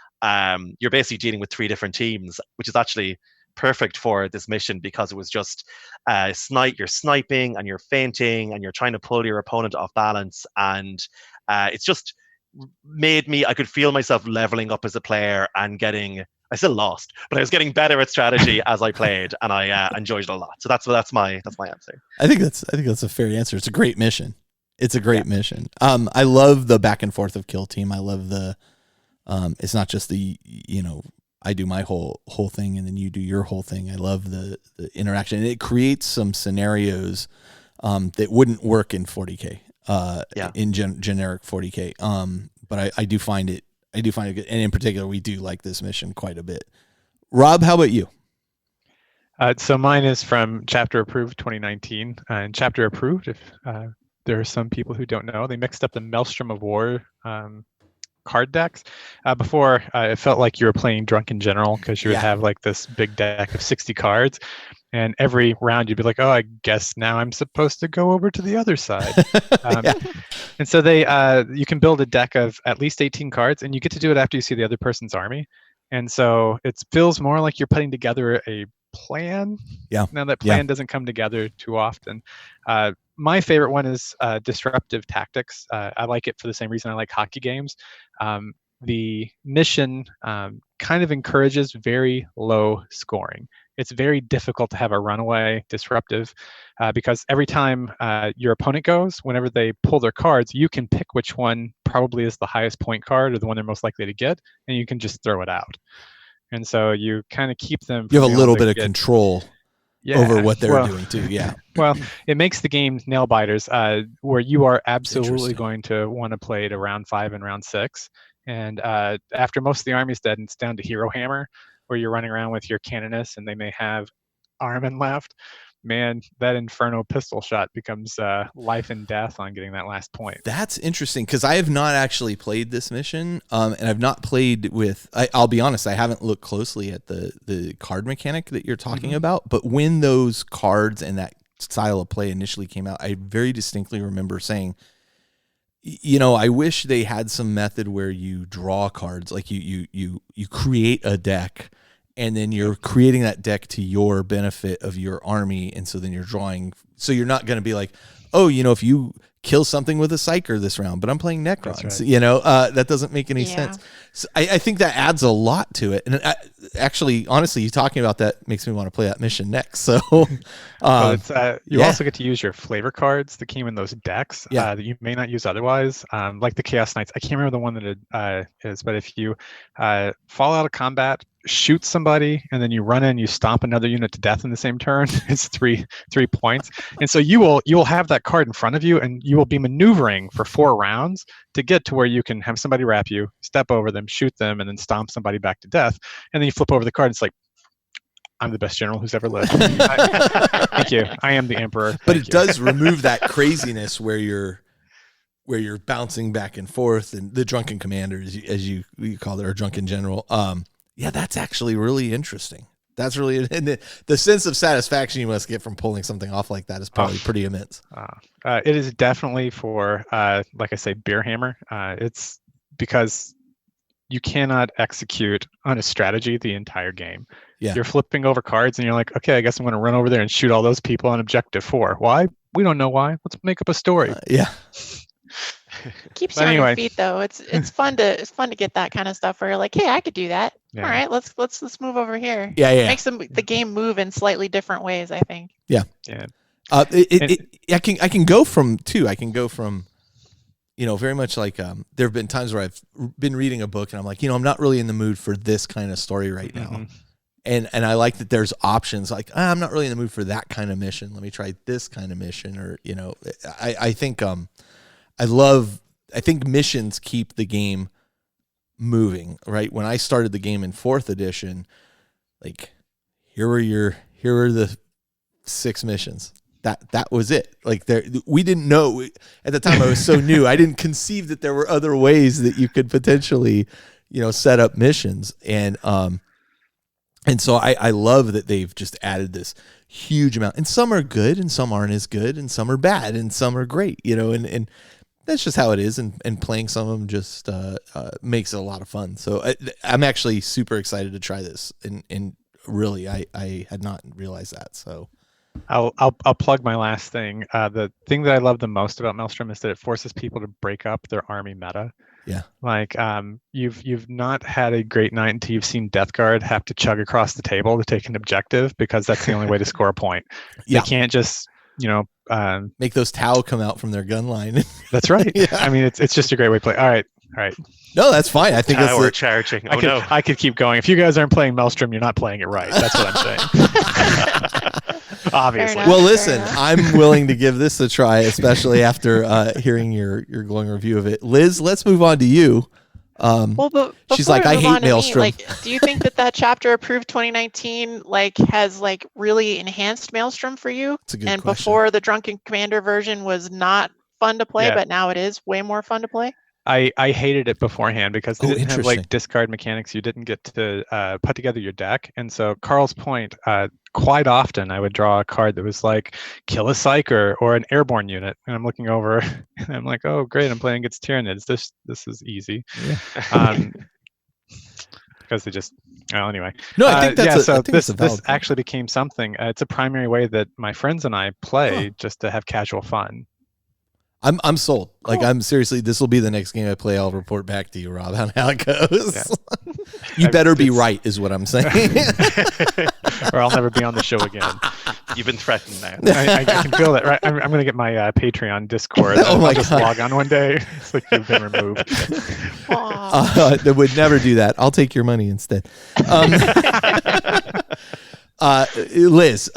you're basically dealing with 3 different teams, which is actually perfect for this mission, because it was just you're sniping and you're feinting and you're trying to pull your opponent off balance, and it's just made me, I could feel myself leveling up as a player and I still lost, but I was getting better at strategy as I played, and I enjoyed it a lot. So that's my answer. I think that's a fair answer. It's a great mission. It's a great mission. I love the back and forth of Kill Team. I love the it's not just the, you know, I do my whole thing and then you do your whole thing. I love the interaction. And it creates some scenarios that wouldn't work in 40K. In generic 40K. But I do find it good. And in particular, we do like this mission quite a bit. Rob, how about you? So mine is from Chapter Approved 2019. And Chapter Approved, if there are some people who don't know. They mixed up the Maelstrom of War card decks. Before, it felt like you were playing Drunken General because you would have like this big deck of 60 cards. And every round you'd be like, oh, I guess now I'm supposed to go over to the other side. And so you can build a deck of at least 18 cards, and you get to do it after you see the other person's army. And so it feels more like you're putting together a plan. Yeah. Now that plan doesn't come together too often. My favorite one is Disruptive Tactics. I like it for the same reason I like hockey games. The mission kind of encourages very low scoring. It's very difficult to have a runaway disruptive because every time your opponent goes, whenever they pull their cards, you can pick which one probably is the highest point card or the one they're most likely to get, and you can just throw it out. And so you kind of keep them. You have a little bit of control over what they're doing too. Yeah. Well, it makes the game nail biters where you are absolutely going to want to play to round 5 and round 6. And after most of the army's dead, it's down to Hero Hammer, where you're running around with your Canoness and they may have Armin left. Man, that Inferno pistol shot becomes life and death on getting that last point. That's interesting because I have not actually played this mission, and I've not played with. I'll be honest, I haven't looked closely at the card mechanic that you're talking about. But when those cards and that style of play initially came out, I very distinctly remember saying, you know, I wish they had some method where you draw cards, like you create a deck. And then you're creating that deck to your benefit of your army. And so then you're drawing. So you're not going to be like, oh, you know, if you kill something with a Psyker this round, but I'm playing Necrons, right. You know, that doesn't make any sense. So I think that adds a lot to it. And actually, honestly, you talking about that makes me want to play that mission next. So you also get to use your flavor cards that came in those decks that you may not use otherwise. Like the Chaos Knights. I can't remember the one that it is, but if you fall out of combat, shoot somebody, and then you run in, you stomp another unit to death in the same turn, it's three points. And so you will have that card in front of you, and you will be maneuvering for 4 rounds to get to where you can have somebody wrap you, step over them, shoot them, and then stomp somebody back to death. And then you flip over the card. It's like, I'm the best general who's ever lived. Thank you. I am the emperor. But it does remove that craziness where you're bouncing back and forth, and the drunken commander, as you call it, or drunken general. Yeah, that's actually really interesting. That's really, and the sense of satisfaction you must get from pulling something off like that is probably pretty immense. It is definitely for, like I say, Beer Hammer. It's because you cannot execute on a strategy the entire game. Yeah. You're flipping over cards and you're like, okay, I guess I'm going to run over there and shoot all those people on objective 4. Why? We don't know why. Let's make up a story. Yeah. Keeps you on your feet though. It's fun to get that kind of stuff where you're like, hey, I could do that. Yeah. All right, let's move over here. Yeah. Makes the game move in slightly different ways, I think. Yeah. I can go from, you know, very much like there have been times where I've been reading a book and I'm like, you know, I'm not really in the mood for this kind of story right now. And I like that there's options like, I'm not really in the mood for that kind of mission. Let me try this kind of mission. Or, you know, I think I think missions keep the game moving, right? When I started the game in 4th edition, like here are the 6 missions. That was it. Like we didn't know at the time. I was so new. I didn't conceive that there were other ways that you could potentially, you know, set up missions. And so I love that they've just added this huge amount, and some are good and some aren't as good and some are bad and some are great, you know, and that's just how it is. And playing some of them just makes it a lot of fun. So I'm actually super excited to try this. And really, I had not realized that. So I'll plug my last thing. The thing that I love the most about Maelstrom is that it forces people to break up their army meta. Yeah. Like you've not had a great night until you've seen Death Guard have to chug across the table to take an objective because that's the only way to score a point. Yeah. They can't just, you know, make those Tau come out from their gun line. That's right. Yeah. I mean, it's just a great way to play. All right. No, that's fine. I think we're charging. I could keep going. If you guys aren't playing Maelstrom, you're not playing it right. That's what I'm saying. Obviously. Enough, well, listen, I'm willing to give this a try, especially after hearing your glowing review of it. Liz, let's move on to you. But she's like, I hate Maelstrom. Do you think that chapter approved 2019 has really enhanced Maelstrom for you? That's a good question. Before the Drunken Commander version was not fun to play, Yeah. but now it is way more fun to play. I hated it beforehand because they Oh, didn't have interesting. like discard mechanics. You didn't get to put together your deck. And so Carl's point, quite often I would draw a card that was like kill a psyker or an airborne unit, and I'm looking over and I'm like, oh great, I'm playing against Tyranids. This is easy. Yeah. Because they just anyway. No, I think that's so I think this that's a valid point. actually became something. It's a primary way that my friends and I play just to have casual fun. I'm sold. Like Cool. I'm seriously, this will be the next game I play. I'll report back to you, Rob, on how it goes. Yeah. You better be It's- right, is what I'm saying. Or I'll never be on the show again. You've been threatened now. I can feel that. Right, I'm going to get my Patreon Discord. Oh my I'll just God. log on one day. It's like you've been removed. Aw. They would never do that. I'll take your money instead. Liz,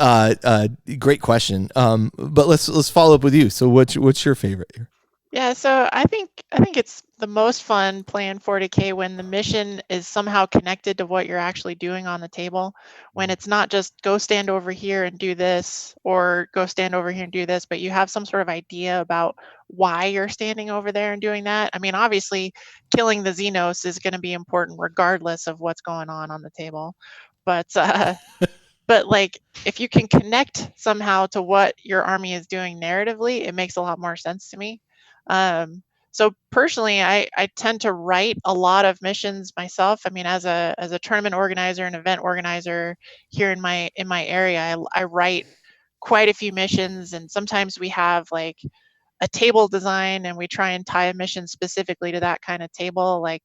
great question. But let's follow up with you. So what's your favorite here? Yeah, so I think it's the most fun playing 40K when the mission is somehow connected to what you're actually doing on the table. When it's not just go stand over here and do this, or go stand over here and do this, but you have some sort of idea about why you're standing over there and doing that. I mean, obviously, killing the Xenos is going to be important regardless of what's going on the table. But but like if you can connect somehow to what your army is doing narratively, it makes a lot more sense to me. So personally, I tend to write a lot of missions myself. I mean, as a tournament organizer and event organizer here in my area, I write quite a few missions, and sometimes we have like a table design and we try and tie a mission specifically to that kind of table, like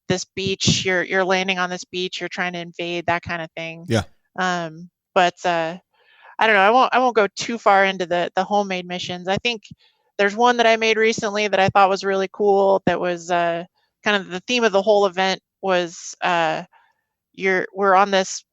this beach, you're landing on this beach, you're trying to invade, that kind of thing. Yeah. But I don't know, I won't go too far into the homemade missions. I think there's one that I made recently that I thought was really cool, that was kind of the theme of the whole event was we're on this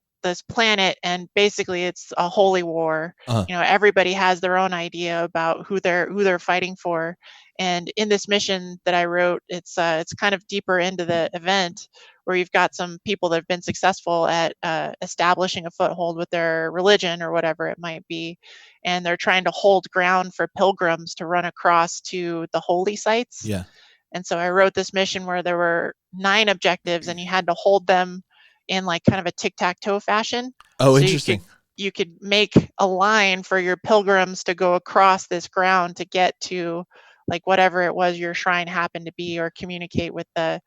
planet, and basically it's a holy war. Uh-huh. You know, everybody has their own idea about who they're fighting for. And in this mission that I wrote, it's kind of deeper into the event, where you've got some people that have been successful at establishing a foothold with their religion or whatever it might be, and they're trying to hold ground for pilgrims to run across to the holy sites. Yeah. And so I wrote this mission where there were 9 objectives, and you had to hold them in like kind of a tic-tac-toe fashion. Oh, So interesting. you could make a line for your pilgrims to go across this ground to get to like whatever it was your shrine happened to be, or communicate with the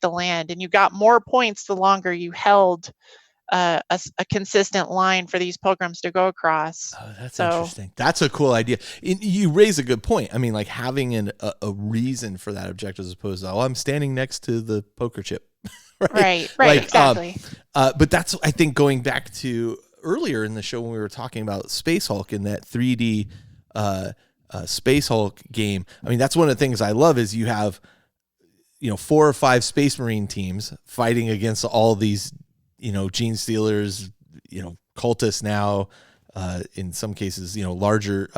land. And you got more points the longer you held a consistent line for these pilgrims to go across. Oh, that's So- interesting. That's a cool idea. You raise a good point. I mean, like having a reason for that objective as opposed to, I'm standing next to the poker chip. Right, Like, exactly. But that's, I think, going back to earlier in the show when we were talking about Space Hulk and that 3D Space Hulk game. I mean, that's one of the things I love is you have, 4 or 5 Space Marine teams fighting against all these, Gene Stealers, cultists now, in some cases, larger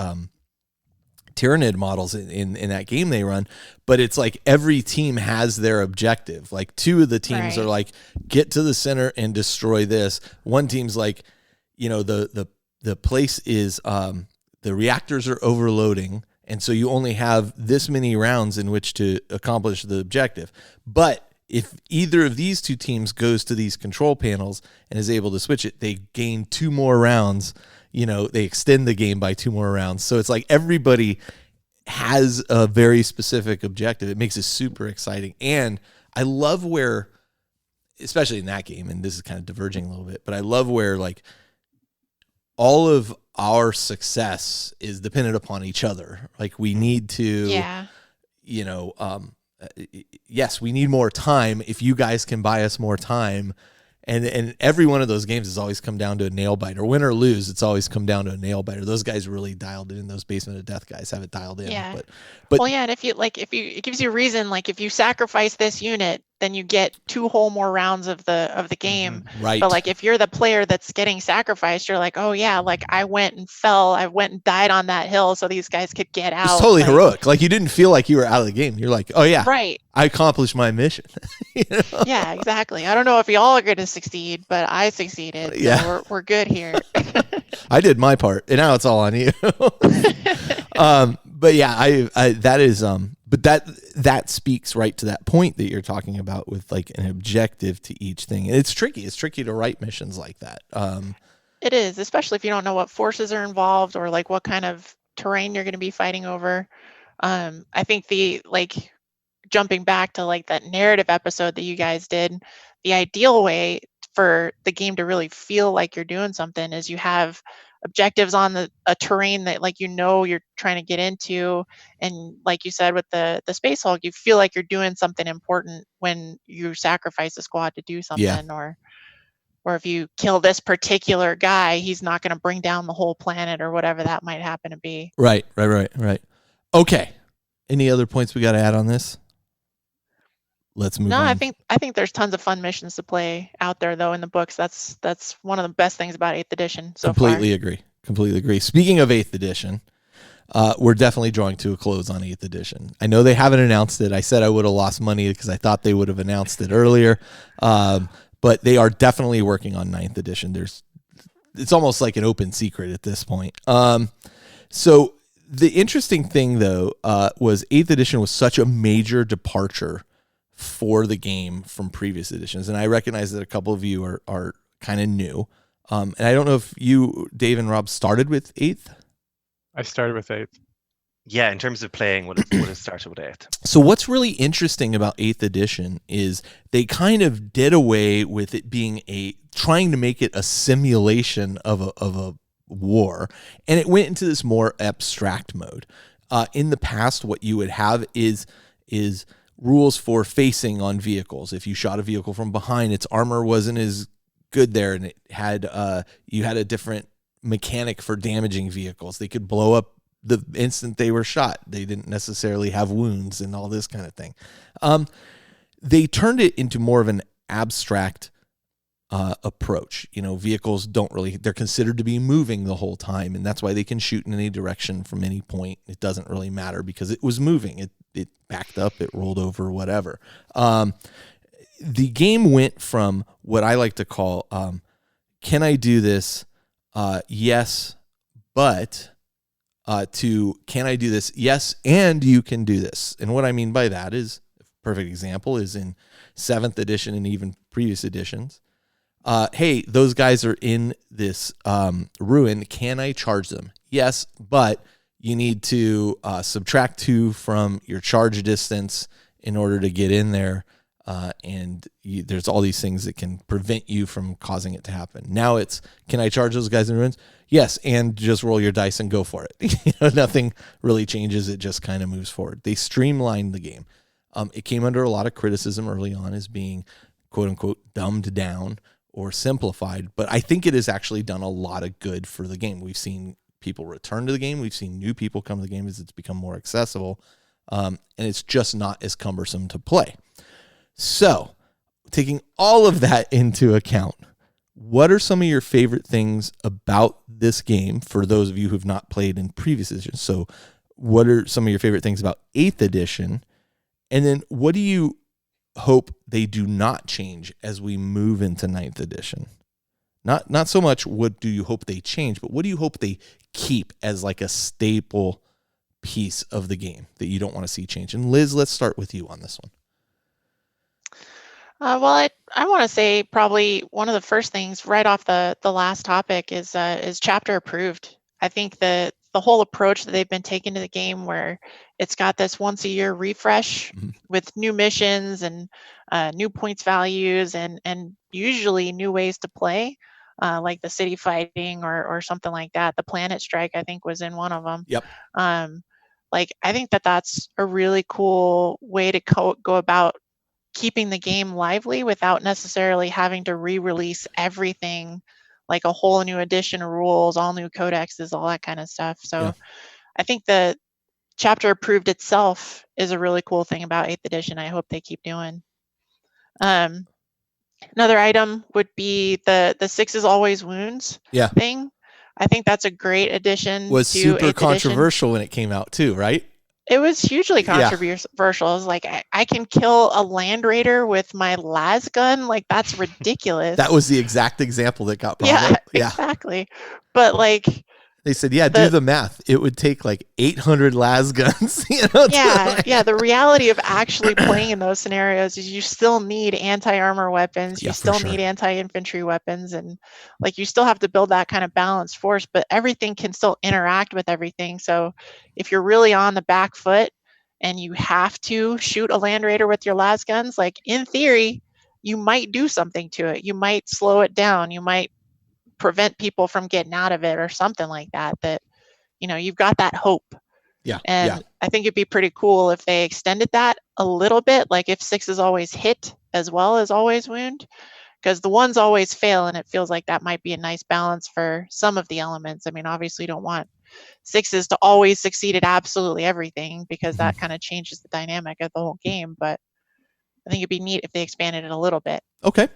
Tyranid models in that game they run. But it's like every team has their objective. Like 2 of the teams Right. are like, get to the center and destroy this. One team's like, the place is, the reactors are overloading, and so you only have this many rounds in which to accomplish the objective. But if either of these 2 teams goes to these control panels and is able to switch it, they gain 2 more rounds. They extend the game by 2 more rounds. So it's like everybody has a very specific objective. It makes it super exciting. And I love where, especially in that game, and this is kind of diverging a little bit, but I love where like all of our success is dependent upon each other. Like we need to, Yeah. Yes, we need more time. If you guys can buy us more time, and every one of those games has always come down to a nail biter. Win or lose, it's always come down to a nail biter. Those guys really dialed it in. Those Basement of Death guys have it dialed in. Yeah. But Well, yeah, and it gives you a reason. Like if you sacrifice this unit, then you get 2 whole more rounds of the game. right, But like if you're the player that's getting sacrificed, you're like, oh yeah, like I went and died on that hill so these guys could get out. it's totally like, heroic. Like you didn't feel like you were out of the game. You're like, oh yeah, Right. I accomplished my mission. Yeah, exactly. I don't know if y'all are going to succeed, but I succeeded. So Yeah. we're good here. I did my part, and now it's all on you. But yeah, I that is but that speaks right to that point that you're talking about with like an objective to each thing. And it's tricky. It's tricky to write missions like that. It is, especially if you don't know what forces are involved or like what kind of terrain you're going to be fighting over. I think jumping back to like that narrative episode that you guys did, the ideal way for the game to really feel like you're doing something is you have objectives on a terrain that you're trying to get into, and like you said with the Space Hulk, you feel like you're doing something important when you sacrifice a squad to do something, or if you kill this particular guy, he's not going to bring down the whole planet or whatever that might happen to be. Right. Okay. Any other points we got to add on this? Let's move on. I think there's tons of fun missions to play out there though in the books. That's one of the best things about 8th edition so Completely far. agree. Speaking of 8th edition, we're definitely drawing to a close on 8th edition. I know they haven't announced it. I said I would have lost money because I thought they would have announced it earlier. But they are definitely working on 9th edition. It's almost like an open secret at this point. So the interesting thing though, was 8th edition was such a major departure for the game from previous editions. And I recognize that a couple of you are kind of new. And I don't know if you, Dave and Rob, started with 8th. I started with 8th. Yeah, in terms of playing, would have started with 8th. So what's really interesting about 8th edition is they kind of did away with it being trying to make it a simulation of a war, and it went into this more abstract mode. In the past, what you would have is rules for facing on vehicles. If you shot a vehicle from behind, its armor wasn't as good there, and it had you had a different mechanic for damaging vehicles. They could blow up the instant they were shot. They didn't necessarily have wounds and all this kind of thing. They turned it into more of an abstract approach. Vehicles they're considered to be moving the whole time, and that's why they can shoot in any direction from any point. It doesn't really matter because it was moving. It backed up, it rolled over, whatever. The game went from what I like to call, can I do this? Yes, but to can I do this? Yes, and you can do this. And what I mean by that is, a perfect example is in 7th edition and even previous editions. Hey, those guys are in this ruin. Can I charge them? Yes, but you need to subtract 2 from your charge distance in order to get in there. There's all these things that can prevent you from causing it to happen. Now it's, can I charge those guys in ruins? Yes, and just roll your dice and go for it. Nothing really changes. It just kind of moves forward. They streamlined the game. It came under a lot of criticism early on as being, quote unquote, dumbed down or simplified, but I think it has actually done a lot of good for the game. We've seen people return to the game. We've seen new people come to the game as it's become more accessible, and it's just not as cumbersome to play. So, taking all of that into account, what are some of your favorite things about this game for those of you who have not played in previous editions? So, what are some of your favorite things about 8th edition? And then what do you hope they do not change as we move into 9th edition? Not so much what do you hope they change, but what do you hope they keep as like a staple piece of the game that you don't want to see change? And Liz, let's start with you on this one. Well, I want to say probably one of the first things right off the last topic is chapter approved. I think the whole approach that they've been taking to the game, where it's got this once a year refresh with new missions and new points values and usually new ways to play, like the city fighting or something like that. The planet strike, I think, was in one of them. Yep. I think that's a really cool way to go about keeping the game lively without necessarily having to re-release everything, like a whole new edition of rules, all new codexes, all that kind of stuff. So yeah. I think the chapter approved itself is a really cool thing about 8th edition. I hope they keep doing. Another item would be the 6 is always wounds thing. I think that's a great addition. Was to super 8th controversial edition. When it came out too, right? It was hugely controversial. It was like, I can kill a Land Raider with my las gun. Like, that's ridiculous. That was the exact example that got brought up. Yeah, exactly. But like, They said, yeah, do the math. It would take like 800 las guns. Yeah. The reality of actually playing in those scenarios is you still need anti-armor weapons. You still need anti-infantry weapons. And like, you still have to build that kind of balanced force, but everything can still interact with everything. So if you're really on the back foot and you have to shoot a Land Raider with your las guns, like in theory, you might do something to it. You might slow it down. You might prevent people from getting out of it or something like that, you've got that hope. I think it'd be pretty cool if they extended that a little bit, like if 6 is always hit as well as always wound, because the 1s always fail, and it feels like that might be a nice balance for some of the elements. I mean, obviously you don't want 6s to always succeed at absolutely everything, because that kind of changes the dynamic of the whole game, but I think it'd be neat if they expanded it a little bit. Okay.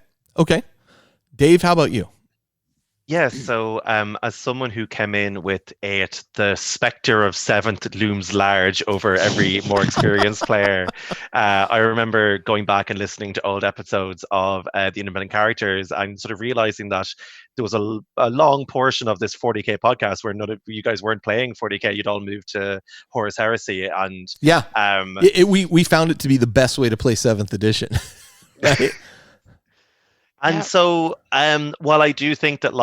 Dave, how about you? Yes, so as someone who came in with 8, the specter of 7th looms large over every more experienced player. I remember going back and listening to old episodes of the Independent Characters and sort of realizing that there was a long portion of this 40k podcast where none of you guys weren't playing 40k. You'd all moved to Horus Heresy, and we found it to be the best way to play 7th edition. Right? And so, while I do think that,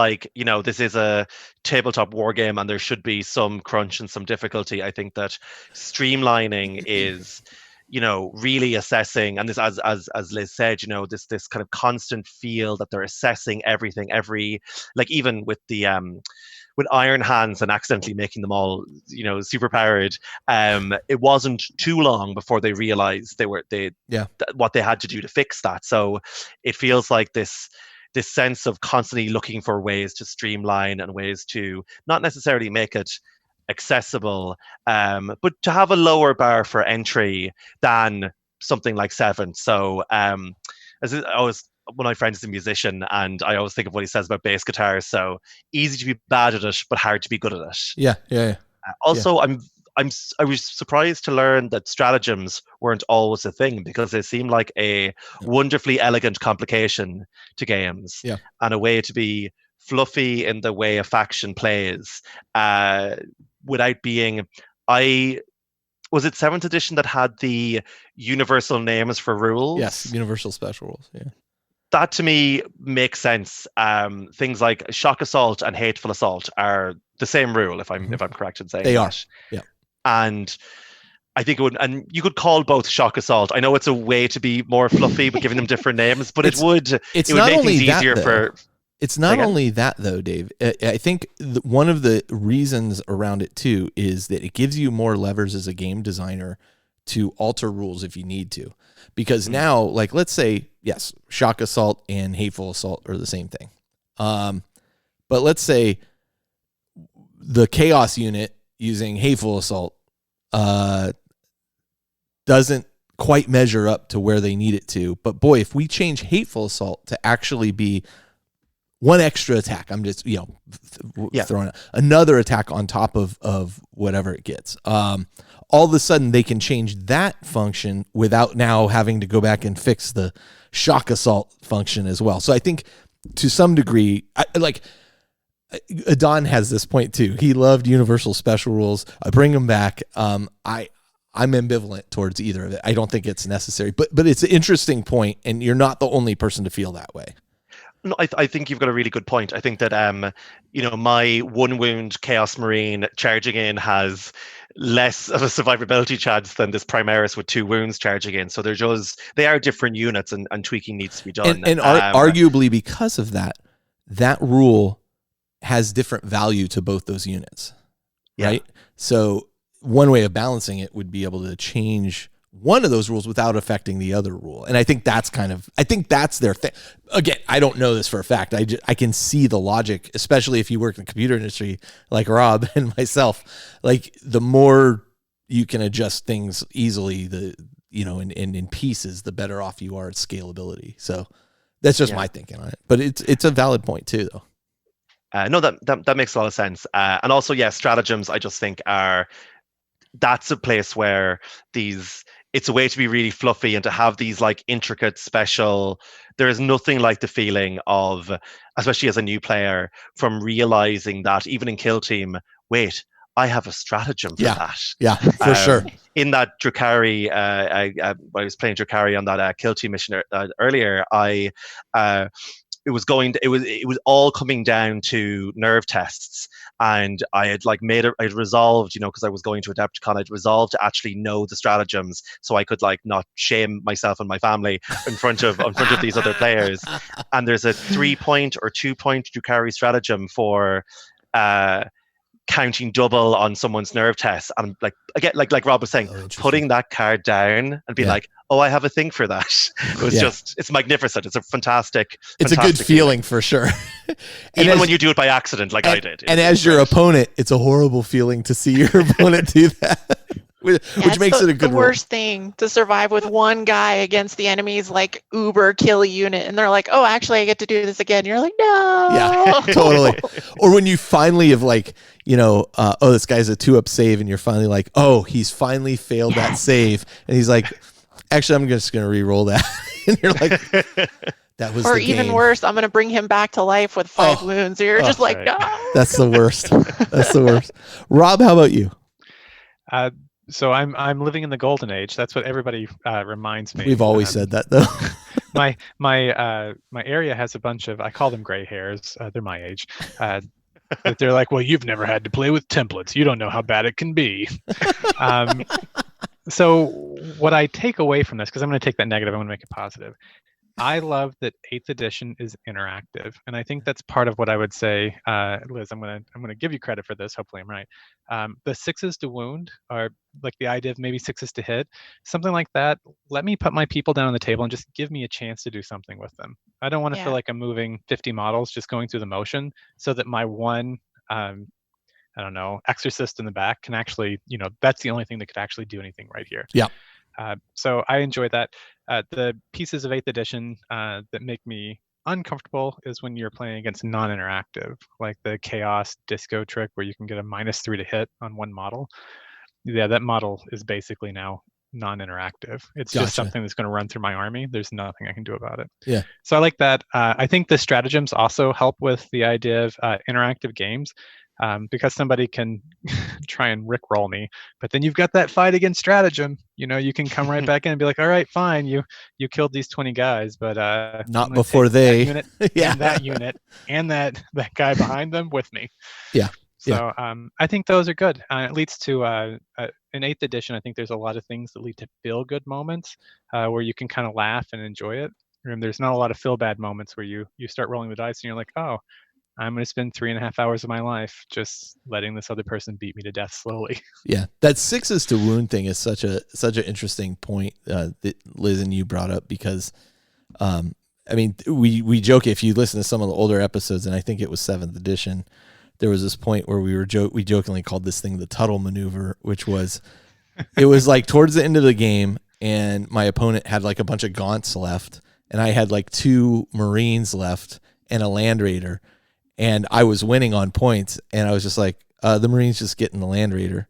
this is a tabletop war game and there should be some crunch and some difficulty, I think that streamlining is, really assessing, and this, as Liz said, this kind of constant feel that they're assessing everything, even with the with Iron Hands and accidentally making them all, super powered. It wasn't too long before they realized what they had to do to fix that. So it feels like this sense of constantly looking for ways to streamline and ways to not necessarily make it accessible, but to have a lower bar for entry than something like 7. So one of my friends is a musician, and I always think of what he says about bass guitars. So easy to be bad at it, but hard to be good at it. Yeah. Also, I was surprised to learn that stratagems weren't always a thing, because they seem like a wonderfully elegant complication to games, and a way to be fluffy in the way a faction plays, without being. Was it 7th edition that had the universal names for rules? Yes, universal special rules. Yeah. That to me makes sense. Things like shock assault and hateful assault are the same rule, if I'm correct in saying they that. Are. Yeah. And I think it would, and you could call both shock assault. I know it's a way to be more fluffy, but giving them different names. But it would make things easier for. It's not only that, though, Dave. I think one of the reasons around it too is that it gives you more levers as a game designer to alter rules if you need to. Because now, like, let's say, yes, shock assault and hateful assault are the same thing. But let's say the chaos unit using hateful assault doesn't quite measure up to where they need it to. But boy, if we change hateful assault to actually be one extra attack, I'm just, throwing out another attack on top of whatever it gets. All of a sudden they can change that function without now having to go back and fix the shock assault function as well. So I think to some degree, Adon has this point too. He loved universal special rules. I bring them back. I'm ambivalent towards either of it. I don't think it's necessary, but it's an interesting point, and you're not the only person to feel that way. No, I think you've got a really good point. I think that my 1 wound Chaos Marine charging in has less of a survivability chance than this Primaris with 2 wounds charging in. So they are different units, and tweaking needs to be done. And arguably because of that rule has different value to both those units, right? So one way of balancing it would be able to change one of those rules without affecting the other rule. And I think that's their thing. Again, I don't know this for a fact. I can see the logic, especially if you work in the computer industry like Rob and myself. Like, the more you can adjust things easily, in pieces, the better off you are at scalability. So that's just my thinking on it. But it's a valid point too, though. No, that makes a lot of sense. And also, stratagems, I just think that's a place where these it's a way to be really fluffy and to have these like intricate special. There is nothing like the feeling of, especially as a new player, from realizing that even in Kill Team, wait, I have a stratagem for that. Yeah, for sure. In that Drukhari, I was playing Drukhari on that Kill Team mission earlier. It was all coming down to nerve tests, and I had like I'd resolved, because I was going to Adepticon, I'd resolved to actually know the stratagems so I could like not shame myself and my family in front of these other players. And there's a 3-point or 2-point Drukhari stratagem for counting double on someone's nerve test, and like again, like Rob was saying, putting that card down and being like, oh, I have a thing for that. It was it's magnificent. It's a fantastic. It's a good feeling for sure. Even when you do it by accident, like I did. And as your opponent, it's a horrible feeling to see your opponent do that. Which makes it a good the worst thing to survive with one guy against the enemy's like uber kill unit, and they're like, oh, actually I get to do this again. You're like, no. Yeah, totally. Or when you finally have like, oh, this guy's a 2-up save, and you're finally like, oh, he's finally failed that save, and he's like, actually, I'm just gonna re-roll that, and you're like, that was. Or the even game. worse, I'm gonna bring him back to life with 5 wounds. You're just like, no. That's the worst. That's the worst. Rob, how about you? So I'm living in the golden age. That's what everybody reminds me. We've always said that though. my area has a bunch of, I call them gray hairs. They're my age. But they're like, well, you've never had to play with templates. You don't know how bad it can be. So what I take away from this, because I'm going to take that negative, I'm going to make it positive. I love that 8th edition is interactive, and I think that's part of what I would say. Liz, I'm gonna give you credit for this. Hopefully, I'm right. The 6s to wound are like the idea of maybe 6s to hit, something like that. Let me put my people down on the table and just give me a chance to do something with them. I don't want to feel like I'm moving 50 models just going through the motion, so that my one, I don't know, exorcist in the back can actually, that's the only thing that could actually do anything right here. Yeah. So I enjoy that. The pieces of 8th edition that make me uncomfortable is when you're playing against non-interactive, like the Chaos Disco trick where you can get a -3 to hit on one model. Yeah, that model is basically now non-interactive. It's just something that's going to run through my army. There's nothing I can do about it. Yeah. So I like that. I think the stratagems also help with the idea of interactive games. Because somebody can try and rickroll me, but then you've got that fight against stratagem. You can come right back in and be like, all right, fine, you killed these 20 guys, but not before they unit and that unit and that guy behind them with me. Yeah. So I think those are good. It leads to in 8th edition, I think there's a lot of things that lead to feel good moments where you can kind of laugh and enjoy it. And there's not a lot of feel bad moments where you start rolling the dice and you're like, oh, I'm going to spend 3.5 hours of my life just letting this other person beat me to death slowly. Yeah, that 6s to wound thing is such an interesting point that Liz and you brought up, because, I mean, we joke, if you listen to some of the older episodes, and I think it was 7th edition, there was this point where we jokingly called this thing the Tuttle maneuver, which was, it was like towards the end of the game, and my opponent had like a bunch of gaunts left, and I had like 2 Marines left and a Land Raider. And I was winning on points, and I was just like, the Marines just getting the Land Raider.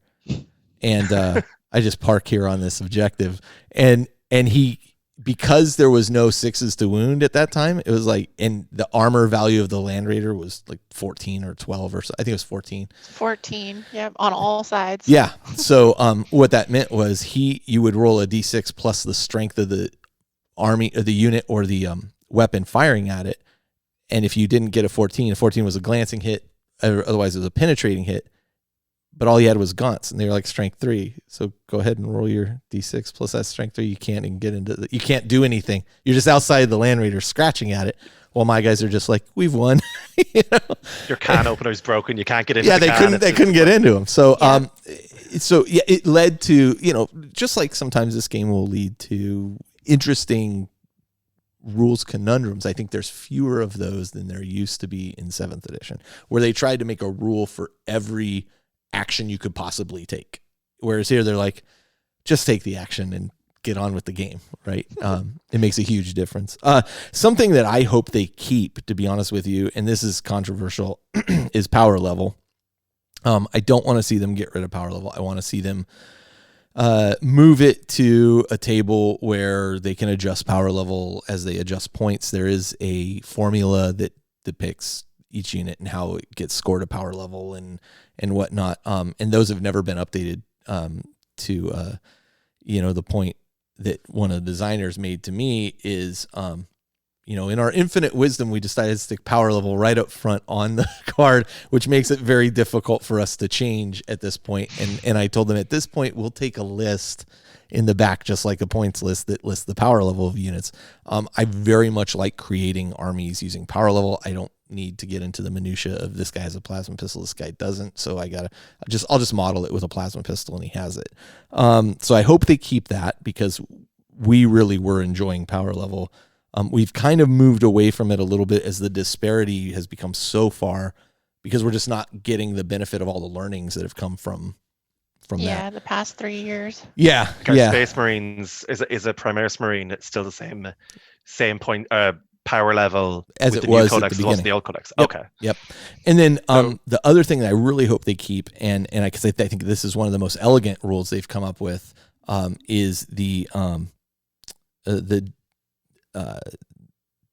And I just park here on this objective. And he, because there was no 6s to wound at that time, it was like, and the armor value of the Land Raider was like 14 or 12 or so. I think it was 14. 14, yeah, on all sides. Yeah. So what that meant was you would roll a d6 plus the strength of the army, or the unit, or the weapon firing at it. And if you didn't get a 14 was a glancing hit, otherwise it was a penetrating hit. But all you had was gaunts, and they were like strength 3. So go ahead and roll your d6 plus that strength 3. You can't even get into you can't do anything. You're just outside the Land Raider scratching at it. While my guys are just like, we've won. Your can opener's broken. You can't get into. Yeah, they couldn't get into them. So it led to, just like sometimes this game will lead to interesting rules conundrums. I think there's fewer of those than there used to be in 7th edition, where they tried to make a rule for every action you could possibly take. Whereas here they're like, just take the action and get on with the game, right? It makes a huge difference. Something that I hope they keep, to be honest with you, and this is controversial, is power level. I don't want to see them get rid of power level. I want to see them move it to a table where they can adjust power level as they adjust points. There is a formula that depicts each unit and how it gets scored a power level and whatnot. And those have never been updated to the point that one of the designers made to me is, in our infinite wisdom, we decided to stick power level right up front on the card, which makes it very difficult for us to change at this point. And I told them at this point, we'll take a list in the back, just like a points list that lists the power level of units. I very much like creating armies using power level. I don't need to get into the minutia of this guy has a plasma pistol, this guy doesn't. So I'll just model it with a plasma pistol and he has it. So I hope they keep that because we really were enjoying power level. We've kind of moved away from it a little bit as the disparity has become so far because we're just not getting the benefit of all the learnings that have come from that. The past 3 years. Yeah. Our Space Marines is a Primaris Marine. It's still the same point power level as with it the was new at codex the as well as beginning. the old codex. Yep. Okay. Yep. And then the other thing that I really hope they keep, and because I think this is one of the most elegant rules they've come up with, is the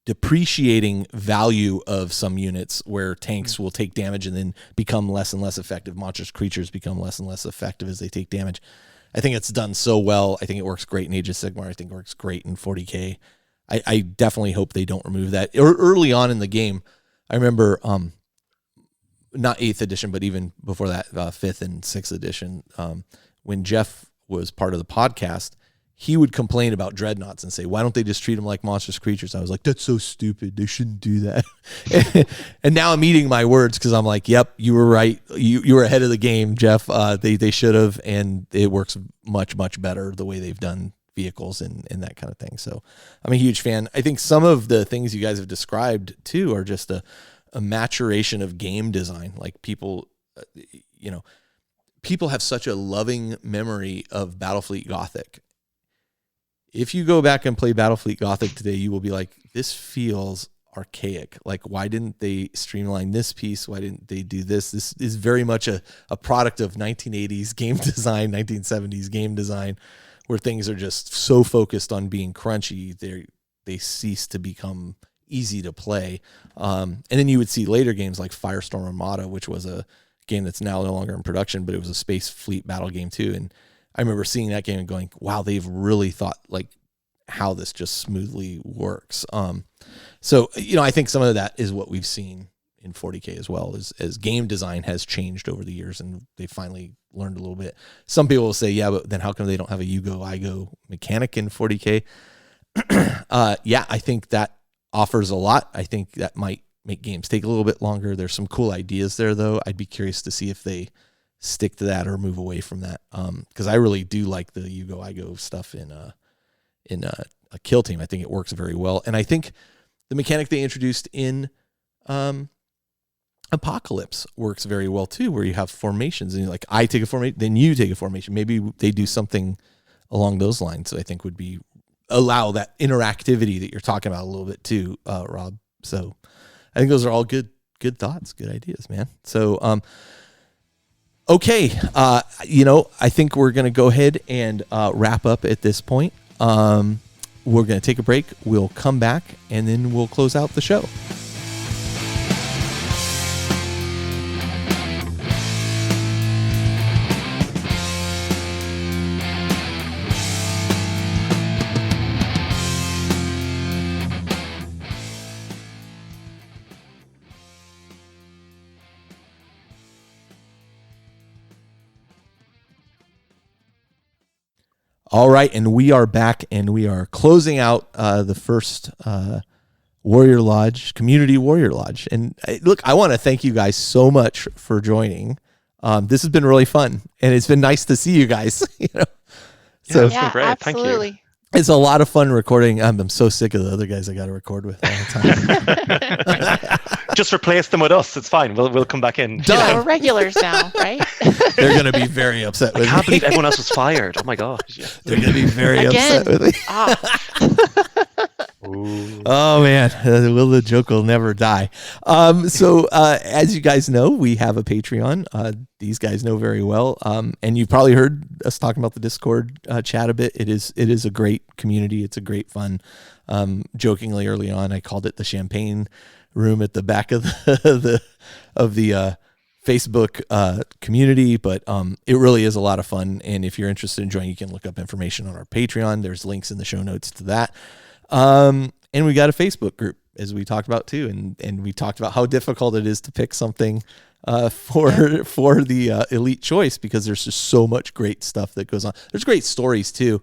depreciating value of some units where tanks will take damage and then become less and less effective. Monstrous creatures become less and less effective as they take damage. I think it's done so well. I think it works great in Age of Sigmar. I think it works great in 40K. I definitely hope they don't remove that. Early on in the game, I remember, not 8th edition, but even before that, 5th and 6th edition, when Jeff was part of the podcast, he would complain about dreadnoughts and say, why don't they just treat them like monstrous creatures? I was like, that's so stupid. They shouldn't do that. And now I'm eating my words because I'm like, yep, you were right. You were ahead of the game, Jeff. They should have, and it works much, much better the way they've done vehicles and that kind of thing. So I'm a huge fan. I think some of the things you guys have described too are just a maturation of game design. Like people have such a loving memory of Battlefleet Gothic. If you go back and play Battlefleet Gothic today, you will be like, this feels archaic. Like, why didn't they streamline this piece? Why didn't they do this? This is very much a product of 1980s game design, 1970s game design, where things are just so focused on being crunchy, they cease to become easy to play. And then you would see later games like Firestorm Armada, which was a game that's now no longer in production, but it was a space fleet battle game too. And I remember seeing that game and going, wow, they've really thought like how this just smoothly works. So, I think some of that is what we've seen in 40K as well, as game design has changed over the years and they finally learned a little bit. Some people will say, yeah, but then how come they don't have a I-Go mechanic in 40K? I think that offers a lot. I think that might make games take a little bit longer. There's some cool ideas there though. I'd be curious to see if they stick to that or move away from that. Cause I really do like the I-Go stuff in a Kill Team. I think it works very well. And I think the mechanic they introduced in, Apocalypse works very well too, where you have formations and like I take a formation, then you take a formation. Maybe they do something along those lines that I think would allow that interactivity that you're talking about a little bit too, Rob. So I think those are all good thoughts, good ideas, man. So, okay. I think we're going to go ahead and wrap up at this point. We're going to take a break. We'll come back and then we'll close out the show. All right, and we are back, and we are closing out the first Warrior Lodge, Community Warrior Lodge. And look, I want to thank you guys so much for joining. This has been really fun, and it's been nice to see you guys. So it's been great. Absolutely. Thank you. It's a lot of fun recording. I'm so sick of the other guys I got to record with all the time. Just replace them with us. It's fine. We'll come back in. Done. We're regulars now, right? They're going to be very upset with I can't me. believe everyone else was fired. Oh my gosh. Yeah. They're going to be very Again. upset with me. Ah. Ooh. Oh man, will the joke will never die. So as you guys know, we have a Patreon. These guys know very well, and you've probably heard us talking about the Discord chat a bit. It is a great community. It's a great fun. Jokingly early on, I called it the champagne room at the back of the Facebook community, but it really is a lot of fun. And if you're interested in joining, you can look up information on our Patreon. There's links in the show notes to that. And we got a Facebook group, as we talked about too, and we talked about how difficult it is to pick something for the elite choice, because there's just so much great stuff that goes on. There's great stories too.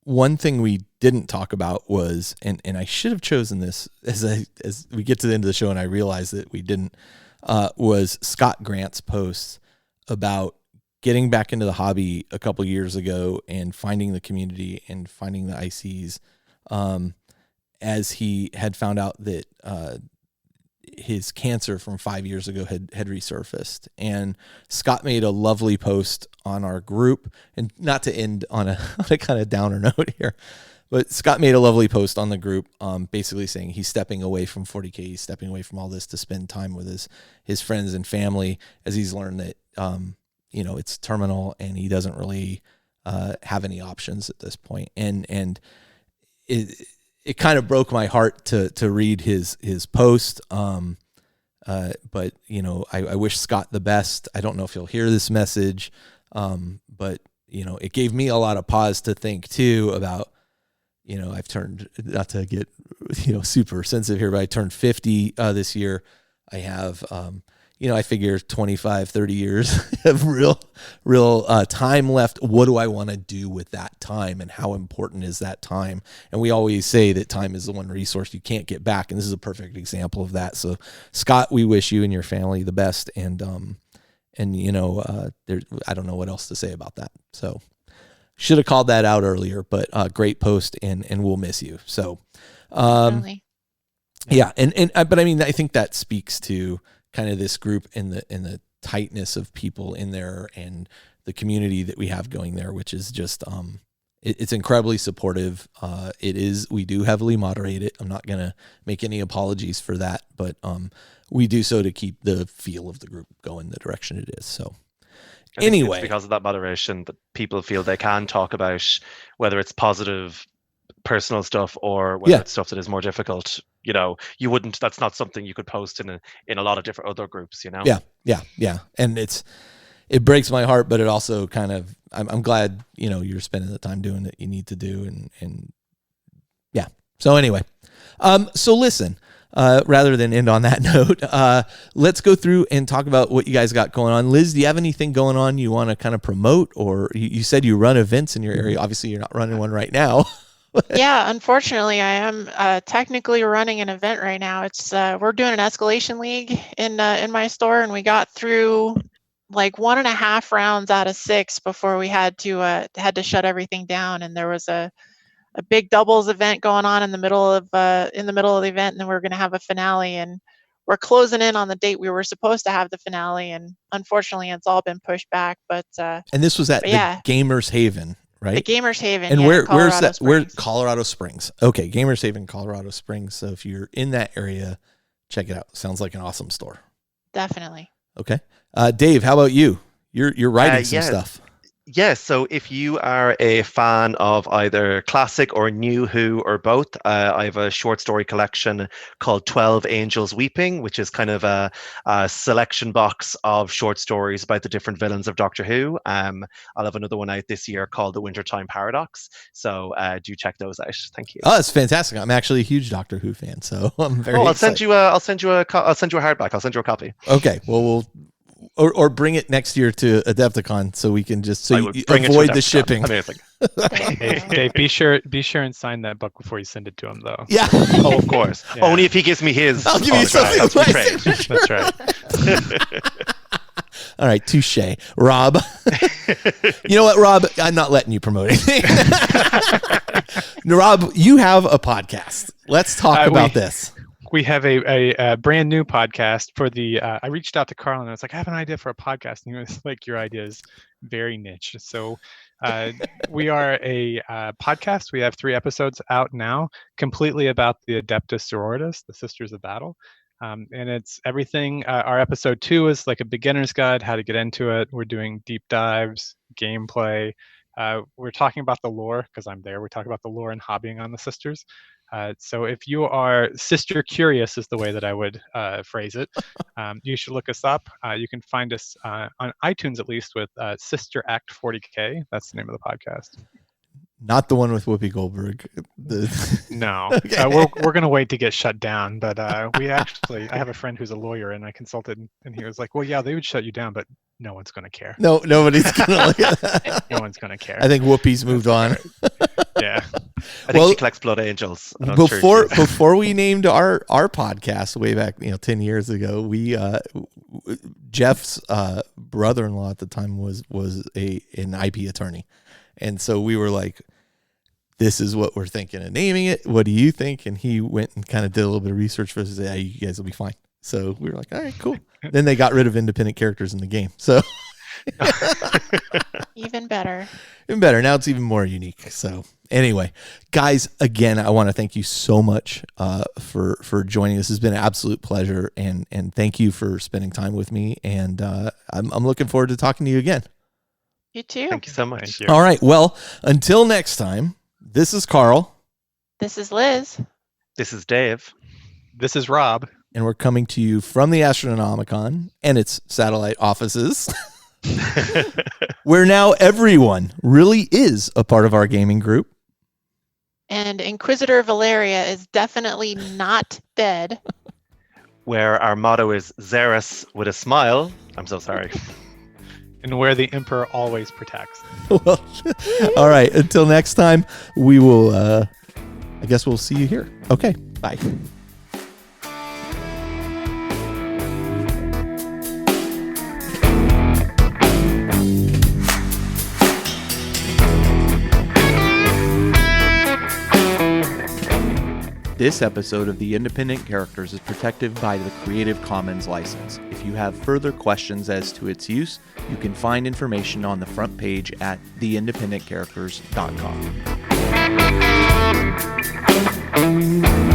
One thing we didn't talk about was, and I should have chosen this as we get to the end of the show, and I realized that we didn't, was Scott Grant's posts about getting back into the hobby a couple years ago and finding the community and finding the ICs, as he had found out that his cancer from 5 years ago had resurfaced. And Scott made a lovely post on our group, and not to end on a kind of downer note here, but Scott made a lovely post on the group, basically saying he's stepping away from 40K, he's stepping away from all this to spend time with his friends and family, as he's learned that it's terminal and he doesn't really have any options at this point. And it kind of broke my heart to read his post. But I wish Scott the best. I don't know if he'll hear this message, but it gave me a lot of pause to think too about. I've turned, not to get super sensitive here, but I turned 50 this year. I have I figure 25, 30 years of real time left. What do I want to do with that time, and how important is that time? And we always say that time is the one resource you can't get back, and this is a perfect example of that. So Scott, we wish you and your family the best, and I don't know what else to say about that. So should have called that out earlier, but great post, and we'll miss you. So yeah, but I mean, I think that speaks to kind of this group and the tightness of people in there, and the community that we have going there, which is just it's incredibly supportive. We do heavily moderate it. I'm not gonna make any apologies for that, but we do so to keep the feel of the group going the direction it is. So anyway, it's because of that moderation that people feel they can talk about, whether it's positive personal stuff or whether it's stuff that is more difficult. That's not something you could post in a lot of different other groups, Yeah. And it breaks my heart, but it also kind of, I'm glad, you're spending the time doing what you need to do. And yeah. So anyway, so listen, rather than end on that note, let's go through and talk about what you guys got going on. Liz, do you have anything going on you want to kind of promote, or you said you run events in your area? Obviously you're not running one right now. Yeah, unfortunately, I am technically running an event right now. It's we're doing an escalation league in my store, and we got through like 1.5 rounds out of 6 before we had to shut everything down. And there was a big doubles event going on in the middle of the event, and then we're going to have a finale. And we're closing in on the date we were supposed to have the finale, and unfortunately, it's all been pushed back. But and this was at the Gamers Haven. Right? The Gamers Haven. And where's that? Where? Colorado Springs. Okay, Gamers Haven, Colorado Springs. So if you're in that area, check it out. Sounds like an awesome store. Definitely. Okay. Dave, how about you? You're writing some stuff. Yes, so if you are a fan of either classic or new Who or both, I have a short story collection called 12 Angels Weeping, which is kind of a selection box of short stories about the different villains of Doctor Who. I'll have another one out this year called The Wintertime Paradox. So do check those out. Thank you. Oh, it's fantastic. I'm actually a huge Doctor Who fan, so I'm very excited. I'll send you a hardback. I'll send you a copy. Okay. Well, we'll or bring it next year to Adepticon so we can just you avoid the shipping. Amazing. Hey, be sure and sign that book before you send it to him, though. Yeah. Oh, of course. Yeah. Only if he gives me his. I'll give you something. That's right. All right, touche. Rob. You know what, Rob? I'm not letting you promote anything. Rob, you have a podcast. Let's talk about this. we have a brand new podcast for the. I reached out to Carl and I was like, I have an idea for a podcast, and he was like, your idea is very niche. So we are a podcast. We have 3 episodes out now, completely about the Adeptus Sororitas, the Sisters of Battle. And it's everything. Our episode 2 is like a beginner's guide, how to get into it. We're doing deep dives, gameplay. We're talking about the lore because I'm there. We're talking about the lore and hobbying on the sisters. So if you are sister curious is the way that I would phrase it, you should look us up. You can find us on iTunes at least with Sister Act 40K. That's the name of the podcast. Not the one with Whoopi Goldberg. No, Okay. we're gonna wait to get shut down. But I have a friend who's a lawyer, and I consulted, and he was like, "Well, yeah, they would shut you down, but no one's gonna care. No, nobody's gonna look at that. No one's gonna care." I think Whoopi's moved on. Yeah. I think Well, she collects blood angels. I'm not sure she- Before we named our podcast way back 10 years ago, we Jeff's brother-in-law at the time was an IP attorney, and so we were like, this is what we're thinking of naming it. What do you think? And he went and kind of did a little bit of research for us and said, yeah, you guys will be fine. So we were like, all right, cool. Then they got rid of independent characters in the game. So Even better. even better. Now it's even more unique. So anyway, guys, again, I want to thank you so much for joining. This has been an absolute pleasure, and thank you for spending time with me. And I'm looking forward to talking to you again. You too. Thank you so much. Thank you. All right. Well, until next time, this is Carl, This is Liz. This is Dave. This is Rob. and we're coming to you from the Astronomicon and its satellite offices, where now everyone really is a part of our gaming group. And Inquisitor Valeria is definitely not dead. Where our motto is Xeris with a smile. I'm so sorry. And where the Emperor always protects. Well, all right. Until next time, we will, I guess we'll see you here. Okay. Bye. This episode of The Independent Characters is protected by the Creative Commons license. If you have further questions as to its use, you can find information on the front page at theindependentcharacters.com.